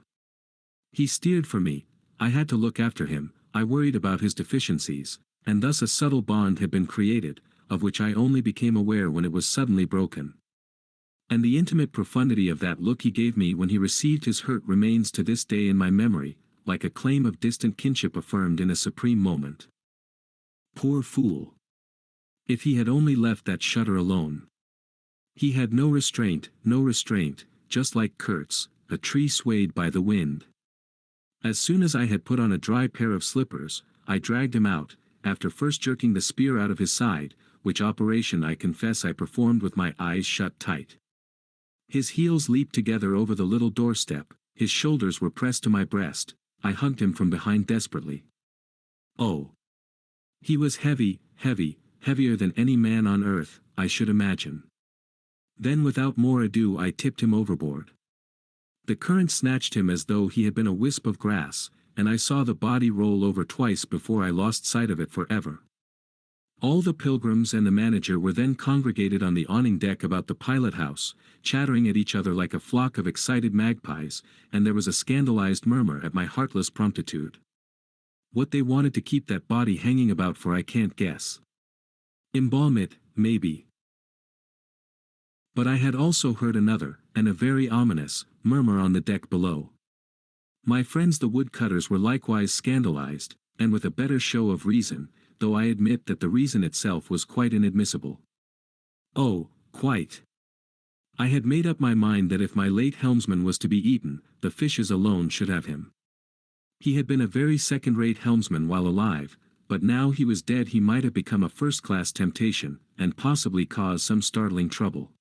He steered for me, I had to look after him, I worried about his deficiencies, and thus a subtle bond had been created, of which I only became aware when it was suddenly broken. And the intimate profundity of that look he gave me when he received his hurt remains to this day in my memory, like a claim of distant kinship affirmed in a supreme moment. Poor fool! If he had only left that shutter alone. He had no restraint, just like Kurtz, a tree swayed by the wind. As soon as I had put on a dry pair of slippers, I dragged him out, after first jerking the spear out of his side, which operation I confess I performed with my eyes shut tight. His heels leaped together over the little doorstep, his shoulders were pressed to my breast, I hugged him from behind desperately. Oh! He was heavy, heavier than any man on earth, I should imagine. Then without more ado I tipped him overboard. The current snatched him as though he had been a wisp of grass, and I saw the body roll over twice before I lost sight of it forever. All the pilgrims and the manager were then congregated on the awning deck about the pilot-house, chattering at each other like a flock of excited magpies, and there was a scandalized murmur at my heartless promptitude. What they wanted to keep that body hanging about for I can't guess. Embalm it, maybe. But I had also heard another, and a very ominous, murmur on the deck below. My friends the woodcutters were likewise scandalized, and with a better show of reason, though I admit that the reason itself was quite inadmissible. Oh, quite. I had made up my mind that if my late helmsman was to be eaten, the fishes alone should have him. He had been a very second-rate helmsman while alive, but now he was dead he might have become a first-class temptation, and possibly cause some startling trouble.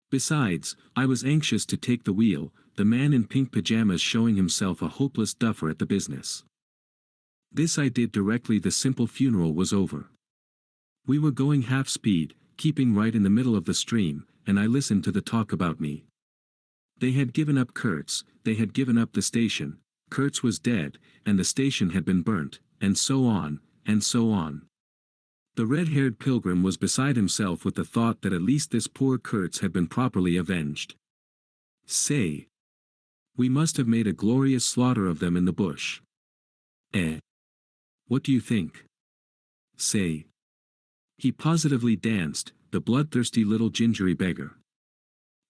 Besides, I was anxious to take the wheel, the man in pink pajamas showing himself a hopeless duffer at the business. This I did directly the simple funeral was over. We were going half-speed, keeping right in the middle of the stream, and I listened to the talk about me. They had given up Kurtz, they had given up the station, Kurtz was dead, and the station had been burnt, and so on, and so on. The red-haired pilgrim was beside himself with the thought that at least this poor Kurtz had been properly avenged. Say! We must have made a glorious slaughter of them in the bush. Eh? What do you think? Say! He positively danced, the bloodthirsty little gingery beggar.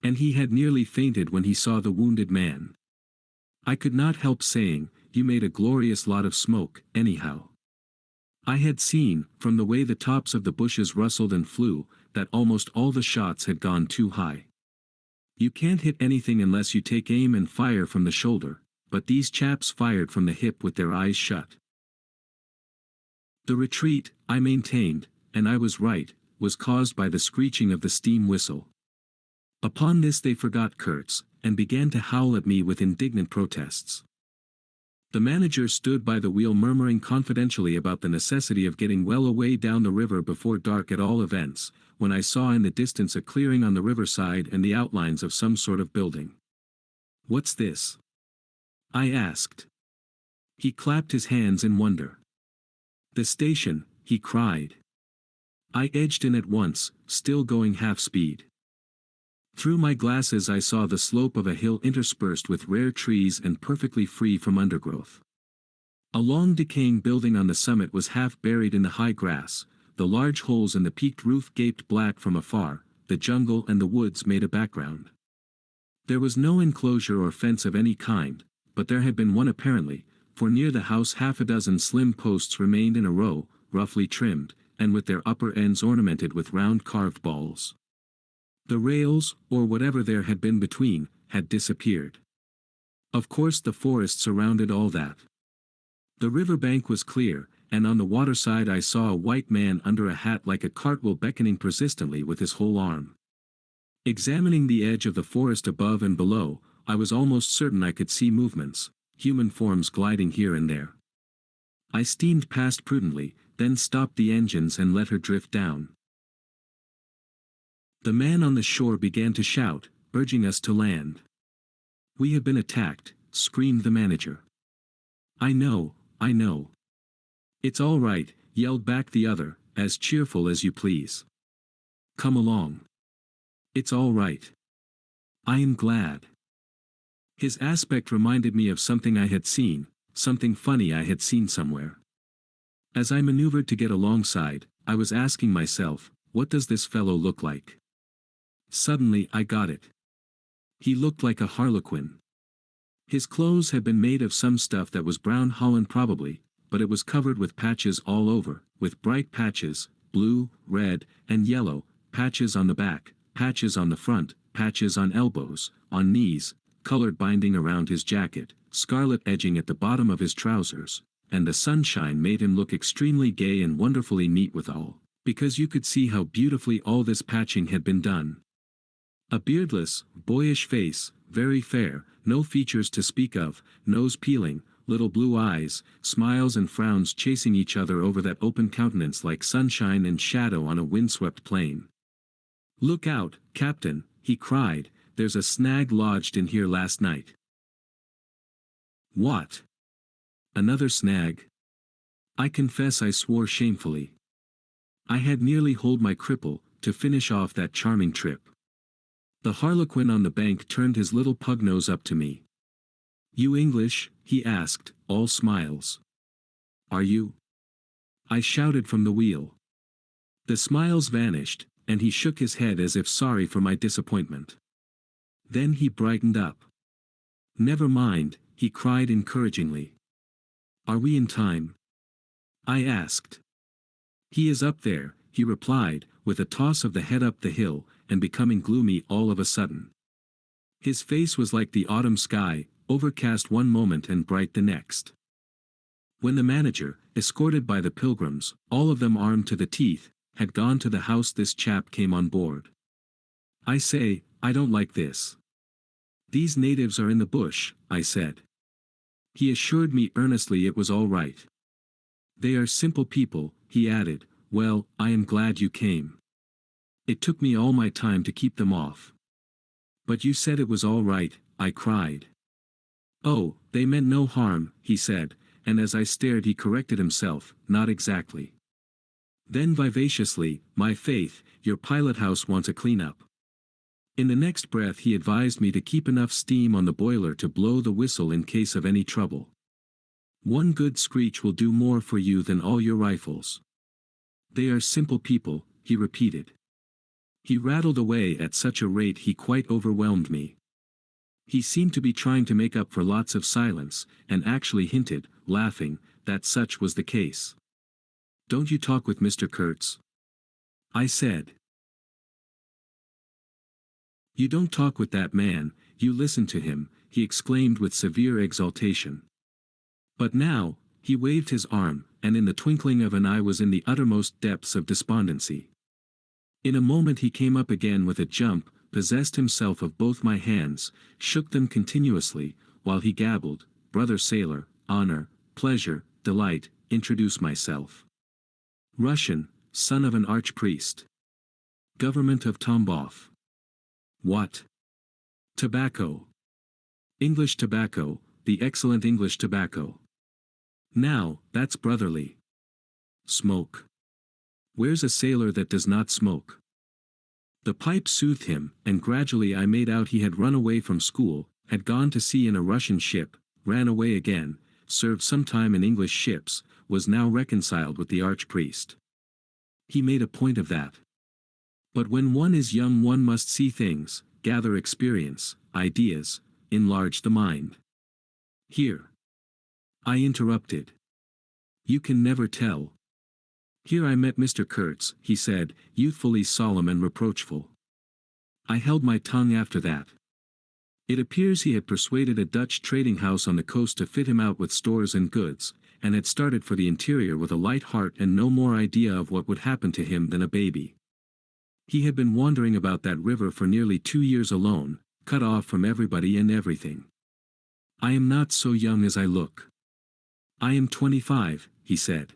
And he had nearly fainted when he saw the wounded man. I could not help saying, you made a glorious lot of smoke, anyhow. I had seen, from the way the tops of the bushes rustled and flew, that almost all the shots had gone too high. You can't hit anything unless you take aim and fire from the shoulder, but these chaps fired from the hip with their eyes shut. The retreat, I maintained, and I was right, was caused by the screeching of the steam whistle. Upon this they forgot Kurtz, and began to howl at me with indignant protests. The manager stood by the wheel murmuring confidentially about the necessity of getting well away down the river before dark at all events, when I saw in the distance a clearing on the riverside and the outlines of some sort of building. "What's this?" I asked. He clapped his hands in wonder. "The station," he cried. I edged in at once, still going half-speed. Through my glasses I saw the slope of a hill interspersed with rare trees and perfectly free from undergrowth. A long decaying building on the summit was half buried in the high grass, the large holes in the peaked roof gaped black from afar, the jungle and the woods made a background. There was no enclosure or fence of any kind, but there had been one apparently, for near the house half a dozen slim posts remained in a row, roughly trimmed, and with their upper ends ornamented with round carved balls. The rails, or whatever there had been between, had disappeared. Of course the forest surrounded all that. The river bank was clear, and on the waterside I saw a white man under a hat like a cartwheel beckoning persistently with his whole arm. Examining the edge of the forest above and below, I was almost certain I could see movements, human forms gliding here and there. I steamed past prudently, then stopped the engines and let her drift down. The man on the shore began to shout, urging us to land. "We have been attacked," screamed the manager. I know. "It's all right," yelled back the other, as cheerful as you please. "Come along. It's all right. I am glad." His aspect reminded me of something I had seen, something funny I had seen somewhere. As I maneuvered to get alongside, I was asking myself, what does this fellow look like? Suddenly I got it. He looked like a harlequin. His clothes had been made of some stuff that was brown holland probably, but it was covered with patches all over, with bright patches, blue, red, and yellow, patches on the back, patches on the front, patches on elbows, on knees, colored binding around his jacket, scarlet edging at the bottom of his trousers, and the sunshine made him look extremely gay and wonderfully neat withal, because you could see how beautifully all this patching had been done. A beardless, boyish face, very fair, no features to speak of, nose peeling, little blue eyes, smiles and frowns chasing each other over that open countenance like sunshine and shadow on a windswept plain. "Look out, Captain," he cried, "there's a snag lodged in here last night." What? Another snag? I confess I swore shamefully. I had nearly holed my cripple, to finish off that charming trip. The harlequin on the bank turned his little pug nose up to me. "You English?" he asked, all smiles. Are you? I shouted from the wheel. The smiles vanished, and he shook his head as if sorry for my disappointment. Then he brightened up. Never mind, he cried encouragingly. Are we in time? I asked. He is up there, he replied, with a toss of the head up the hill, and becoming gloomy all of a sudden. His face was like the autumn sky, overcast one moment and bright the next. When the manager, escorted by the pilgrims, all of them armed to the teeth, had gone to the house, this chap came on board. I say, I don't like this. These natives are in the bush, I said. He assured me earnestly it was all right. They are simple people, he added. Well, I am glad you came. It took me all my time to keep them off. But you said it was all right, I cried. Oh, they meant no harm, he said, and as I stared he corrected himself, not exactly. Then vivaciously, my faith, your pilot house wants a clean-up. In the next breath he advised me to keep enough steam on the boiler to blow the whistle in case of any trouble. One good screech will do more for you than all your rifles. They are simple people, he repeated. He rattled away at such a rate he quite overwhelmed me. He seemed to be trying to make up for lots of silence, and actually hinted, laughing, that such was the case. Don't you talk with Mr. Kurtz? I said. You don't talk with that man, you listen to him, he exclaimed with severe exultation. But now, he waved his arm, and in the twinkling of an eye was in the uttermost depths of despondency. In a moment he came up again with a jump, possessed himself of both my hands, shook them continuously, while he gabbled, brother sailor, honor, pleasure, delight, introduce myself. Russian, son of an archpriest. Government of Tambov. What? Tobacco. English tobacco, the excellent English tobacco. Now, that's brotherly. Smoke. Where's a sailor that does not smoke? The pipe soothed him, and gradually I made out he had run away from school, had gone to sea in a Russian ship, ran away again, served some time in English ships, was now reconciled with the archpriest. He made a point of that. But when one is young one must see things, gather experience, ideas, enlarge the mind. Here. I interrupted. You can never tell. Here I met Mr. Kurtz, he said, youthfully solemn and reproachful. I held my tongue after that. It appears he had persuaded a Dutch trading house on the coast to fit him out with stores and goods, and had started for the interior with a light heart and no more idea of what would happen to him than a baby. He had been wandering about that river for nearly 2 years alone, cut off from everybody and everything. I am not so young as I look. I am 25, he said.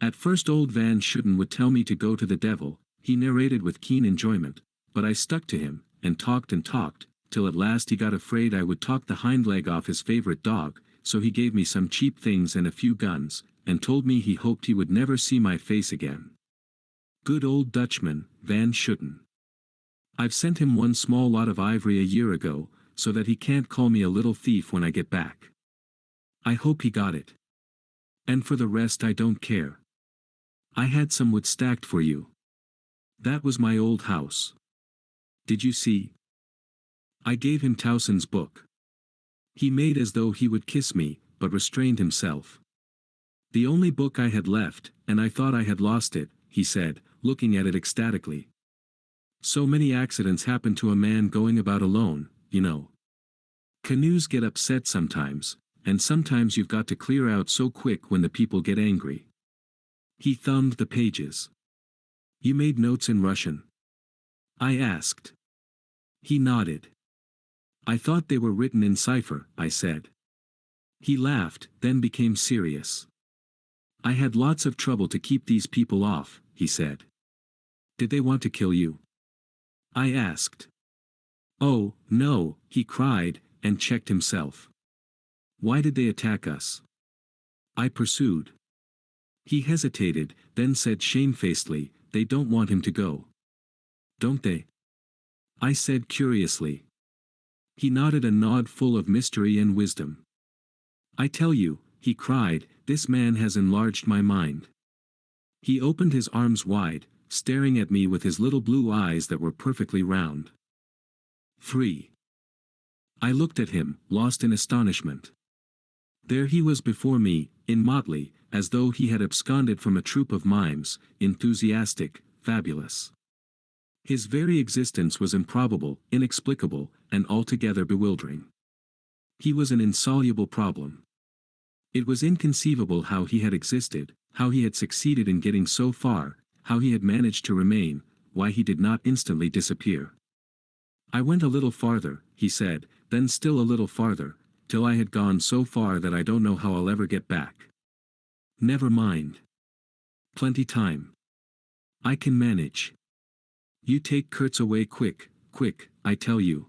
At first old Van Schuten would tell me to go to the devil, he narrated with keen enjoyment, but I stuck to him, and talked, till at last he got afraid I would talk the hind leg off his favorite dog, so he gave me some cheap things and a few guns, and told me he hoped he would never see my face again. Good old Dutchman, Van Schuten. I've sent him one small lot of ivory a year ago, so that he can't call me a little thief when I get back. I hope he got it. And for the rest I don't care. I had some wood stacked for you. That was my old house. Did you see? I gave him Towson's book. He made as though he would kiss me, but restrained himself. The only book I had left, and I thought I had lost it, he said, looking at it ecstatically. So many accidents happen to a man going about alone, you know. Canoes get upset sometimes, and sometimes you've got to clear out so quick when the people get angry. He thumbed the pages. You made notes in Russian? I asked. He nodded. I thought they were written in cipher, I said. He laughed, then became serious. I had lots of trouble to keep these people off, he said. Did they want to kill you? I asked. Oh, no, he cried, and checked himself. Why did they attack us? I pursued. He hesitated, then said shamefacedly, they don't want him to go. Don't they? I said curiously. He nodded a nod full of mystery and wisdom. I tell you, he cried, this man has enlarged my mind. He opened his arms wide, staring at me with his little blue eyes that were perfectly round. 3. I looked at him, lost in astonishment. There he was before me, in motley, as though he had absconded from a troupe of mimes, enthusiastic, fabulous. His very existence was improbable, inexplicable, and altogether bewildering. He was an insoluble problem. It was inconceivable how he had existed, how he had succeeded in getting so far, how he had managed to remain, why he did not instantly disappear. I went a little farther, he said, then still a little farther, till I had gone so far that I don't know how I'll ever get back. Never mind. Plenty time. I can manage. You take Kurtz away quick, quick, I tell you.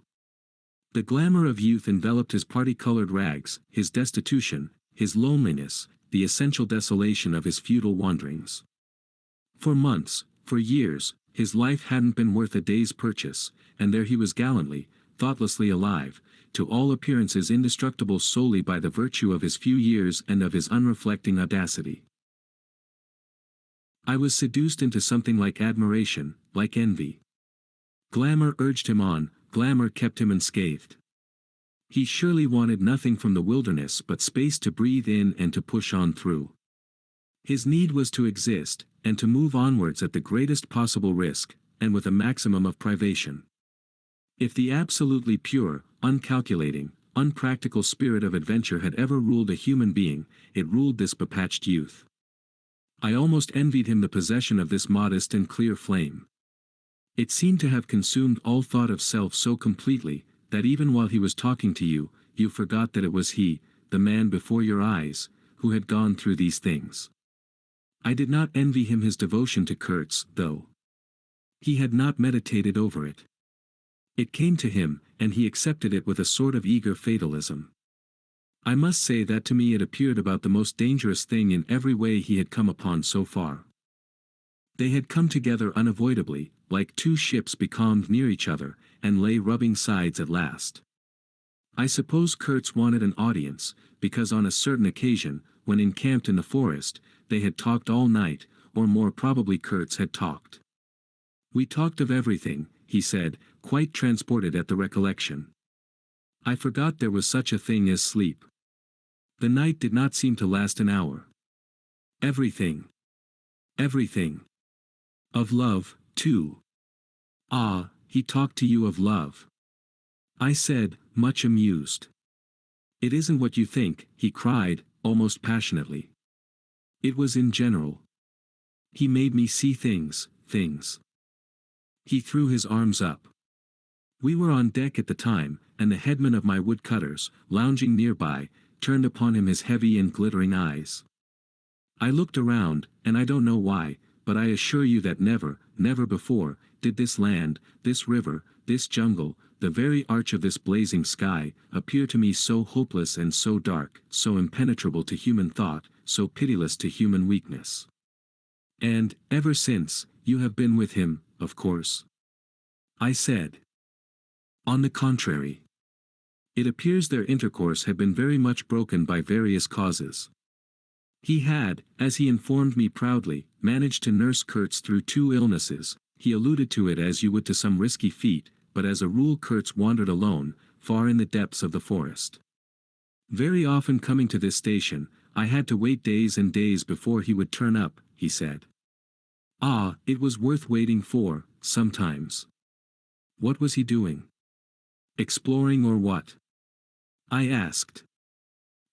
The glamour of youth enveloped his party-colored rags, his destitution, his loneliness, the essential desolation of his futile wanderings. For months, for years, his life hadn't been worth a day's purchase, and there he was gallantly, thoughtlessly alive, to all appearances indestructible solely by the virtue of his few years and of his unreflecting audacity. I was seduced into something like admiration, like envy. Glamour urged him on, glamour kept him unscathed. He surely wanted nothing from the wilderness but space to breathe in and to push on through. His need was to exist, and to move onwards at the greatest possible risk, and with a maximum of privation. If the absolutely pure, uncalculating, unpractical spirit of adventure had ever ruled a human being, it ruled this bepatched youth. I almost envied him the possession of this modest and clear flame. It seemed to have consumed all thought of self so completely, that even while he was talking to you, you forgot that it was he, the man before your eyes, who had gone through these things. I did not envy him his devotion to Kurtz, though. He had not meditated over it. It came to him, and he accepted it with a sort of eager fatalism. I must say that to me it appeared about the most dangerous thing in every way he had come upon so far. They had come together unavoidably, like two ships becalmed near each other, and lay rubbing sides at last. I suppose Kurtz wanted an audience, because on a certain occasion, when encamped in the forest, they had talked all night, or more probably Kurtz had talked. We talked of everything, he said, quite transported at the recollection. I forgot there was such a thing as sleep. The night did not seem to last an hour. Everything. Everything. Of love, too. Ah, he talked to you of love. I said, much amused. It isn't what you think, he cried, almost passionately. It was in general. He made me see things. He threw his arms up. We were on deck at the time, and the headman of my woodcutters, lounging nearby, turned upon him his heavy and glittering eyes. I looked around, and I don't know why, but I assure you that never before, did this land, this river, this jungle, the very arch of this blazing sky, appear to me so hopeless and so dark, so impenetrable to human thought, so pitiless to human weakness. And, ever since, you have been with him, of course. I said. On the contrary. It appears their intercourse had been very much broken by various causes. He had, as he informed me proudly, managed to nurse Kurtz through 2 illnesses. He alluded to it as you would to some risky feat, but as a rule Kurtz wandered alone, far in the depths of the forest. Very often coming to this station, I had to wait days and days before he would turn up, he said. Ah, it was worth waiting for, sometimes. What was he doing? Exploring or what? I asked.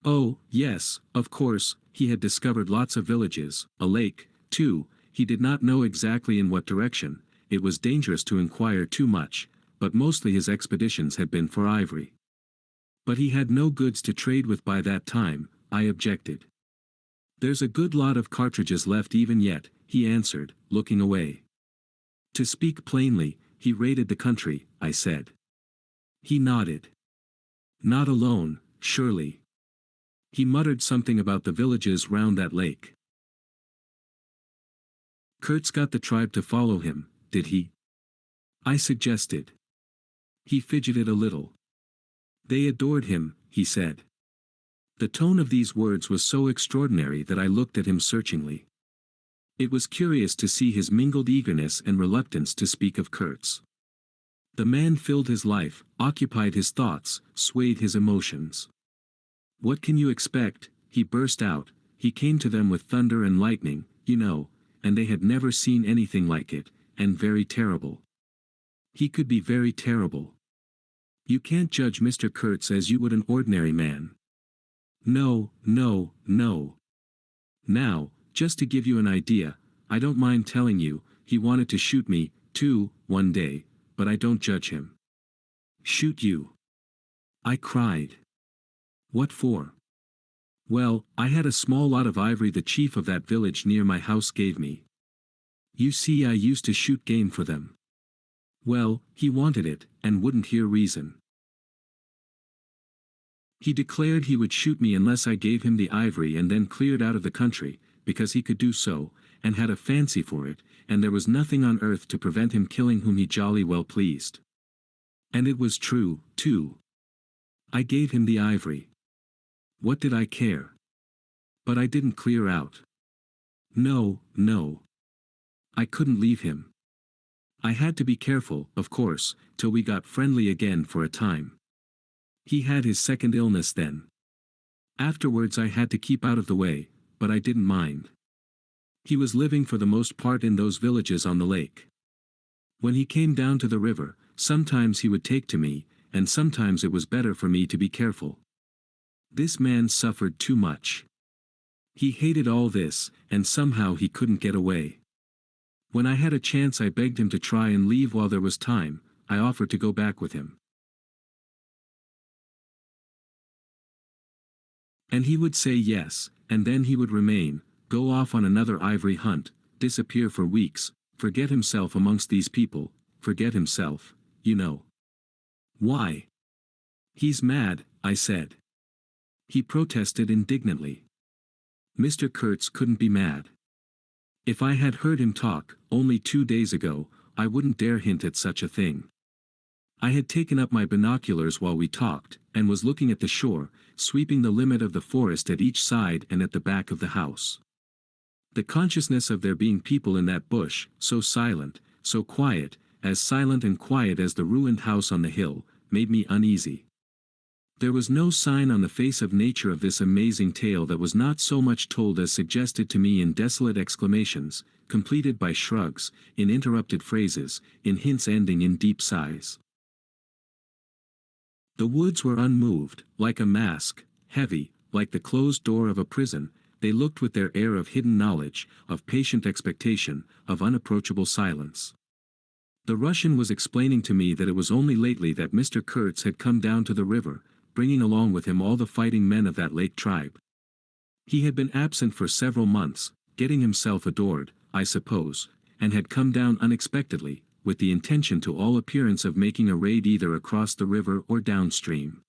Oh, yes, of course, he had discovered lots of villages, a lake, too. He did not know exactly in what direction, it was dangerous to inquire too much, but mostly his expeditions had been for ivory. But he had no goods to trade with by that time, I objected. There's a good lot of cartridges left even yet, he answered, looking away. To speak plainly, he raided the country, I said. He nodded. Not alone, surely. He muttered something about the villages round that lake. Kurtz got the tribe to follow him, did he? I suggested. He fidgeted a little. They adored him, he said. The tone of these words was so extraordinary that I looked at him searchingly. It was curious to see his mingled eagerness and reluctance to speak of Kurtz. The man filled his life, occupied his thoughts, swayed his emotions. "What can you expect?" he burst out. He came to them with thunder and lightning, you know, and they had never seen anything like it, and very terrible. He could be very terrible. You can't judge Mr. Kurtz as you would an ordinary man. No, no, no. Now, just to give you an idea, I don't mind telling you, he wanted to shoot me, too, one day, but I don't judge him. Shoot you? I cried. What for? Well, I had a small lot of ivory the chief of that village near my house gave me. You see, I used to shoot game for them. Well, he wanted it, and wouldn't hear reason. He declared he would shoot me unless I gave him the ivory and then cleared out of the country, because he could do so, and had a fancy for it, and there was nothing on earth to prevent him killing whom he jolly well pleased. And it was true, too. I gave him the ivory. What did I care? But I didn't clear out. No, no. I couldn't leave him. I had to be careful, of course, till we got friendly again for a time. He had his second illness then. Afterwards I had to keep out of the way, but I didn't mind. He was living for the most part in those villages on the lake. When he came down to the river, sometimes he would take to me, and sometimes it was better for me to be careful. This man suffered too much. He hated all this, and somehow he couldn't get away. When I had a chance I begged him to try and leave while there was time. I offered to go back with him. And he would say yes, and then he would remain, go off on another ivory hunt, disappear for weeks, forget himself amongst these people, forget himself, you know. Why? He's mad, I said. He protested indignantly. Mr. Kurtz couldn't be mad. If I had heard him talk, only 2 days ago, I wouldn't dare hint at such a thing. I had taken up my binoculars while we talked, and was looking at the shore, sweeping the limit of the forest at each side and at the back of the house. The consciousness of there being people in that bush, so silent, so quiet, as silent and quiet as the ruined house on the hill, made me uneasy. There was no sign on the face of nature of this amazing tale that was not so much told as suggested to me in desolate exclamations, completed by shrugs, in interrupted phrases, in hints ending in deep sighs. The woods were unmoved, like a mask, heavy, like the closed door of a prison. They looked with their air of hidden knowledge, of patient expectation, of unapproachable silence. The Russian was explaining to me that it was only lately that Mr. Kurtz had come down to the river, bringing along with him all the fighting men of that lake tribe. He had been absent for several months, getting himself adored, I suppose, and had come down unexpectedly, with the intention to all appearance of making a raid either across the river or downstream.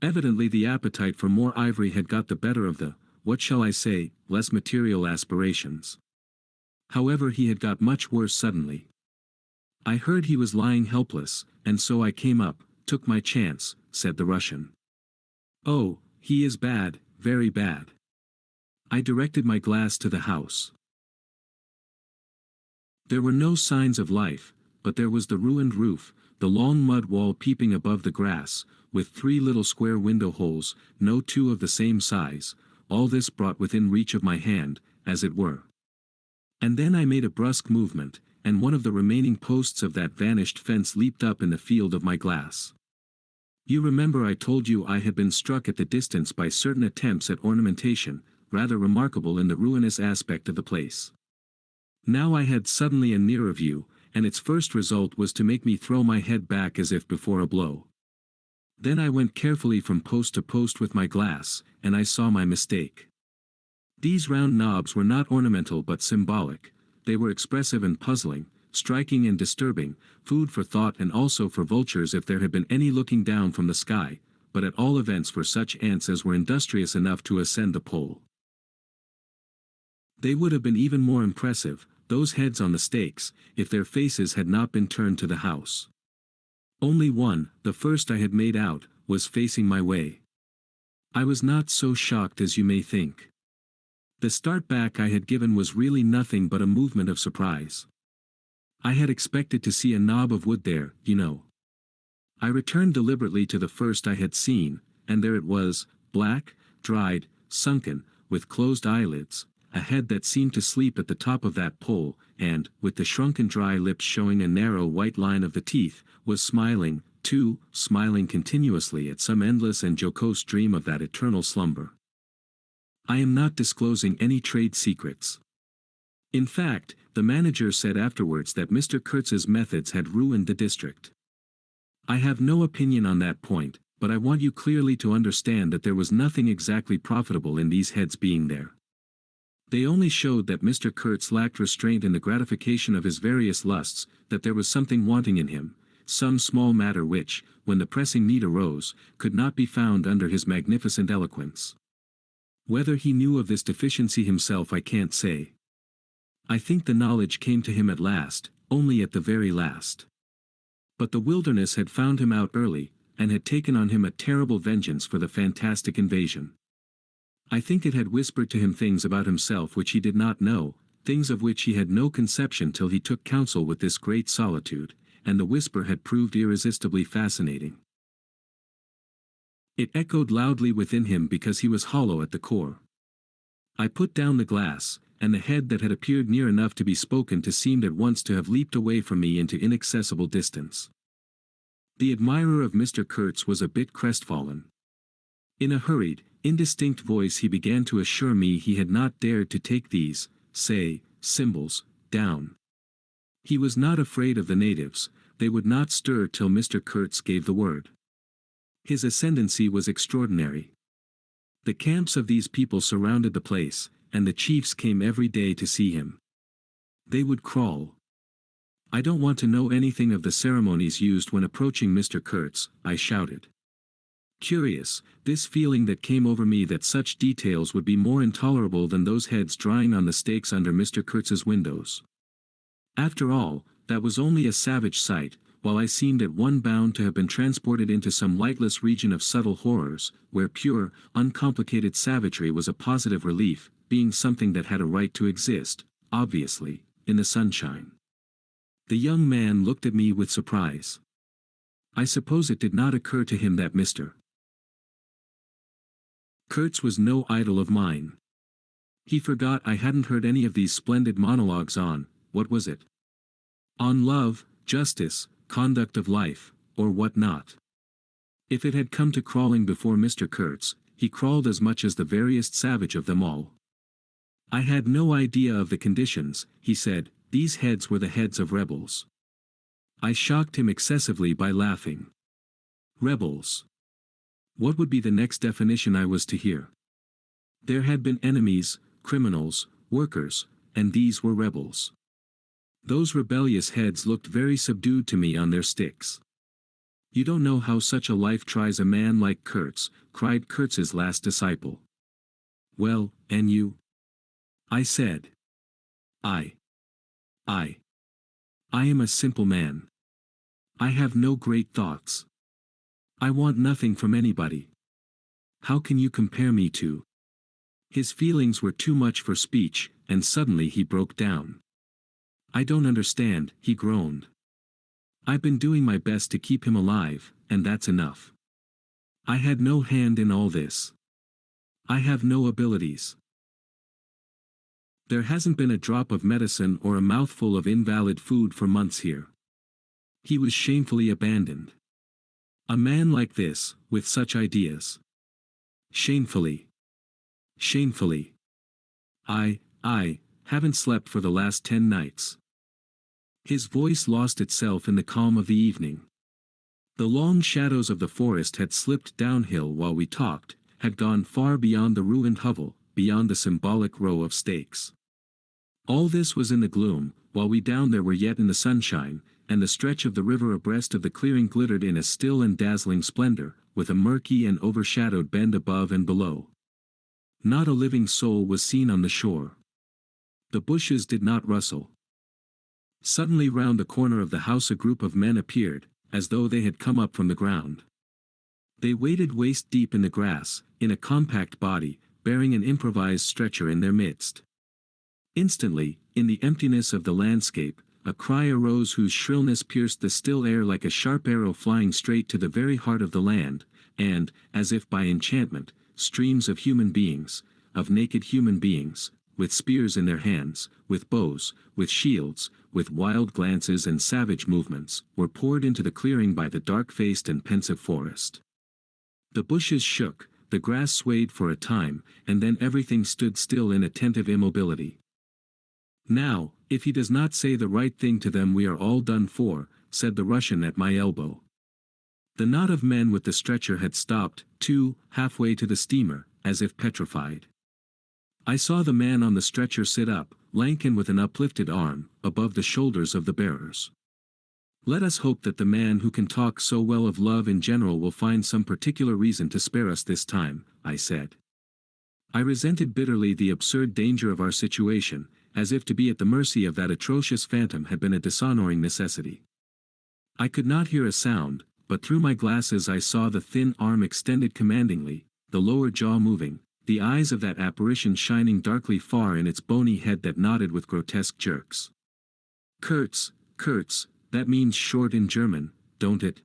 Evidently the appetite for more ivory had got the better of the, what shall I say, less material aspirations. However, he had got much worse suddenly. I heard he was lying helpless, and so I came up, took my chance, said the Russian. Oh, he is bad, very bad. I directed my glass to the house. There were no signs of life, but there was the ruined roof, the long mud wall peeping above the grass, with 3 little square window holes, no 2 of the same size, all this brought within reach of my hand, as it were. And then I made a brusque movement, and one of the remaining posts of that vanished fence leaped up in the field of my glass. You remember I told you I had been struck at the distance by certain attempts at ornamentation, rather remarkable in the ruinous aspect of the place. Now I had suddenly a nearer view, and its first result was to make me throw my head back as if before a blow. Then I went carefully from post to post with my glass, and I saw my mistake. These round knobs were not ornamental but symbolic. They were expressive and puzzling, striking and disturbing, food for thought and also for vultures if there had been any looking down from the sky, but at all events for such ants as were industrious enough to ascend the pole. They would have been even more impressive, those heads on the stakes, if their faces had not been turned to the house. Only one, the first I had made out, was facing my way. I was not so shocked as you may think. The start back I had given was really nothing but a movement of surprise. I had expected to see a knob of wood there, you know. I returned deliberately to the first I had seen, and there it was, black, dried, sunken, with closed eyelids, a head that seemed to sleep at the top of that pole, and, with the shrunken dry lips showing a narrow white line of the teeth, was smiling, too, smiling continuously at some endless and jocose dream of that eternal slumber. I am not disclosing any trade secrets. In fact, the manager said afterwards that Mr. Kurtz's methods had ruined the district. I have no opinion on that point, but I want you clearly to understand that there was nothing exactly profitable in these heads being there. They only showed that Mr. Kurtz lacked restraint in the gratification of his various lusts, that there was something wanting in him, some small matter which, when the pressing need arose, could not be found under his magnificent eloquence. Whether he knew of this deficiency himself I can't say. I think the knowledge came to him at last, only at the very last. But the wilderness had found him out early, and had taken on him a terrible vengeance for the fantastic invasion. I think it had whispered to him things about himself which he did not know, things of which he had no conception till he took counsel with this great solitude, and the whisper had proved irresistibly fascinating. It echoed loudly within him because he was hollow at the core. I put down the glass, and the head that had appeared near enough to be spoken to seemed at once to have leaped away from me into inaccessible distance. The admirer of Mr. Kurtz was a bit crestfallen. In a hurried, indistinct voice he began to assure me he had not dared to take these, say, symbols, down. He was not afraid of the natives, they would not stir till Mr. Kurtz gave the word. His ascendancy was extraordinary. The camps of these people surrounded the place, and the chiefs came every day to see him. They would crawl. I don't want to know anything of the ceremonies used when approaching Mr. Kurtz, I shouted. Curious, this feeling that came over me that such details would be more intolerable than those heads drying on the stakes under Mr. Kurtz's windows. After all, that was only a savage sight, while I seemed at one bound to have been transported into some lightless region of subtle horrors, where pure, uncomplicated savagery was a positive relief, being something that had a right to exist, obviously, in the sunshine. The young man looked at me with surprise. I suppose it did not occur to him that Mr. Kurtz was no idol of mine. He forgot I hadn't heard any of these splendid monologues on, what was it? On love, justice, conduct of life, or what not. If it had come to crawling before Mr. Kurtz, he crawled as much as the veriest savage of them all. I had no idea of the conditions, he said, these heads were the heads of rebels. I shocked him excessively by laughing. Rebels. What would be the next definition I was to hear? There had been enemies, criminals, workers, and these were rebels. Those rebellious heads looked very subdued to me on their sticks. You don't know how such a life tries a man like Kurtz, cried Kurtz's last disciple. Well, and you? I said. I am a simple man. I have no great thoughts. I want nothing from anybody. How can you compare me to? His feelings were too much for speech, and suddenly he broke down. I don't understand, he groaned. I've been doing my best to keep him alive, and that's enough. I had no hand in all this. I have no abilities. There hasn't been a drop of medicine or a mouthful of invalid food for months here. He was shamefully abandoned. A man like this, with such ideas. Shamefully. Shamefully. I haven't slept for the last 10 nights. His voice lost itself in the calm of the evening. The long shadows of the forest had slipped downhill while we talked, had gone far beyond the ruined hovel, beyond the symbolic row of stakes. All this was in the gloom, while we down there were yet in the sunshine, and the stretch of the river abreast of the clearing glittered in a still and dazzling splendor, with a murky and overshadowed bend above and below. Not a living soul was seen on the shore. The bushes did not rustle. Suddenly round the corner of the house a group of men appeared, as though they had come up from the ground. They waded waist-deep in the grass, in a compact body, bearing an improvised stretcher in their midst. Instantly, in the emptiness of the landscape, a cry arose whose shrillness pierced the still air like a sharp arrow flying straight to the very heart of the land, and, as if by enchantment, streams of human beings, of naked human beings, with spears in their hands, with bows, with shields, with wild glances and savage movements, were poured into the clearing by the dark-faced and pensive forest. The bushes shook, the grass swayed for a time, and then everything stood still in attentive immobility. "Now, if he does not say the right thing to them we are all done for," said the Russian at my elbow. The knot of men with the stretcher had stopped, too, halfway to the steamer, as if petrified. I saw the man on the stretcher sit up, lank and with an uplifted arm, above the shoulders of the bearers. "Let us hope that the man who can talk so well of love in general will find some particular reason to spare us this time," I said. I resented bitterly the absurd danger of our situation, as if to be at the mercy of that atrocious phantom had been a dishonoring necessity. I could not hear a sound, but through my glasses I saw the thin arm extended commandingly, the lower jaw moving, the eyes of that apparition shining darkly far in its bony head that nodded with grotesque jerks. Kurtz, Kurtz, that means short in German, don't it?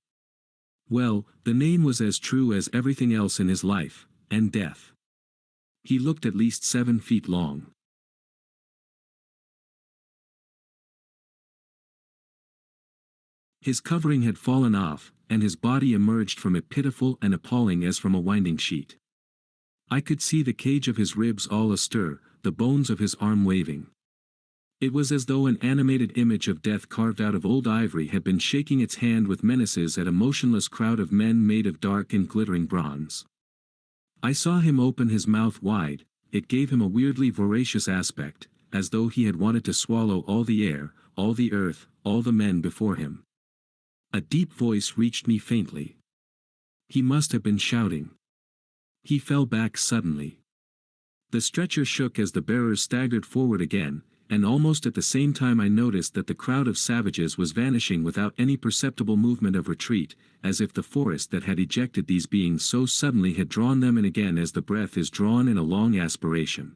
Well, the name was as true as everything else in his life, and death. He looked at least 7 feet long. His covering had fallen off, and his body emerged from it pitiful and appalling as from a winding sheet. I could see the cage of his ribs all astir, the bones of his arm waving. It was as though an animated image of death carved out of old ivory had been shaking its hand with menaces at a motionless crowd of men made of dark and glittering bronze. I saw him open his mouth wide. It gave him a weirdly voracious aspect, as though he had wanted to swallow all the air, all the earth, all the men before him. A deep voice reached me faintly. He must have been shouting. He fell back suddenly. The stretcher shook as the bearers staggered forward again, and almost at the same time I noticed that the crowd of savages was vanishing without any perceptible movement of retreat, as if the forest that had ejected these beings so suddenly had drawn them in again as the breath is drawn in a long aspiration.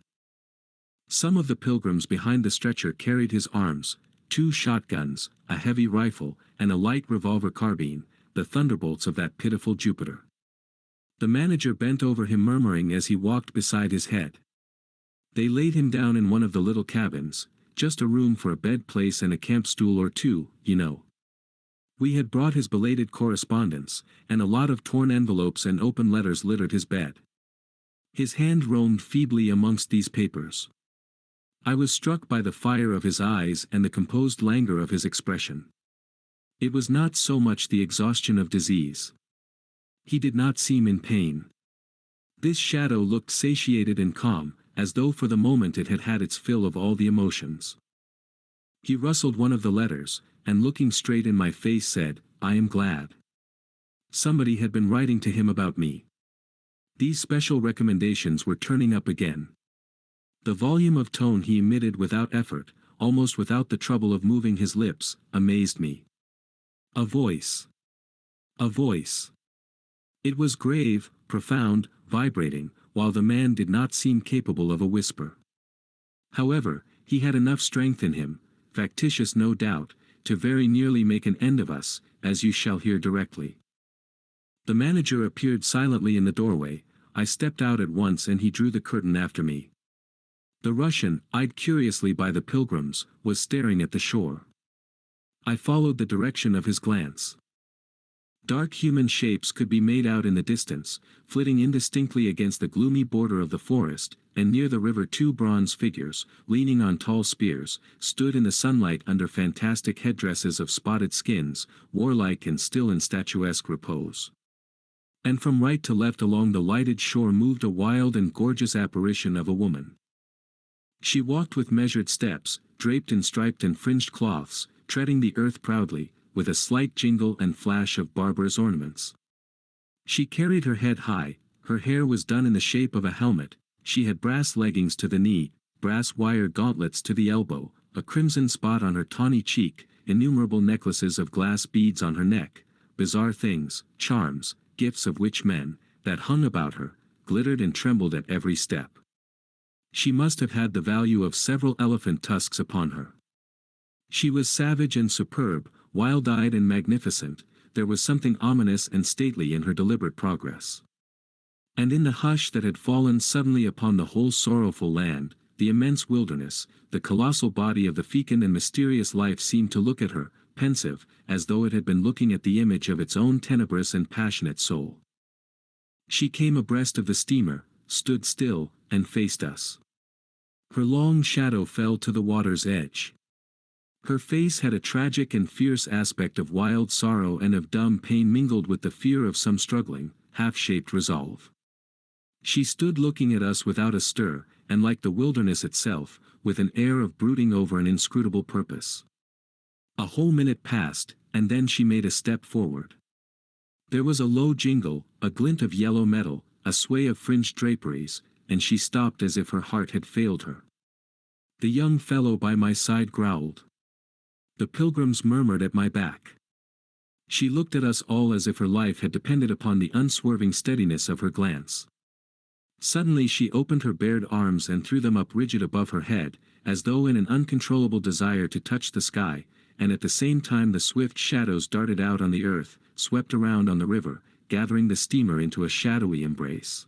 Some of the pilgrims behind the stretcher carried his arms, 2 shotguns, a heavy rifle, and a light revolver carbine, the thunderbolts of that pitiful Jupiter. The manager bent over him murmuring as he walked beside his head. They laid him down in one of the little cabins, just a room for a bed place and a camp stool or two, you know. We had brought his belated correspondence, and a lot of torn envelopes and open letters littered his bed. His hand roamed feebly amongst these papers. I was struck by the fire of his eyes and the composed languor of his expression. It was not so much the exhaustion of disease. He did not seem in pain. This shadow looked satiated and calm, as though for the moment it had had its fill of all the emotions. He rustled one of the letters, and looking straight in my face said, "I am glad. Somebody had been writing to him about me." These special recommendations were turning up again. The volume of tone he emitted without effort, almost without the trouble of moving his lips, amazed me. A voice. A voice. It was grave, profound, vibrating, while the man did not seem capable of a whisper. However, he had enough strength in him, factitious no doubt, to very nearly make an end of us, as you shall hear directly. The manager appeared silently in the doorway. I stepped out at once and he drew the curtain after me. The Russian, eyed curiously by the pilgrims, was staring at the shore. I followed the direction of his glance. Dark human shapes could be made out in the distance, flitting indistinctly against the gloomy border of the forest, and near the river 2 bronze figures, leaning on tall spears, stood in the sunlight under fantastic headdresses of spotted skins, warlike and still in statuesque repose. And from right to left along the lighted shore moved a wild and gorgeous apparition of a woman. She walked with measured steps, draped in striped and fringed cloths, treading the earth proudly, with a slight jingle and flash of barbarous ornaments. She carried her head high, her hair was done in the shape of a helmet, she had brass leggings to the knee, brass wire gauntlets to the elbow, a crimson spot on her tawny cheek, innumerable necklaces of glass beads on her neck, bizarre things, charms, gifts of which men, that hung about her, glittered and trembled at every step. She must have had the value of several elephant tusks upon her. She was savage and superb, wild-eyed and magnificent. There was something ominous and stately in her deliberate progress. And in the hush that had fallen suddenly upon the whole sorrowful land, the immense wilderness, the colossal body of the fecund and mysterious life seemed to look at her, pensive, as though it had been looking at the image of its own tenebrous and passionate soul. She came abreast of the steamer, stood still, and faced us. Her long shadow fell to the water's edge. Her face had a tragic and fierce aspect of wild sorrow and of dumb pain mingled with the fear of some struggling, half-shaped resolve. She stood looking at us without a stir, and like the wilderness itself, with an air of brooding over an inscrutable purpose. A whole minute passed, and then she made a step forward. There was a low jingle, a glint of yellow metal, a sway of fringed draperies, and she stopped as if her heart had failed her. The young fellow by my side growled. The pilgrims murmured at my back. She looked at us all as if her life had depended upon the unswerving steadiness of her glance. Suddenly she opened her bared arms and threw them up rigid above her head, as though in an uncontrollable desire to touch the sky, and at the same time the swift shadows darted out on the earth, swept around on the river, gathering the steamer into a shadowy embrace.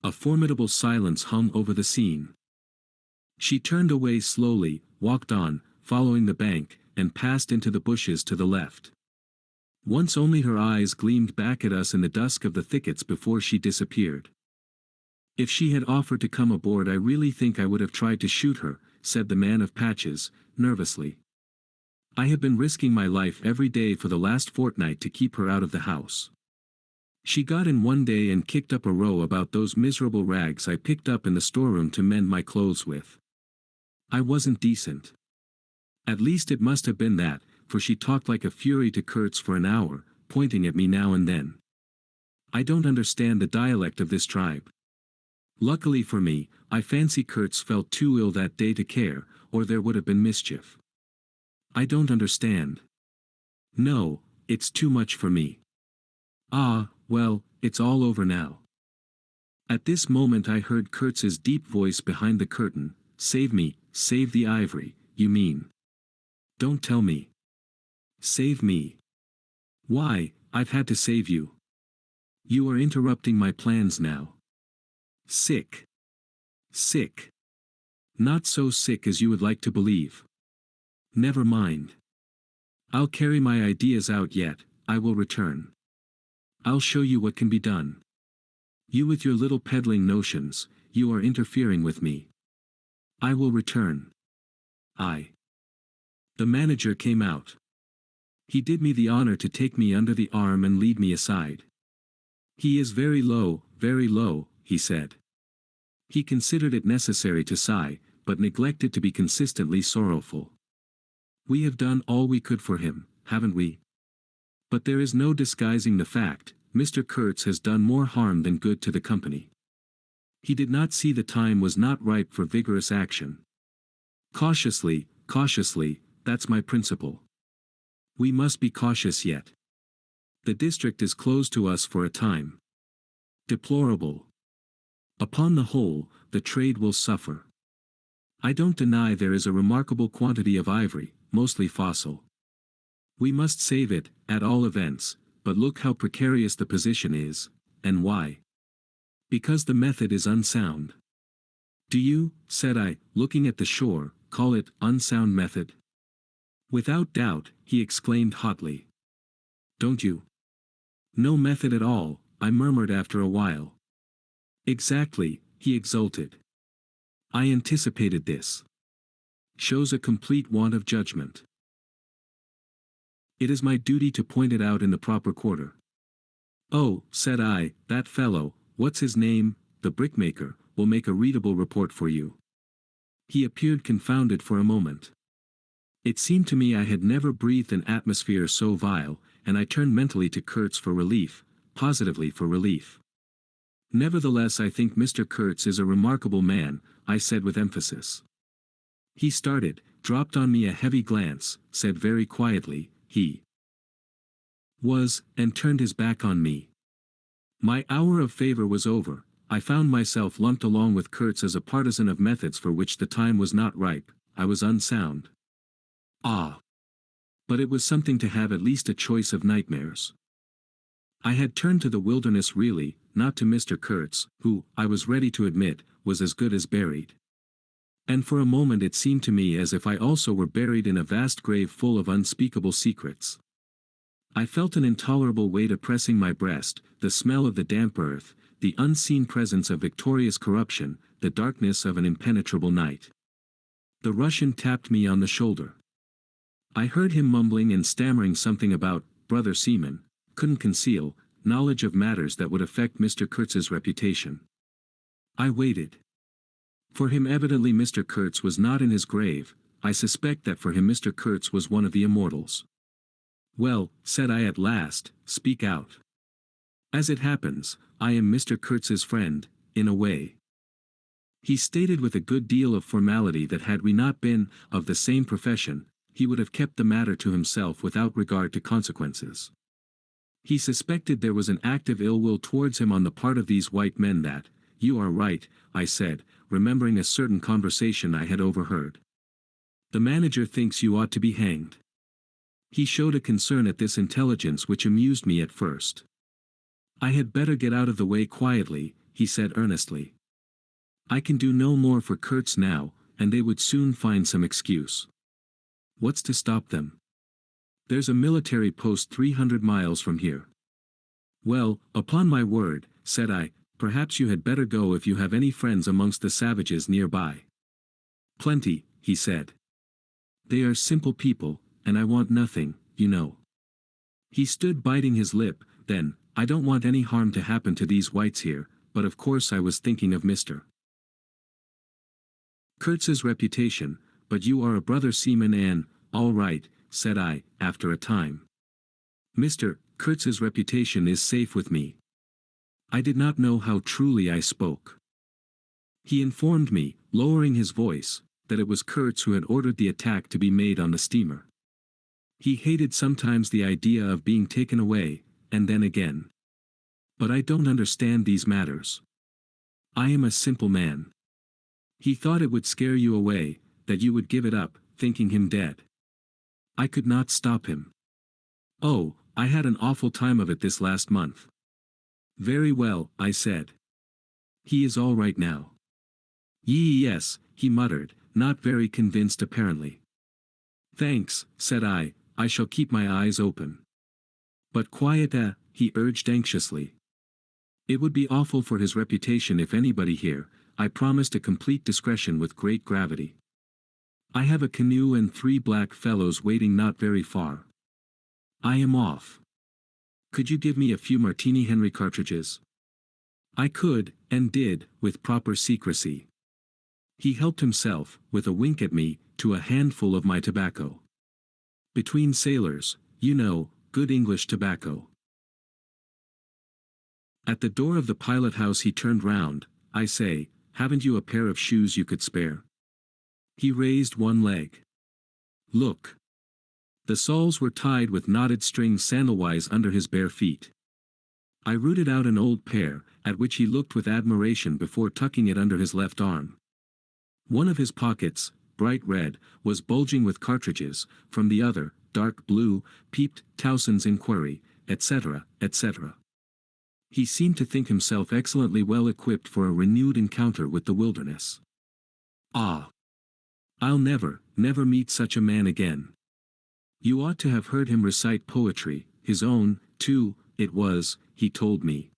A formidable silence hung over the scene. She turned away slowly, walked on, following the bank, and passed into the bushes to the left. Once only her eyes gleamed back at us in the dusk of the thickets before she disappeared. If she had offered to come aboard, I really think I would have tried to shoot her, said the man of patches, nervously. I have been risking my life every day for the last fortnight to keep her out of the house. She got in one day and kicked up a row about those miserable rags I picked up in the storeroom to mend my clothes with. I wasn't decent. At least it must have been that, for she talked like a fury to Kurtz for an hour, pointing at me now and then. I don't understand the dialect of this tribe. Luckily for me, I fancy Kurtz felt too ill that day to care, or there would have been mischief. I don't understand. No, it's too much for me. Ah, well, it's all over now. At this moment I heard Kurtz's deep voice behind the curtain. Save me, save the ivory, you mean? Don't tell me. Save me. Why, I've had to save you. You are interrupting my plans now. Sick. Sick. Not so sick as you would like to believe. Never mind. I'll carry my ideas out yet. I will return. I'll show you what can be done. You with your little peddling notions, you are interfering with me. I will return. The manager came out. He did me the honor to take me under the arm and lead me aside. He is very low, he said. He considered it necessary to sigh, but neglected to be consistently sorrowful. We have done all we could for him, haven't we? But there is no disguising the fact, Mr. Kurtz has done more harm than good to the company. He did not see the time was not ripe for vigorous action. Cautiously, that's my principle. We must be cautious yet. The district is closed to us for a time. Deplorable. Upon the whole, the trade will suffer. I don't deny there is a remarkable quantity of ivory, mostly fossil. We must save it, at all events, but look how precarious the position is, and why. Because the method is unsound. Do you, said I, looking at the shore, call it unsound method? Without doubt, he exclaimed hotly. Don't you? No method at all, I murmured after a while. Exactly, he exulted. I anticipated this. Shows a complete want of judgment. It is my duty to point it out in the proper quarter. Oh, said I, that fellow, what's his name, the brickmaker, will make a readable report for you. He appeared confounded for a moment. It seemed to me I had never breathed an atmosphere so vile, and I turned mentally to Kurtz for relief, positively for relief. Nevertheless, I think Mr. Kurtz is a remarkable man, I said with emphasis. He started, dropped on me a heavy glance, said very quietly, he was, and turned his back on me. My hour of favor was over. I found myself lumped along with Kurtz as a partisan of methods for which the time was not ripe. I was unsound. Ah! But it was something to have at least a choice of nightmares. I had turned to the wilderness really, not to Mr. Kurtz, who, I was ready to admit, was as good as buried. And for a moment it seemed to me as if I also were buried in a vast grave full of unspeakable secrets. I felt an intolerable weight oppressing my breast, the smell of the damp earth, the unseen presence of victorious corruption, the darkness of an impenetrable night. The Russian tapped me on the shoulder. I heard him mumbling and stammering something about, brother Seaman, couldn't conceal, knowledge of matters that would affect Mr. Kurtz's reputation. I waited. For him evidently Mr. Kurtz was not in his grave. I suspect that for him Mr. Kurtz was one of the immortals. Well, said I at last, speak out. As it happens, I am Mr. Kurtz's friend, in a way. He stated with a good deal of formality that had we not been of the same profession, he would have kept the matter to himself without regard to consequences. He suspected there was an active ill will towards him on the part of these white men that, you are right, I said, remembering a certain conversation I had overheard. The manager thinks you ought to be hanged. He showed a concern at this intelligence which amused me at first. I had better get out of the way quietly, he said earnestly. I can do no more for Kurtz now, and they would soon find some excuse. What's to stop them? There's a military post 300 miles from here. Well, upon my word, said I, perhaps you had better go if you have any friends amongst the savages nearby. Plenty, he said. They are simple people, and I want nothing, you know. He stood biting his lip. Then, I don't want any harm to happen to these whites here, but of course I was thinking of Mr. Kurtz's reputation, but you are a brother seaman and, all right, said I, after a time. Mr. Kurtz's reputation is safe with me. I did not know how truly I spoke. He informed me, lowering his voice, that it was Kurtz who had ordered the attack to be made on the steamer. He hated sometimes the idea of being taken away, and then again. But I don't understand these matters. I am a simple man. He thought it would scare you away, that you would give it up, thinking him dead. I could not stop him. Oh, I had an awful time of it this last month. Very well, I said. He is all right now. Yes, he muttered, not very convinced apparently. Thanks, said I shall keep my eyes open. But quiet, he urged anxiously. It would be awful for his reputation if anybody here. I promised a complete discretion with great gravity. I have a canoe and 3 black fellows waiting not very far. I am off. Could you give me a few Martini Henry cartridges? I could, and did, with proper secrecy. He helped himself, with a wink at me, to a handful of my tobacco. Between sailors, you know, good English tobacco. At the door of the pilot house he turned round. I say, haven't you a pair of shoes you could spare? He raised one leg. Look. The soles were tied with knotted strings sandalwise under his bare feet. I rooted out an old pair, at which he looked with admiration before tucking it under his left arm. One of his pockets, bright red, was bulging with cartridges, from the other, dark blue, peeped Towson's inquiry, etc., etc. He seemed to think himself excellently well equipped for a renewed encounter with the wilderness. Ah! I'll never meet such a man again. You ought to have heard him recite poetry, his own, too, it was, he told me.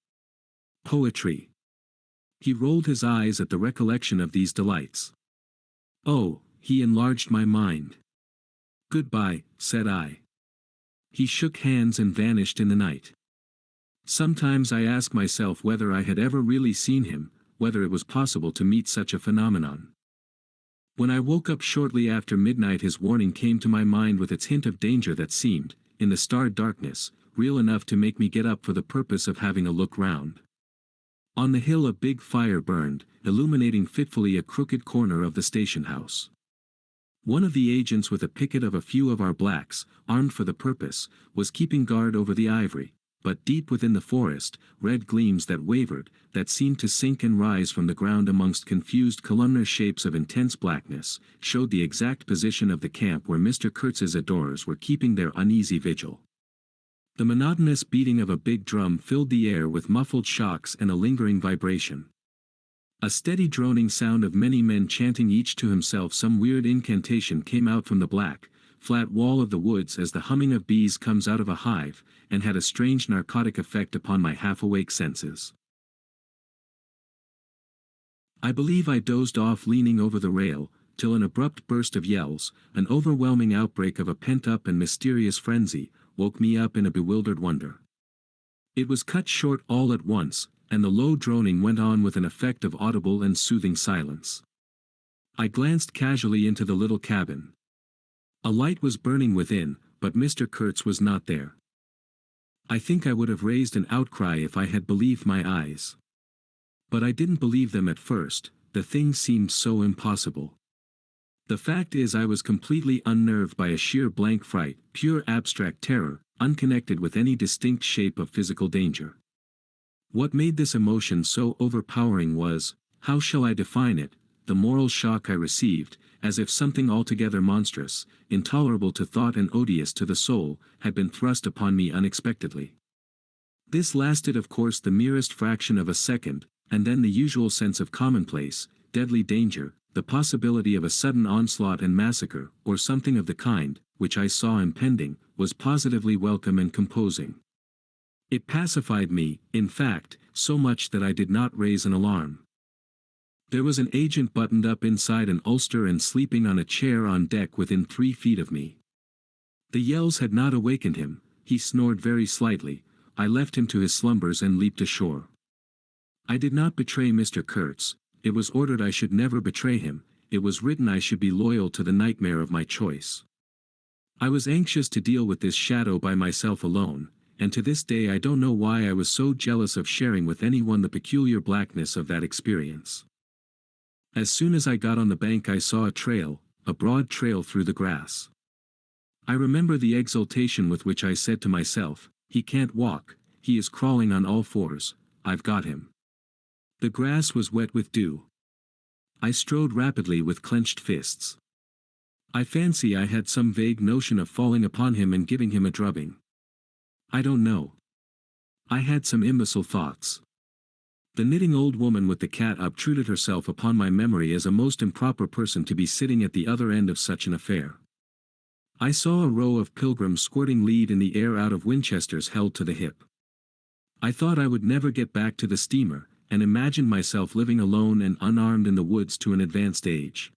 Poetry. He rolled his eyes at the recollection of these delights. Oh, he enlarged my mind. Goodbye, said I. He shook hands and vanished in the night. Sometimes I ask myself whether I had ever really seen him, whether it was possible to meet such a phenomenon. When I woke up shortly after midnight his warning came to my mind with its hint of danger that seemed, in the starred darkness, real enough to make me get up for the purpose of having a look round. On the hill a big fire burned, illuminating fitfully a crooked corner of the station house. One of the agents with a picket of a few of our blacks, armed for the purpose, was keeping guard over the ivory, but deep within the forest, red gleams that wavered, that seemed to sink and rise from the ground amongst confused columnar shapes of intense blackness, showed the exact position of the camp where Mr. Kurtz's adorers were keeping their uneasy vigil. The monotonous beating of a big drum filled the air with muffled shocks and a lingering vibration. A steady droning sound of many men chanting each to himself some weird incantation came out from the black, flat wall of the woods as the humming of bees comes out of a hive, and had a strange narcotic effect upon my half-awake senses. I believe I dozed off leaning over the rail, till an abrupt burst of yells, an overwhelming outbreak of a pent-up and mysterious frenzy, woke me up in a bewildered wonder. It was cut short all at once, and the low droning went on with an effect of audible and soothing silence. I glanced casually into the little cabin. A light was burning within, but Mr. Kurtz was not there. I think I would have raised an outcry if I had believed my eyes. But I didn't believe them at first, the thing seemed so impossible. The fact is I was completely unnerved by a sheer blank fright, pure abstract terror, unconnected with any distinct shape of physical danger. What made this emotion so overpowering was, how shall I define it, the moral shock I received, as if something altogether monstrous, intolerable to thought and odious to the soul, had been thrust upon me unexpectedly. This lasted of course the merest fraction of a second, and then the usual sense of commonplace, deadly danger, the possibility of a sudden onslaught and massacre, or something of the kind, which I saw impending, was positively welcome and composing. It pacified me, in fact, so much that I did not raise an alarm. There was an agent buttoned up inside an ulster and sleeping on a chair on deck within 3 feet of me. The yells had not awakened him, he snored very slightly. I left him to his slumbers and leaped ashore. I did not betray Mr. Kurtz, it was ordered I should never betray him, it was written I should be loyal to the nightmare of my choice. I was anxious to deal with this shadow by myself alone, and to this day I don't know why I was so jealous of sharing with anyone the peculiar blackness of that experience. As soon as I got on the bank I saw a trail, a broad trail through the grass. I remember the exultation with which I said to myself, "He can't walk, he is crawling on all fours, I've got him." The grass was wet with dew. I strode rapidly with clenched fists. I fancy I had some vague notion of falling upon him and giving him a drubbing. I don't know. I had some imbecile thoughts. The knitting old woman with the cat obtruded herself upon my memory as a most improper person to be sitting at the other end of such an affair. I saw a row of pilgrims squirting lead in the air out of Winchesters held to the hip. I thought I would never get back to the steamer, and imagined myself living alone and unarmed in the woods to an advanced age.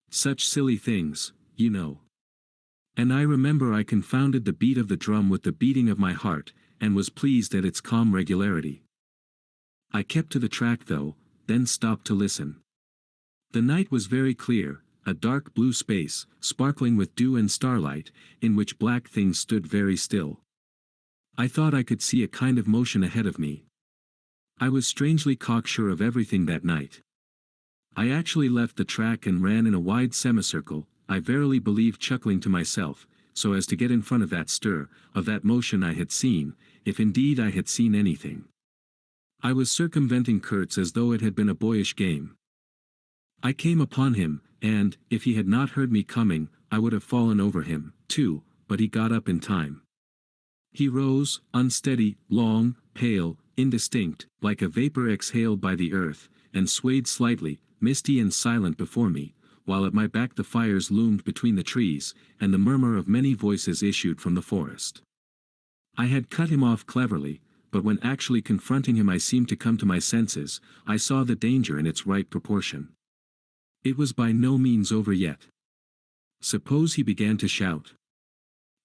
Such silly things, you know. And I remember I confounded the beat of the drum with the beating of my heart, and was pleased at its calm regularity. I kept to the track though, then stopped to listen. The night was very clear, a dark blue space, sparkling with dew and starlight, in which black things stood very still. I thought I could see a kind of motion ahead of me. I was strangely cocksure of everything that night. I actually left the track and ran in a wide semicircle, I verily believe chuckling to myself, so as to get in front of that stir, of that motion I had seen, if indeed I had seen anything. I was circumventing Kurtz as though it had been a boyish game. I came upon him, and, if he had not heard me coming, I would have fallen over him, too, but he got up in time. He rose, unsteady, long, pale, indistinct, like a vapor exhaled by the earth, and swayed slightly, misty and silent before me, while at my back the fires loomed between the trees, and the murmur of many voices issued from the forest. I had cut him off cleverly, but when actually confronting him I seemed to come to my senses, I saw the danger in its right proportion. It was by no means over yet. Suppose he began to shout.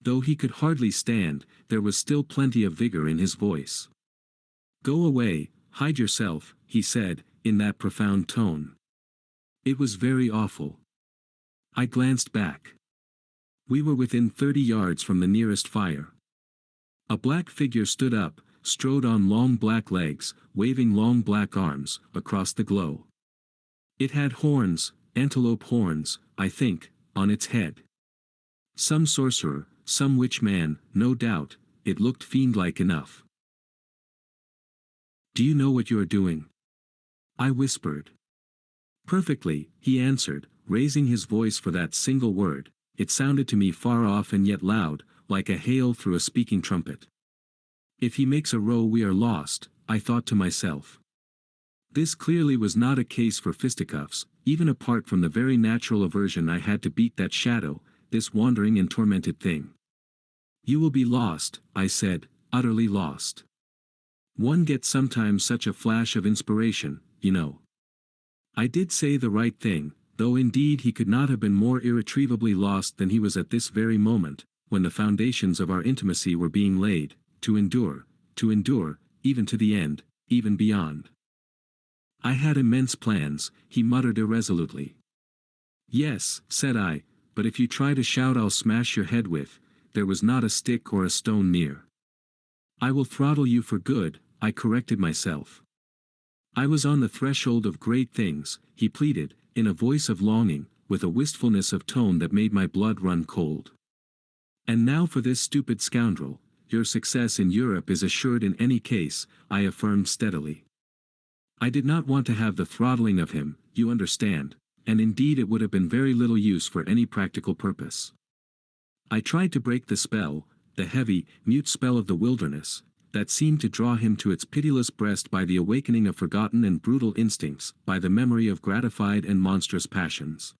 Though he could hardly stand, there was still plenty of vigor in his voice. "Go away, hide yourself," he said, in that profound tone. It was very awful. I glanced back. We were within 30 yards from the nearest fire. A black figure stood up, strode on long black legs, waving long black arms, across the glow. It had horns, antelope horns, I think, on its head. Some sorcerer, some witch man, no doubt, it looked fiend-like enough. "Do you know what you are doing?" I whispered. "Perfectly," he answered, raising his voice for that single word. It sounded to me far off and yet loud, like a hail through a speaking trumpet. "If he makes a row we are lost," I thought to myself. This clearly was not a case for fisticuffs, even apart from the very natural aversion I had to beat that shadow, this wandering and tormented thing. "You will be lost," I said, "utterly lost. One gets sometimes such a flash of inspiration, you know." I did say the right thing, though indeed he could not have been more irretrievably lost than he was at this very moment, when the foundations of our intimacy were being laid, to endure, even to the end, even beyond. "I had immense plans," he muttered irresolutely. "Yes," said I, "but if you try to shout I'll smash your head with." There was not a stick or a stone near. "I will throttle you for good," I corrected myself. "I was on the threshold of great things," he pleaded, in a voice of longing, with a wistfulness of tone that made my blood run cold. "And now for this stupid scoundrel, your success in Europe is assured in any case," I affirmed steadily. I did not want to have the throttling of him, you understand, and indeed it would have been very little use for any practical purpose. I tried to break the spell, the heavy, mute spell of the wilderness, that seemed to draw him to its pitiless breast by the awakening of forgotten and brutal instincts, by the memory of gratified and monstrous passions.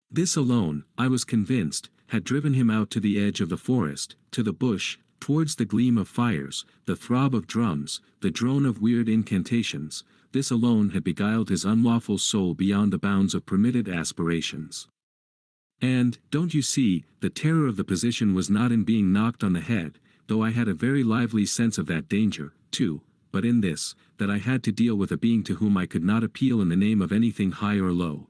This alone, I was convinced, had driven him out to the edge of the forest, to the bush, towards the gleam of fires, the throb of drums, the drone of weird incantations. This alone had beguiled his unlawful soul beyond the bounds of permitted aspirations. And, don't you see, the terror of the position was not in being knocked on the head, though I had a very lively sense of that danger, too, but in this, that I had to deal with a being to whom I could not appeal in the name of anything high or low.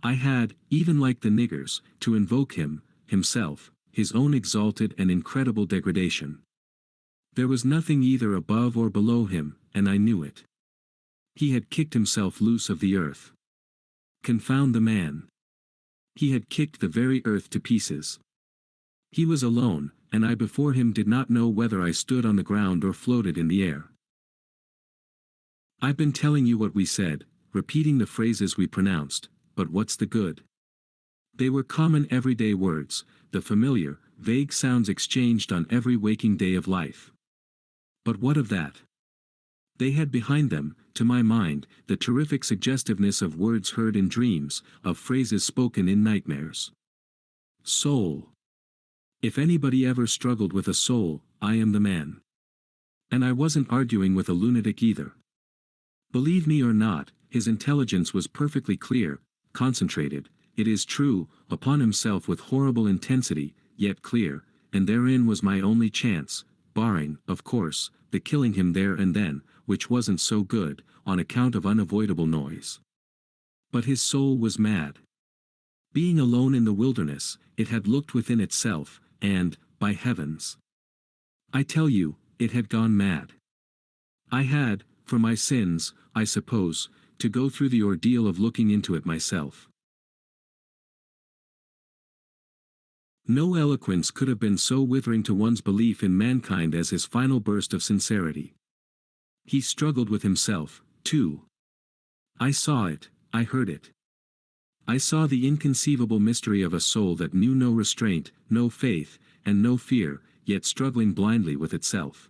I had, even like the niggers, to invoke him, himself, his own exalted and incredible degradation. There was nothing either above or below him, and I knew it. He had kicked himself loose of the earth. Confound the man. He had kicked the very earth to pieces. He was alone, and I before him did not know whether I stood on the ground or floated in the air. "I've been telling you what we said, repeating the phrases we pronounced, but what's the good? They were common everyday words, the familiar, vague sounds exchanged on every waking day of life. But what of that? They had behind them, to my mind, the terrific suggestiveness of words heard in dreams, of phrases spoken in nightmares. Soul. If anybody ever struggled with a soul, I am the man. And I wasn't arguing with a lunatic either. Believe me or not, his intelligence was perfectly clear, concentrated, it is true, upon himself with horrible intensity, yet clear, and therein was my only chance, barring, of course, the killing him there and then, which wasn't so good, on account of unavoidable noise. But his soul was mad. Being alone in the wilderness, it had looked within itself, and, by heavens, I tell you, it had gone mad. I had, for my sins, I suppose, to go through the ordeal of looking into it myself. No eloquence could have been so withering to one's belief in mankind as his final burst of sincerity. He struggled with himself, too. I saw it, I heard it. I saw the inconceivable mystery of a soul that knew no restraint, no faith, and no fear, yet struggling blindly with itself.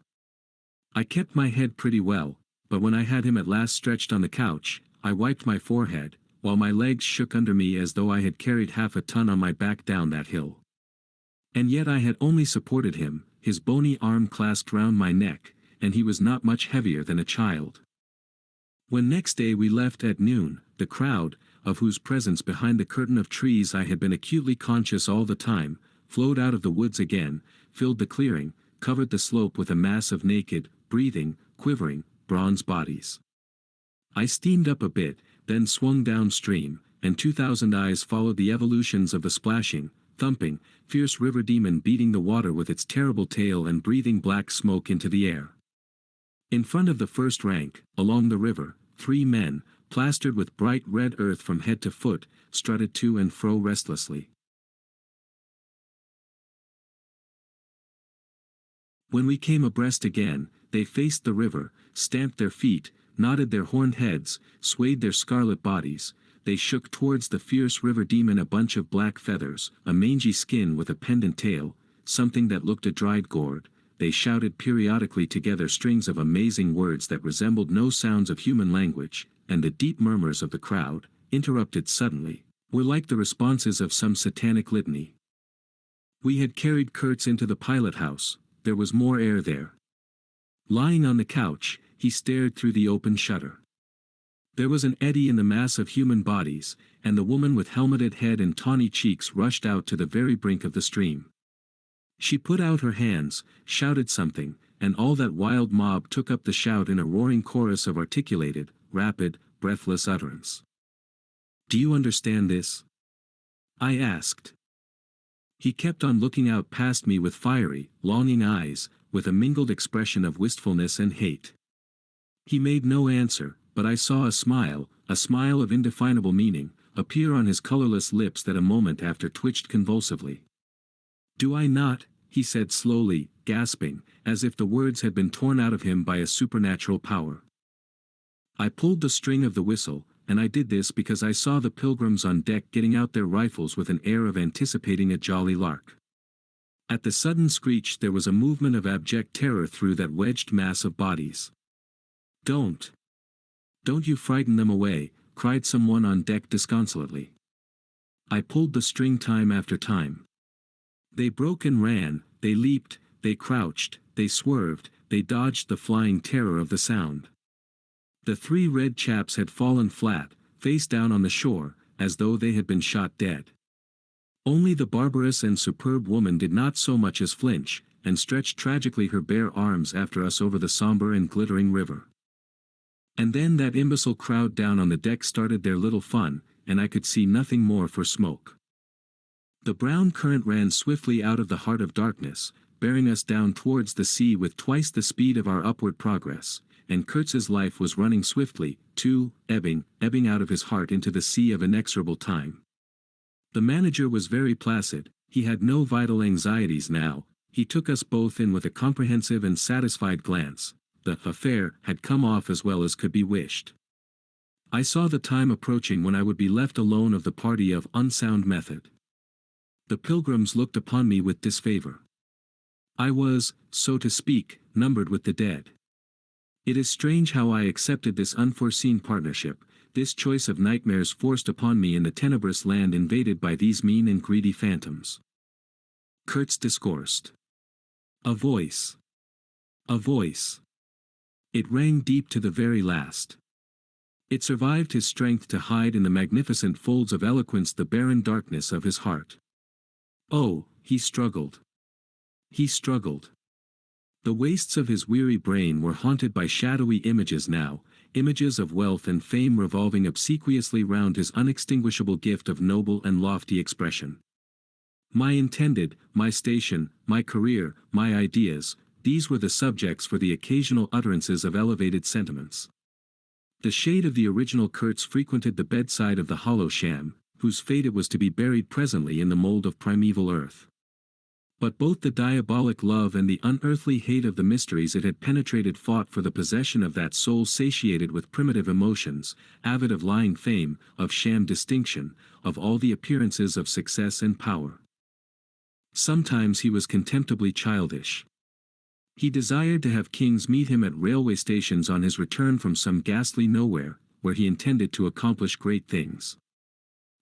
I kept my head pretty well, but when I had him at last stretched on the couch, I wiped my forehead, while my legs shook under me as though I had carried half a ton on my back down that hill. And yet I had only supported him, his bony arm clasped round my neck, and he was not much heavier than a child. When next day we left at noon, the crowd, of whose presence behind the curtain of trees I had been acutely conscious all the time, flowed out of the woods again, filled the clearing, covered the slope with a mass of naked, breathing, quivering, bronze bodies. I steamed up a bit, then swung downstream, and 2,000 eyes followed the evolutions of the splashing, thumping, fierce river demon beating the water with its terrible tail and breathing black smoke into the air. In front of the first rank, along the river, 3 men, plastered with bright red earth from head to foot, strutted to and fro restlessly. When we came abreast again, they faced the river, stamped their feet, nodded their horned heads, swayed their scarlet bodies. They shook towards the fierce river demon a bunch of black feathers, a mangy skin with a pendant tail, something that looked a dried gourd. They shouted periodically together strings of amazing words that resembled no sounds of human language, and the deep murmurs of the crowd, interrupted suddenly, were like the responses of some satanic litany. We had carried Kurtz into the pilot house. There was more air there. Lying on the couch, he stared through the open shutter. There was an eddy in the mass of human bodies, and the woman with helmeted head and tawny cheeks rushed out to the very brink of the stream. She put out her hands, shouted something, and all that wild mob took up the shout in a roaring chorus of articulated, rapid, breathless utterance. "Do you understand this?" I asked. He kept on looking out past me with fiery, longing eyes, with a mingled expression of wistfulness and hate. He made no answer, but I saw a smile of indefinable meaning, appear on his colorless lips that a moment after twitched convulsively. "Do I not?" he said slowly, gasping, as if the words had been torn out of him by a supernatural power. I pulled the string of the whistle, and I did this because I saw the pilgrims on deck getting out their rifles with an air of anticipating a jolly lark. At the sudden screech there was a movement of abject terror through that wedged mass of bodies. Don't you frighten them away," cried someone on deck disconsolately. I pulled the string time after time. They broke and ran, they leaped, they crouched, they swerved, they dodged the flying terror of the sound. The three red chaps had fallen flat, face down on the shore, as though they had been shot dead. Only the barbarous and superb woman did not so much as flinch, and stretched tragically her bare arms after us over the somber and glittering river. And then that imbecile crowd down on the deck started their little fun, and I could see nothing more for smoke. The brown current ran swiftly out of the heart of darkness, bearing us down towards the sea with twice the speed of our upward progress, and Kurtz's life was running swiftly, too, ebbing out of his heart into the sea of inexorable time. The manager was very placid, he had no vital anxieties now, he took us both in with a comprehensive and satisfied glance. The affair had come off as well as could be wished. I saw the time approaching when I would be left alone of the party of unsound method. The pilgrims looked upon me with disfavor. I was, so to speak, numbered with the dead. It is strange how I accepted this unforeseen partnership, this choice of nightmares forced upon me in the tenebrous land invaded by these mean and greedy phantoms. Kurtz discoursed. A voice. A voice. It rang deep to the very last. It survived his strength to hide in the magnificent folds of eloquence the barren darkness of his heart. Oh, he struggled. He struggled. The wastes of his weary brain were haunted by shadowy images now, images of wealth and fame revolving obsequiously round his unextinguishable gift of noble and lofty expression. My intended, my station, my career, my ideas, these were the subjects for the occasional utterances of elevated sentiments. The shade of the original Kurtz frequented the bedside of the hollow sham, whose fate it was to be buried presently in the mold of primeval earth. But both the diabolic love and the unearthly hate of the mysteries it had penetrated fought for the possession of that soul satiated with primitive emotions, avid of lying fame, of sham distinction, of all the appearances of success and power. Sometimes he was contemptibly childish. He desired to have kings meet him at railway stations on his return from some ghastly nowhere, where he intended to accomplish great things.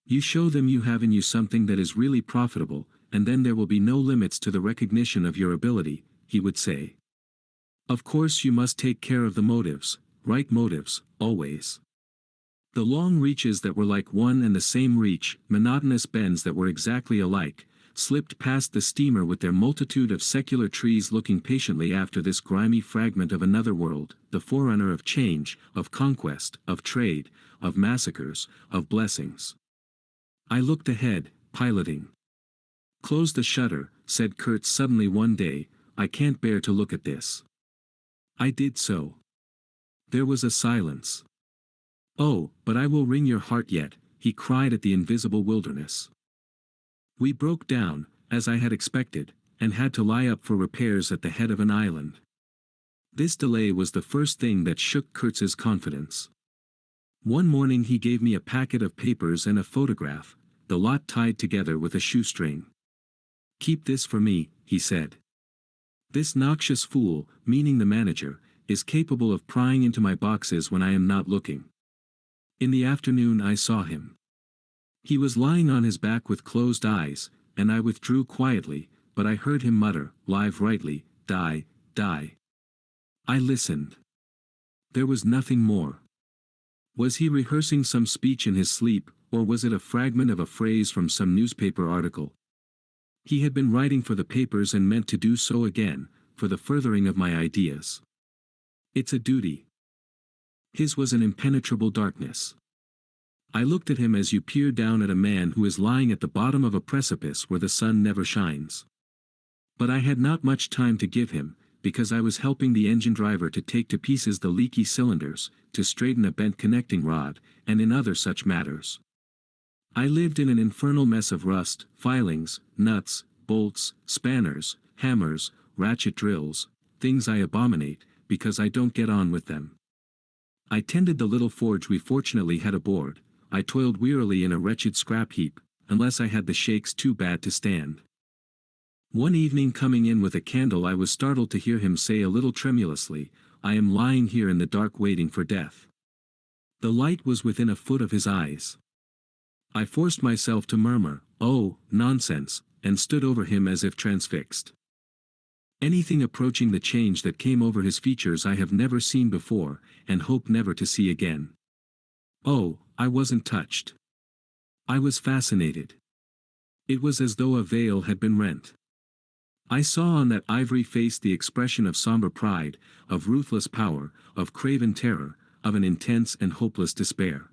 You show them you have in you something that is really profitable, and then there will be no limits to the recognition of your ability, he would say. Of course you must take care of the motives, right motives, always. The long reaches that were like one and the same reach, monotonous bends that were exactly alike, slipped past the steamer with their multitude of secular trees looking patiently after this grimy fragment of another world, the forerunner of change, of conquest, of trade, of massacres, of blessings. I looked ahead, piloting. "Close the shutter," said Kurtz suddenly one day, "I can't bear to look at this." I did so. There was a silence. Oh, but I will wring your heart yet, he cried at the invisible wilderness. We broke down, as I had expected, and had to lie up for repairs at the head of an island. This delay was the first thing that shook Kurtz's confidence. One morning he gave me a packet of papers and a photograph, the lot tied together with a shoestring. "Keep this for me," he said. "This noxious fool," meaning the manager, "is capable of prying into my boxes when I am not looking." In the afternoon I saw him. He was lying on his back with closed eyes, and I withdrew quietly, but I heard him mutter, "Live rightly, die, die." I listened. There was nothing more. Was he rehearsing some speech in his sleep, or was it a fragment of a phrase from some newspaper article? He had been writing for the papers and meant to do so again, for the furthering of my ideas. It's a duty. His was an impenetrable darkness. I looked at him as you peer down at a man who is lying at the bottom of a precipice where the sun never shines. But I had not much time to give him, because I was helping the engine driver to take to pieces the leaky cylinders, to straighten a bent connecting rod, and in other such matters. I lived in an infernal mess of rust, filings, nuts, bolts, spanners, hammers, ratchet drills, things I abominate, because I don't get on with them. I tended the little forge we fortunately had aboard. I toiled wearily in a wretched scrap heap, unless I had the shakes too bad to stand. One evening coming in with a candle I was startled to hear him say a little tremulously, "I am lying here in the dark waiting for death." The light was within a foot of his eyes. I forced myself to murmur, "Oh, nonsense," and stood over him as if transfixed. Anything approaching the change that came over his features I have never seen before, and hope never to see again. Oh, I wasn't touched. I was fascinated. It was as though a veil had been rent. I saw on that ivory face the expression of somber pride, of ruthless power, of craven terror, of an intense and hopeless despair.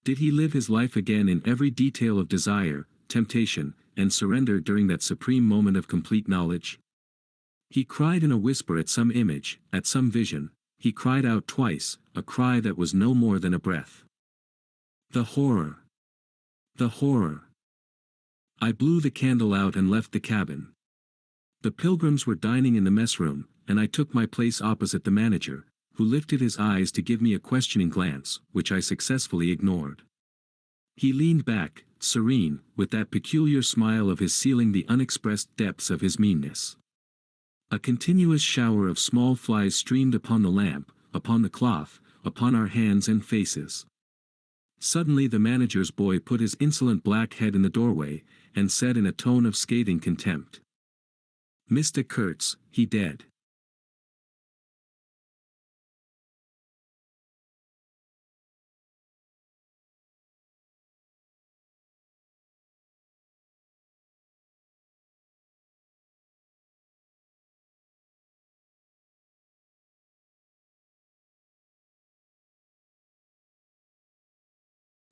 Did he live his life again in every detail of desire, temptation, and surrender during that supreme moment of complete knowledge? He cried in a whisper at some image, at some vision. He cried out twice, a cry that was no more than a breath. The horror! The horror! I blew the candle out and left the cabin. The pilgrims were dining in the mess room, and I took my place opposite the manager, who lifted his eyes to give me a questioning glance, which I successfully ignored. He leaned back, serene, with that peculiar smile of his sealing the unexpressed depths of his meanness. A continuous shower of small flies streamed upon the lamp, upon the cloth, upon our hands and faces. Suddenly the manager's boy put his insolent black head in the doorway, and said in a tone of scathing contempt, "Mr. Kurtz, he dead."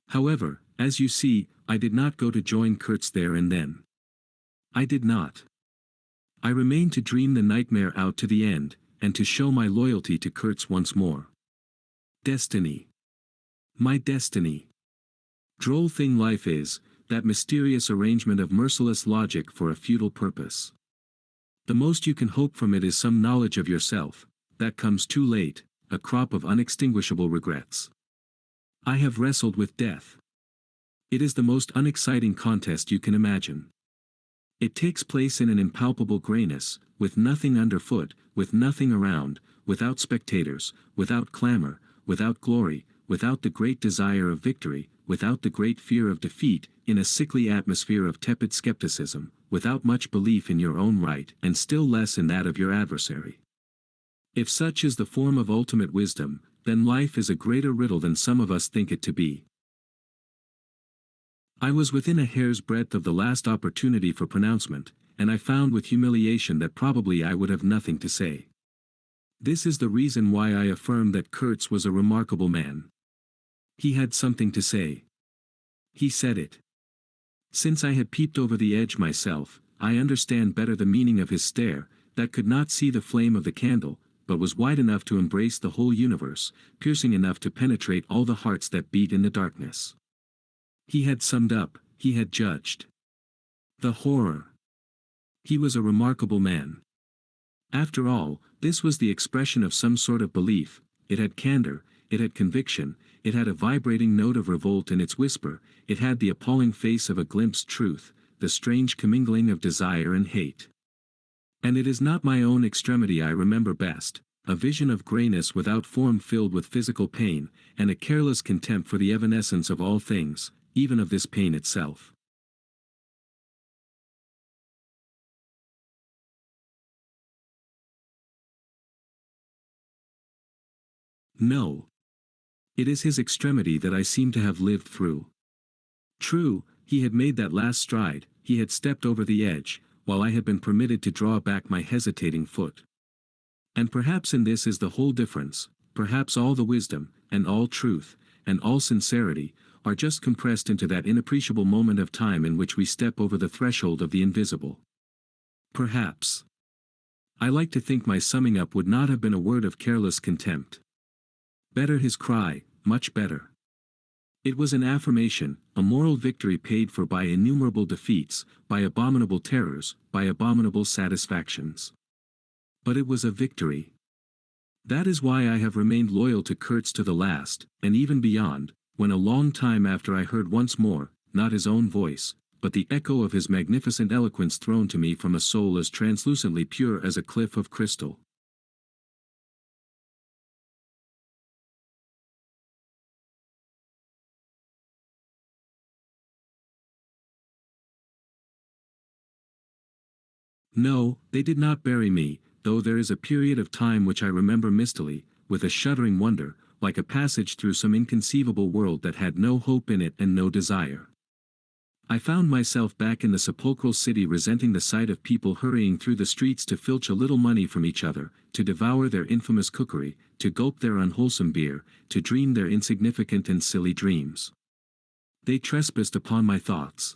However, as you see, I did not go to join Kurtz there and then. I did not. I remained to dream the nightmare out to the end, and to show my loyalty to Kurtz once more. Destiny. My destiny. Droll thing life is, that mysterious arrangement of merciless logic for a futile purpose. The most you can hope from it is some knowledge of yourself, that comes too late, a crop of unextinguishable regrets. I have wrestled with death. It is the most unexciting contest you can imagine. It takes place in an impalpable grayness, with nothing underfoot, with nothing around, without spectators, without clamor, without glory, without the great desire of victory, without the great fear of defeat, in a sickly atmosphere of tepid skepticism, without much belief in your own right and still less in that of your adversary. If such is the form of ultimate wisdom, then life is a greater riddle than some of us think it to be. I was within a hair's breadth of the last opportunity for pronouncement, and I found with humiliation that probably I would have nothing to say. This is the reason why I affirm that Kurtz was a remarkable man. He had something to say. He said it. Since I had peeped over the edge myself, I understand better the meaning of his stare, that could not see the flame of the candle, but was wide enough to embrace the whole universe, piercing enough to penetrate all the hearts that beat in the darkness. He had summed up, he had judged. The horror. He was a remarkable man. After all, this was the expression of some sort of belief, it had candor, it had conviction, it had a vibrating note of revolt in its whisper, it had the appalling face of a glimpsed truth, the strange commingling of desire and hate. And it is not my own extremity I remember best, a vision of grayness without form filled with physical pain, and a careless contempt for the evanescence of all things, even of this pain itself. No. It is his extremity that I seem to have lived through. True, he had made that last stride, he had stepped over the edge, while I had been permitted to draw back my hesitating foot. And perhaps in this is the whole difference, perhaps all the wisdom, and all truth, and all sincerity, are just compressed into that inappreciable moment of time in which we step over the threshold of the invisible. Perhaps. I like to think my summing up would not have been a word of careless contempt. Better his cry, much better. It was an affirmation, a moral victory paid for by innumerable defeats, by abominable terrors, by abominable satisfactions. But it was a victory. That is why I have remained loyal to Kurtz to the last, and even beyond, when a long time after I heard once more, not his own voice, but the echo of his magnificent eloquence thrown to me from a soul as translucently pure as a cliff of crystal. No, they did not bury me, though there is a period of time which I remember mistily, with a shuddering wonder, like a passage through some inconceivable world that had no hope in it and no desire. I found myself back in the sepulchral city resenting the sight of people hurrying through the streets to filch a little money from each other, to devour their infamous cookery, to gulp their unwholesome beer, to dream their insignificant and silly dreams. They trespassed upon my thoughts.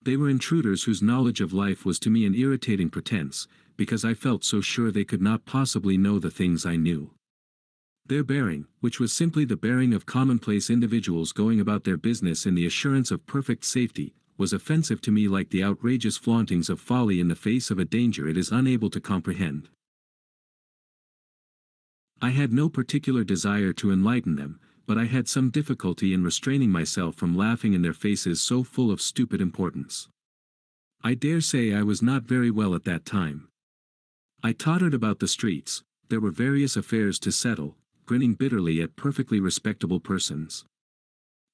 They were intruders whose knowledge of life was to me an irritating pretense, because I felt so sure they could not possibly know the things I knew. Their bearing, which was simply the bearing of commonplace individuals going about their business in the assurance of perfect safety, was offensive to me like the outrageous flauntings of folly in the face of a danger it is unable to comprehend. I had no particular desire to enlighten them, but I had some difficulty in restraining myself from laughing in their faces so full of stupid importance. I dare say I was not very well at that time. I tottered about the streets, there were various affairs to settle, grinning bitterly at perfectly respectable persons.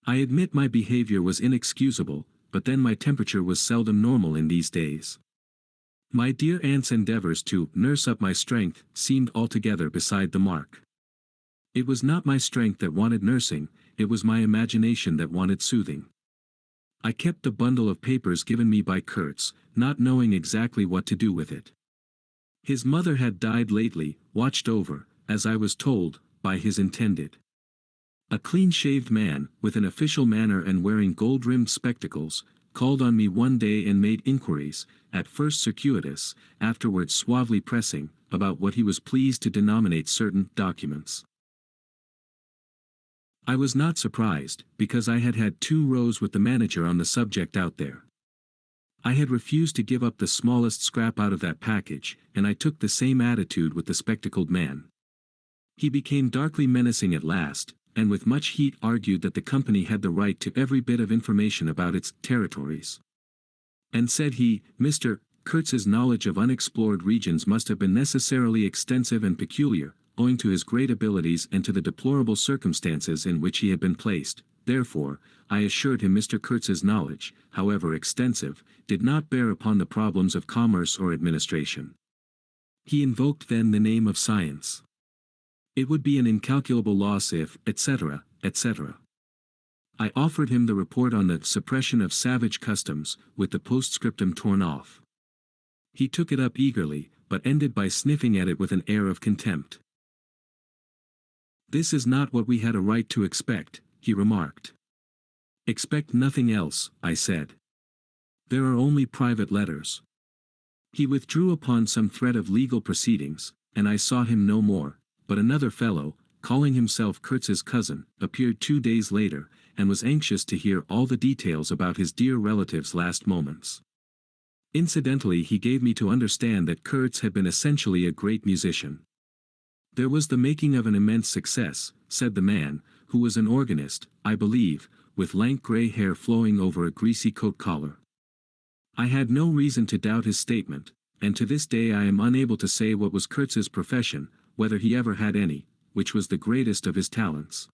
I admit my behavior was inexcusable, but then my temperature was seldom normal in these days. My dear aunt's endeavors to nurse up my strength seemed altogether beside the mark. It was not my strength that wanted nursing, it was my imagination that wanted soothing. I kept the bundle of papers given me by Kurtz, not knowing exactly what to do with it. His mother had died lately, watched over, as I was told, by his intended. A clean-shaved man, with an official manner and wearing gold-rimmed spectacles, called on me one day and made inquiries, at first circuitous, afterwards suavely pressing, about what he was pleased to denominate certain documents. I was not surprised, because I had had 2 rows with the manager on the subject out there. I had refused to give up the smallest scrap out of that package, and I took the same attitude with the spectacled man. He became darkly menacing at last, and with much heat argued that the company had the right to every bit of information about its territories. And said he, Mr. Kurtz's knowledge of unexplored regions must have been necessarily extensive and peculiar, owing to his great abilities and to the deplorable circumstances in which he had been placed. Therefore, I assured him Mr. Kurtz's knowledge, however extensive, did not bear upon the problems of commerce or administration. He invoked then the name of science. It would be an incalculable loss if, etc., etc. I offered him the report on the suppression of savage customs, with the postscriptum torn off. He took it up eagerly, but ended by sniffing at it with an air of contempt. This is not what we had a right to expect, he remarked. Expect nothing else, I said. There are only private letters. He withdrew upon some threat of legal proceedings, and I saw him no more, but another fellow, calling himself Kurtz's cousin, appeared 2 days later, and was anxious to hear all the details about his dear relative's last moments. Incidentally, he gave me to understand that Kurtz had been essentially a great musician. There was the making of an immense success, said the man, who was an organist, I believe, with lank grey hair flowing over a greasy coat collar. I had no reason to doubt his statement, and to this day I am unable to say what was Kurtz's profession, whether he ever had any, which was the greatest of his talents.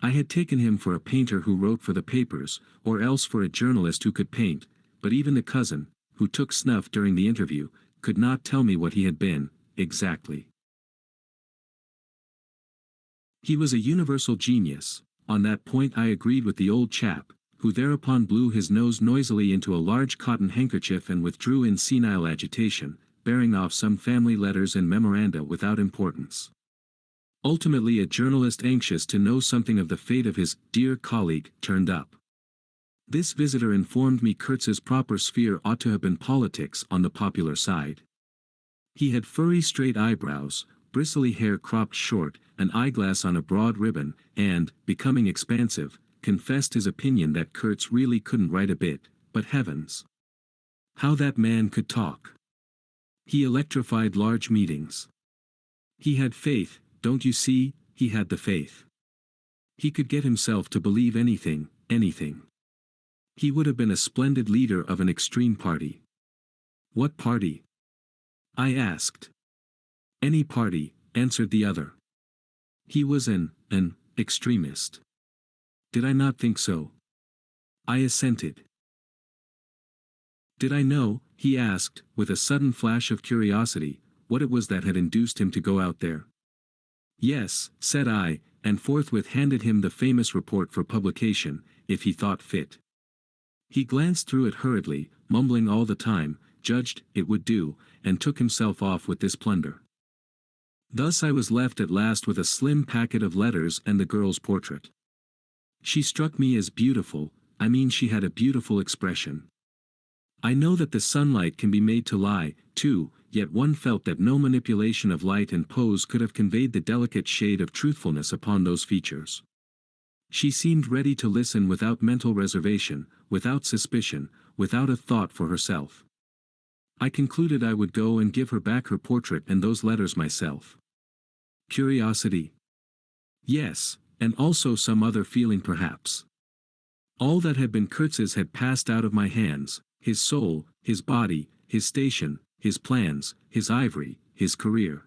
I had taken him for a painter who wrote for the papers, or else for a journalist who could paint, but even the cousin, who took snuff during the interview, could not tell me what he had been, exactly. He was a universal genius. On that point I agreed with the old chap, who thereupon blew his nose noisily into a large cotton handkerchief and withdrew in senile agitation, bearing off some family letters and memoranda without importance. Ultimately, a journalist anxious to know something of the fate of his dear colleague turned up. This visitor informed me Kurtz's proper sphere ought to have been politics on the popular side. He had furry straight eyebrows, bristly hair cropped short, an eyeglass on a broad ribbon, and, becoming expansive, confessed his opinion that Kurtz really couldn't write a bit, but heavens! How that man could talk! He electrified large meetings. He had faith, don't you see, he had the faith. He could get himself to believe anything, anything. He would have been a splendid leader of an extreme party. What party? I asked. Any party, answered the other. He was an extremist. Did I not think so? I assented. Did I know, he asked, with a sudden flash of curiosity, what it was that had induced him to go out there? Yes, said I, and forthwith handed him the famous report for publication, if he thought fit. He glanced through it hurriedly, mumbling all the time, judged it would do, and took himself off with this plunder. Thus I was left at last with a slim packet of letters and the girl's portrait. She struck me as beautiful, I mean she had a beautiful expression. I know that the sunlight can be made to lie, too, yet one felt that no manipulation of light and pose could have conveyed the delicate shade of truthfulness upon those features. She seemed ready to listen without mental reservation, without suspicion, without a thought for herself. I concluded I would go and give her back her portrait and those letters myself. Curiosity? Yes, and also some other feeling perhaps. All that had been Kurtz's had passed out of my hands, his soul, his body, his station, his plans, his ivory, his career.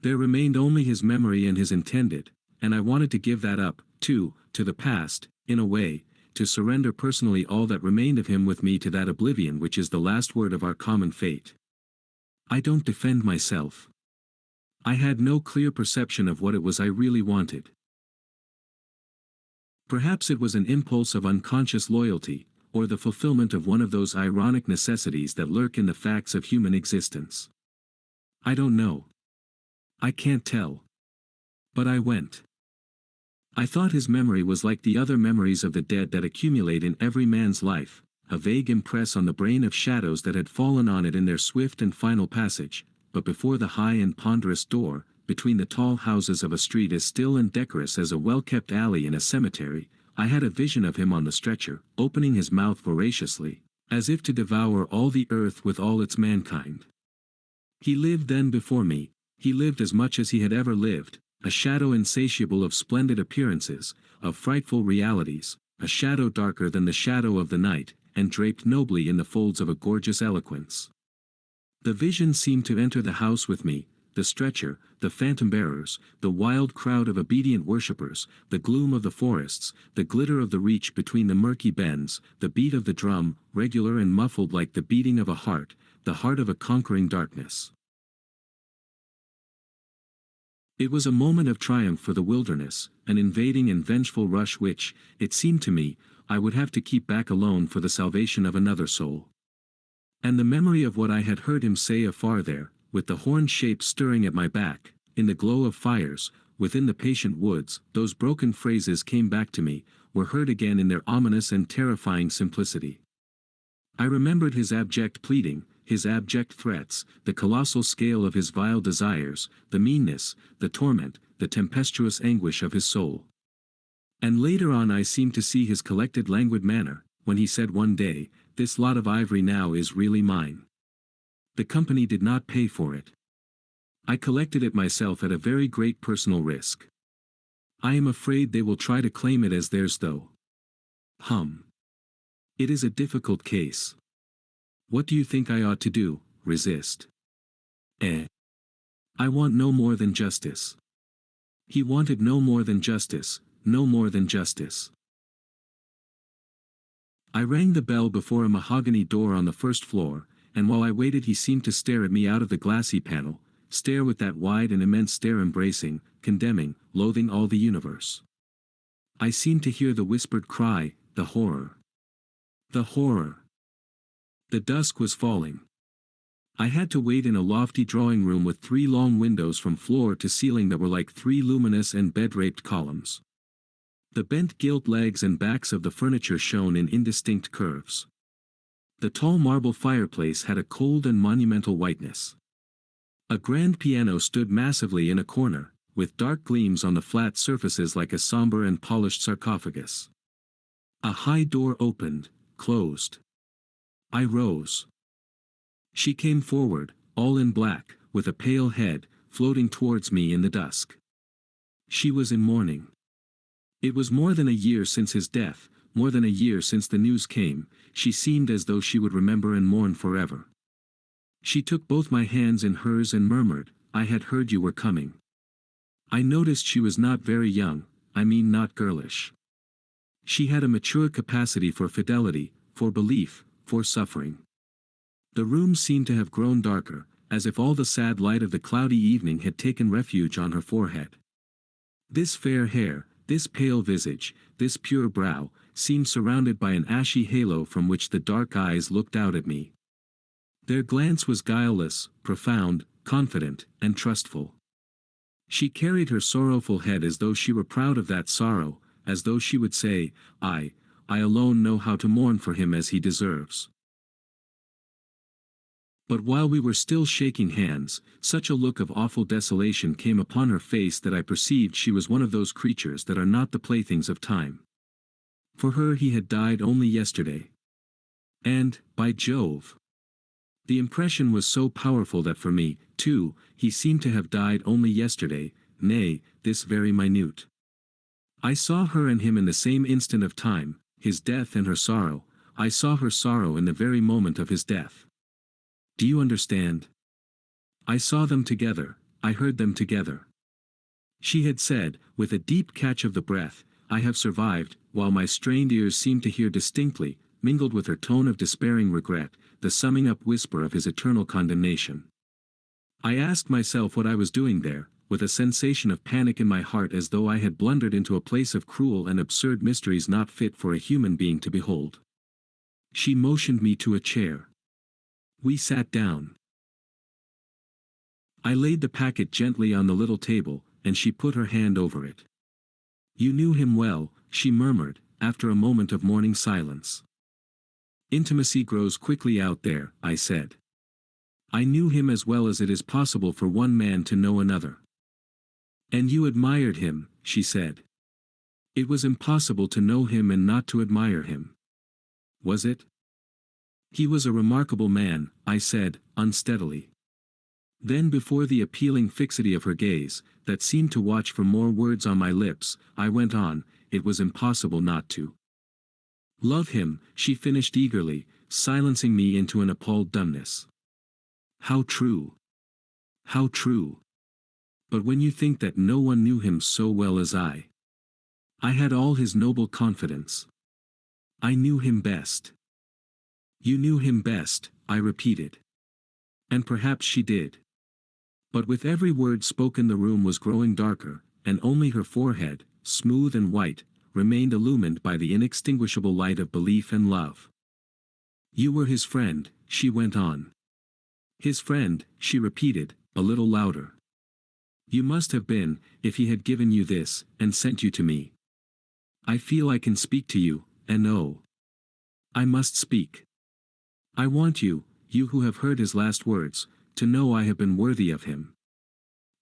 There remained only his memory and his intended, and I wanted to give that up, too, to the past, in a way, to surrender personally all that remained of him with me to that oblivion which is the last word of our common fate. I don't defend myself. I had no clear perception of what it was I really wanted. Perhaps it was an impulse of unconscious loyalty, or the fulfillment of one of those ironic necessities that lurk in the facts of human existence. I don't know. I can't tell. But I went. I thought his memory was like the other memories of the dead that accumulate in every man's life, a vague impress on the brain of shadows that had fallen on it in their swift and final passage, but before the high and ponderous door, between the tall houses of a street as still and decorous as a well-kept alley in a cemetery, I had a vision of him on the stretcher, opening his mouth voraciously, as if to devour all the earth with all its mankind. He lived then before me, he lived as much as he had ever lived, a shadow insatiable of splendid appearances, of frightful realities, a shadow darker than the shadow of the night, and draped nobly in the folds of a gorgeous eloquence. The vision seemed to enter the house with me, the stretcher, the phantom-bearers, the wild crowd of obedient worshippers, the gloom of the forests, the glitter of the reach between the murky bends, the beat of the drum, regular and muffled like the beating of a heart, the heart of a conquering darkness. It was a moment of triumph for the wilderness, an invading and vengeful rush which, it seemed to me, I would have to keep back alone for the salvation of another soul. And the memory of what I had heard him say afar there, with the horn shape stirring at my back, in the glow of fires, within the patient woods, those broken phrases came back to me, were heard again in their ominous and terrifying simplicity. I remembered his abject pleading, his abject threats, the colossal scale of his vile desires, the meanness, the torment, the tempestuous anguish of his soul. And later on I seemed to see his collected languid manner, when he said one day, "This lot of ivory now is really mine. The company did not pay for it. I collected it myself at a very great personal risk. I am afraid they will try to claim it as theirs though. It is a difficult case. What do you think I ought to do? Resist? I want no more than justice." He wanted no more than justice, no more than justice. I rang the bell before a mahogany door on the first floor, and while I waited he seemed to stare at me out of the glassy panel, stare with that wide and immense stare embracing, condemning, loathing all the universe. I seemed to hear the whispered cry, "The horror! The horror!" The dusk was falling. I had to wait in a lofty drawing room with 3 long windows from floor to ceiling that were like 3 luminous and bed-raped columns. The bent gilt legs and backs of the furniture shone in indistinct curves. The tall marble fireplace had a cold and monumental whiteness. A grand piano stood massively in a corner, with dark gleams on the flat surfaces like a somber and polished sarcophagus. A high door opened, closed. I rose. She came forward, all in black, with a pale head, floating towards me in the dusk. She was in mourning. It was more than a year since his death, more than a year since the news came. She seemed as though she would remember and mourn forever. She took both my hands in hers and murmured, "I had heard you were coming." I noticed she was not very young, I mean not girlish. She had a mature capacity for fidelity, for belief, for suffering. The room seemed to have grown darker, as if all the sad light of the cloudy evening had taken refuge on her forehead. This fair hair, this pale visage, this pure brow, seemed surrounded by an ashy halo from which the dark eyes looked out at me. Their glance was guileless, profound, confident, and trustful. She carried her sorrowful head as though she were proud of that sorrow, as though she would say, I alone know how to mourn for him as he deserves." But while we were still shaking hands, such a look of awful desolation came upon her face that I perceived she was one of those creatures that are not the playthings of time. For her he had died only yesterday. And, by Jove! The impression was so powerful that for me, too, he seemed to have died only yesterday, nay, this very minute. I saw her and him in the same instant of time, his death and her sorrow. I saw her sorrow in the very moment of his death. Do you understand? I saw them together, I heard them together. She had said, with a deep catch of the breath, "I have survived," while my strained ears seemed to hear distinctly, mingled with her tone of despairing regret, the summing up whisper of his eternal condemnation. I asked myself what I was doing there, with a sensation of panic in my heart as though I had blundered into a place of cruel and absurd mysteries not fit for a human being to behold. She motioned me to a chair. We sat down. I laid the packet gently on the little table, and she put her hand over it. "You knew him well," she murmured, after a moment of mourning silence. "Intimacy grows quickly out there," I said. "I knew him as well as it is possible for one man to know another." "And you admired him," she said. "It was impossible to know him and not to admire him. Was it?" "He was a remarkable man," I said, unsteadily. Then before the appealing fixity of her gaze, that seemed to watch for more words on my lips, I went on, "It was impossible not to love him," she finished eagerly, silencing me into an appalled dumbness. "How true! How true! But when you think that no one knew him so well as I had all his noble confidence. I knew him best." "You knew him best," I repeated. And perhaps she did. But with every word spoken the room was growing darker, and only her forehead, smooth and white, remained illumined by the inextinguishable light of belief and love. "You were his friend," she went on. "His friend," she repeated, a little louder. "You must have been, if he had given you this, and sent you to me. I feel I can speak to you, and oh, I must speak. I want you, you who have heard his last words, to know I have been worthy of him.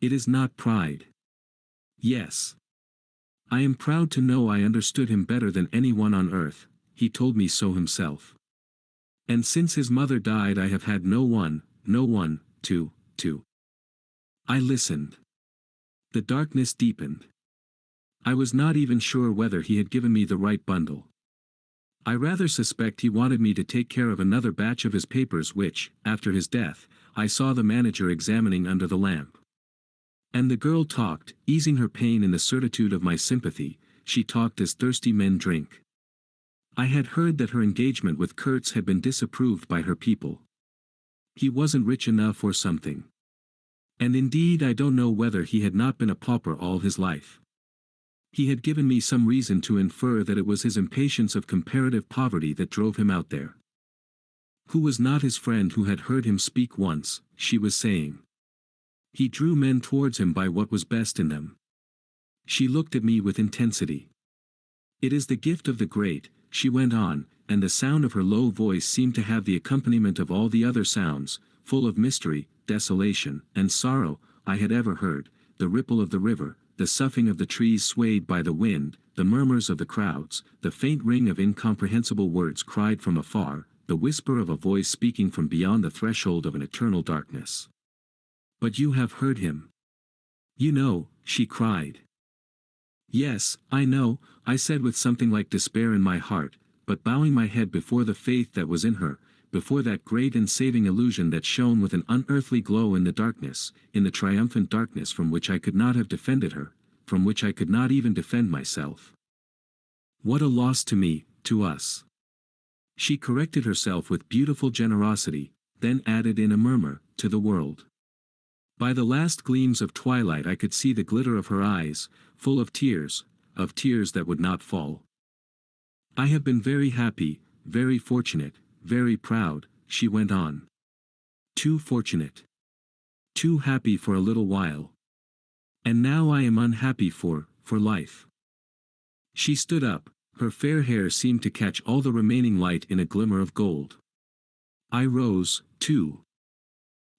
It is not pride. Yes. I am proud to know I understood him better than anyone on earth, he told me so himself. And since his mother died I have had no one, to. I listened. The darkness deepened. I was not even sure whether he had given me the right bundle. I rather suspect he wanted me to take care of another batch of his papers which, after his death, I saw the manager examining under the lamp. And the girl talked, easing her pain in the certitude of my sympathy, she talked as thirsty men drink. I had heard that her engagement with Kurtz had been disapproved by her people. He wasn't rich enough or something. And indeed I don't know whether he had not been a pauper all his life. He had given me some reason to infer that it was his impatience of comparative poverty that drove him out there. Who was not his friend who had heard him speak once, she was saying. He drew men towards him by what was best in them. She looked at me with intensity. It is the gift of the great, she went on, and the sound of her low voice seemed to have the accompaniment of all the other sounds, full of mystery, desolation, and sorrow, I had ever heard, the ripple of the river, the soughing of the trees swayed by the wind, the murmurs of the crowds, the faint ring of incomprehensible words cried from afar, the whisper of a voice speaking from beyond the threshold of an eternal darkness. But you have heard him. You know, she cried. Yes, I know, I said with something like despair in my heart, but bowing my head before the faith that was in her, before that great and saving illusion that shone with an unearthly glow in the darkness, in the triumphant darkness from which I could not have defended her, from which I could not even defend myself. What a loss to me, to us. She corrected herself with beautiful generosity, then added in a murmur, to the world. By the last gleams of twilight I could see the glitter of her eyes, full of tears that would not fall. I have been very happy, very fortunate, very proud, she went on. Too fortunate. Too happy for a little while. And now I am unhappy for life. She stood up, her fair hair seemed to catch all the remaining light in a glimmer of gold. I rose, too.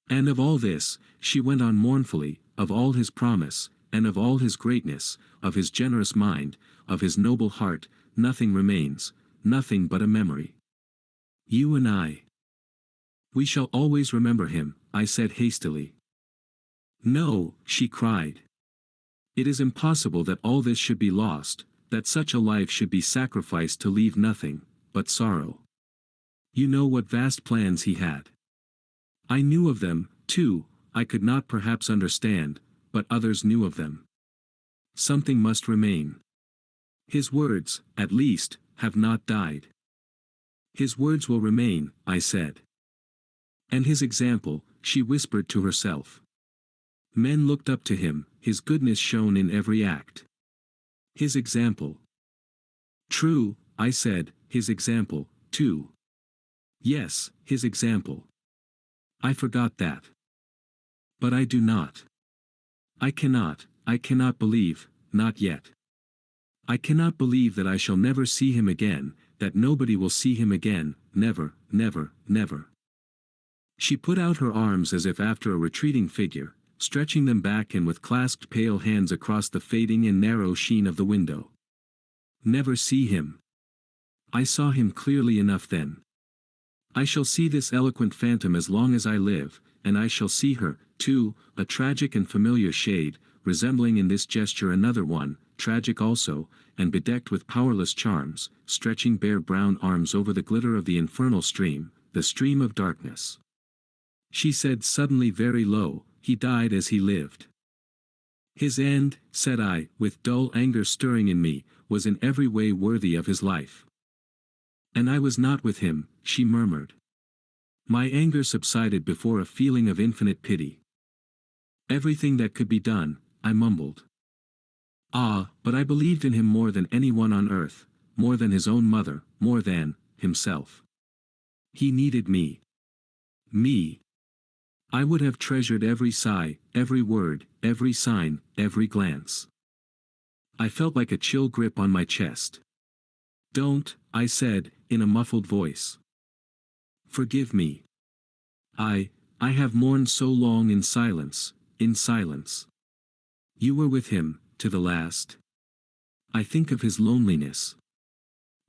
And of all this, she went on mournfully, of all his promise, and of all his greatness, of his generous mind, of his noble heart, nothing remains, nothing but a memory. You and I. We shall always remember him, I said hastily. No, she cried. It is impossible that all this should be lost, that such a life should be sacrificed to leave nothing but sorrow. You know what vast plans he had. I knew of them, too, I could not perhaps understand, but others knew of them. Something must remain. His words, at least, have not died. His words will remain, I said. And his example, she whispered to herself. Men looked up to him, his goodness shone in every act. His example. True, I said, his example, too. Yes, his example. I forgot that. But I do not. I cannot believe, not yet. I cannot believe that I shall never see him again, that nobody will see him again, never, never, never. She put out her arms as if after a retreating figure, stretching them back and with clasped pale hands across the fading and narrow sheen of the window. Never see him. I saw him clearly enough then. I shall see this eloquent phantom as long as I live, and I shall see her, too, a tragic and familiar shade, resembling in this gesture another one, tragic also, and bedecked with powerless charms, stretching bare brown arms over the glitter of the infernal stream, the stream of darkness. She said suddenly very low, he died as he lived. His end, said I, with dull anger stirring in me, was in every way worthy of his life. And I was not with him, she murmured. My anger subsided before a feeling of infinite pity. Everything that could be done, I mumbled. Ah, but I believed in him more than anyone on earth, more than his own mother, more than himself. He needed me. Me. I would have treasured every sigh, every word, every sign, every glance. I felt like a chill grip on my chest. Don't, I said, in a muffled voice. Forgive me. I have mourned so long in silence, in silence. You were with him, to the last. I think of his loneliness.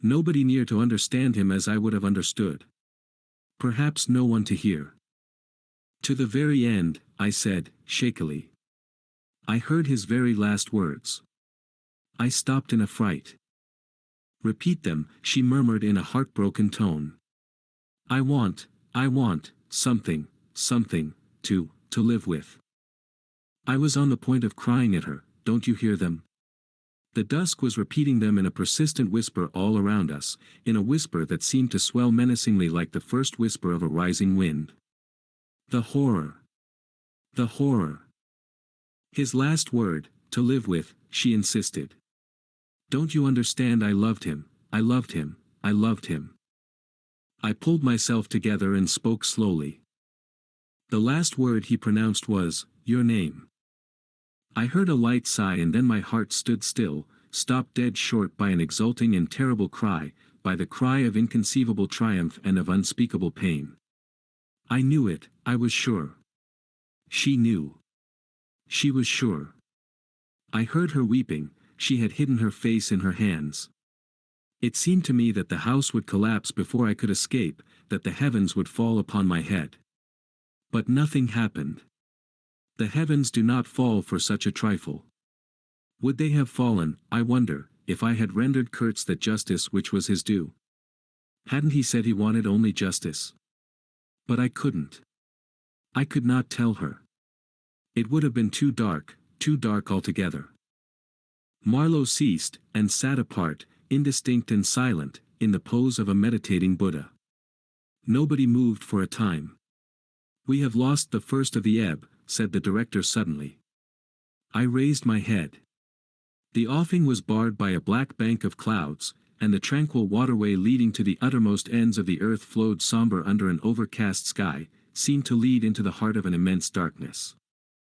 Nobody near to understand him as I would have understood. Perhaps no one to hear. To the very end, I said, shakily. I heard his very last words. I stopped in a fright. Repeat them, she murmured in a heartbroken tone. I want, something, to live with. I was on the point of crying at her, don't you hear them? The dusk was repeating them in a persistent whisper all around us, in a whisper that seemed to swell menacingly like the first whisper of a rising wind. The horror. The horror. His last word, to live with, she insisted. Don't you understand? I loved him, I loved him, I loved him. I pulled myself together and spoke slowly. The last word he pronounced was, your name. I heard a light sigh and then my heart stood still, stopped dead short by an exulting and terrible cry, by the cry of inconceivable triumph and of unspeakable pain. I knew it, I was sure. She knew. She was sure. I heard her weeping, she had hidden her face in her hands. It seemed to me that the house would collapse before I could escape, that the heavens would fall upon my head. But nothing happened. The heavens do not fall for such a trifle. Would they have fallen, I wonder, if I had rendered Kurtz that justice which was his due? Hadn't he said he wanted only justice? But I couldn't. I could not tell her. It would have been too dark altogether. Marlow ceased, and sat apart, indistinct and silent, in the pose of a meditating Buddha. Nobody moved for a time. We have lost the first of the ebb, said the director suddenly. I raised my head. The offing was barred by a black bank of clouds, and the tranquil waterway leading to the uttermost ends of the earth flowed somber under an overcast sky, seemed to lead into the heart of an immense darkness.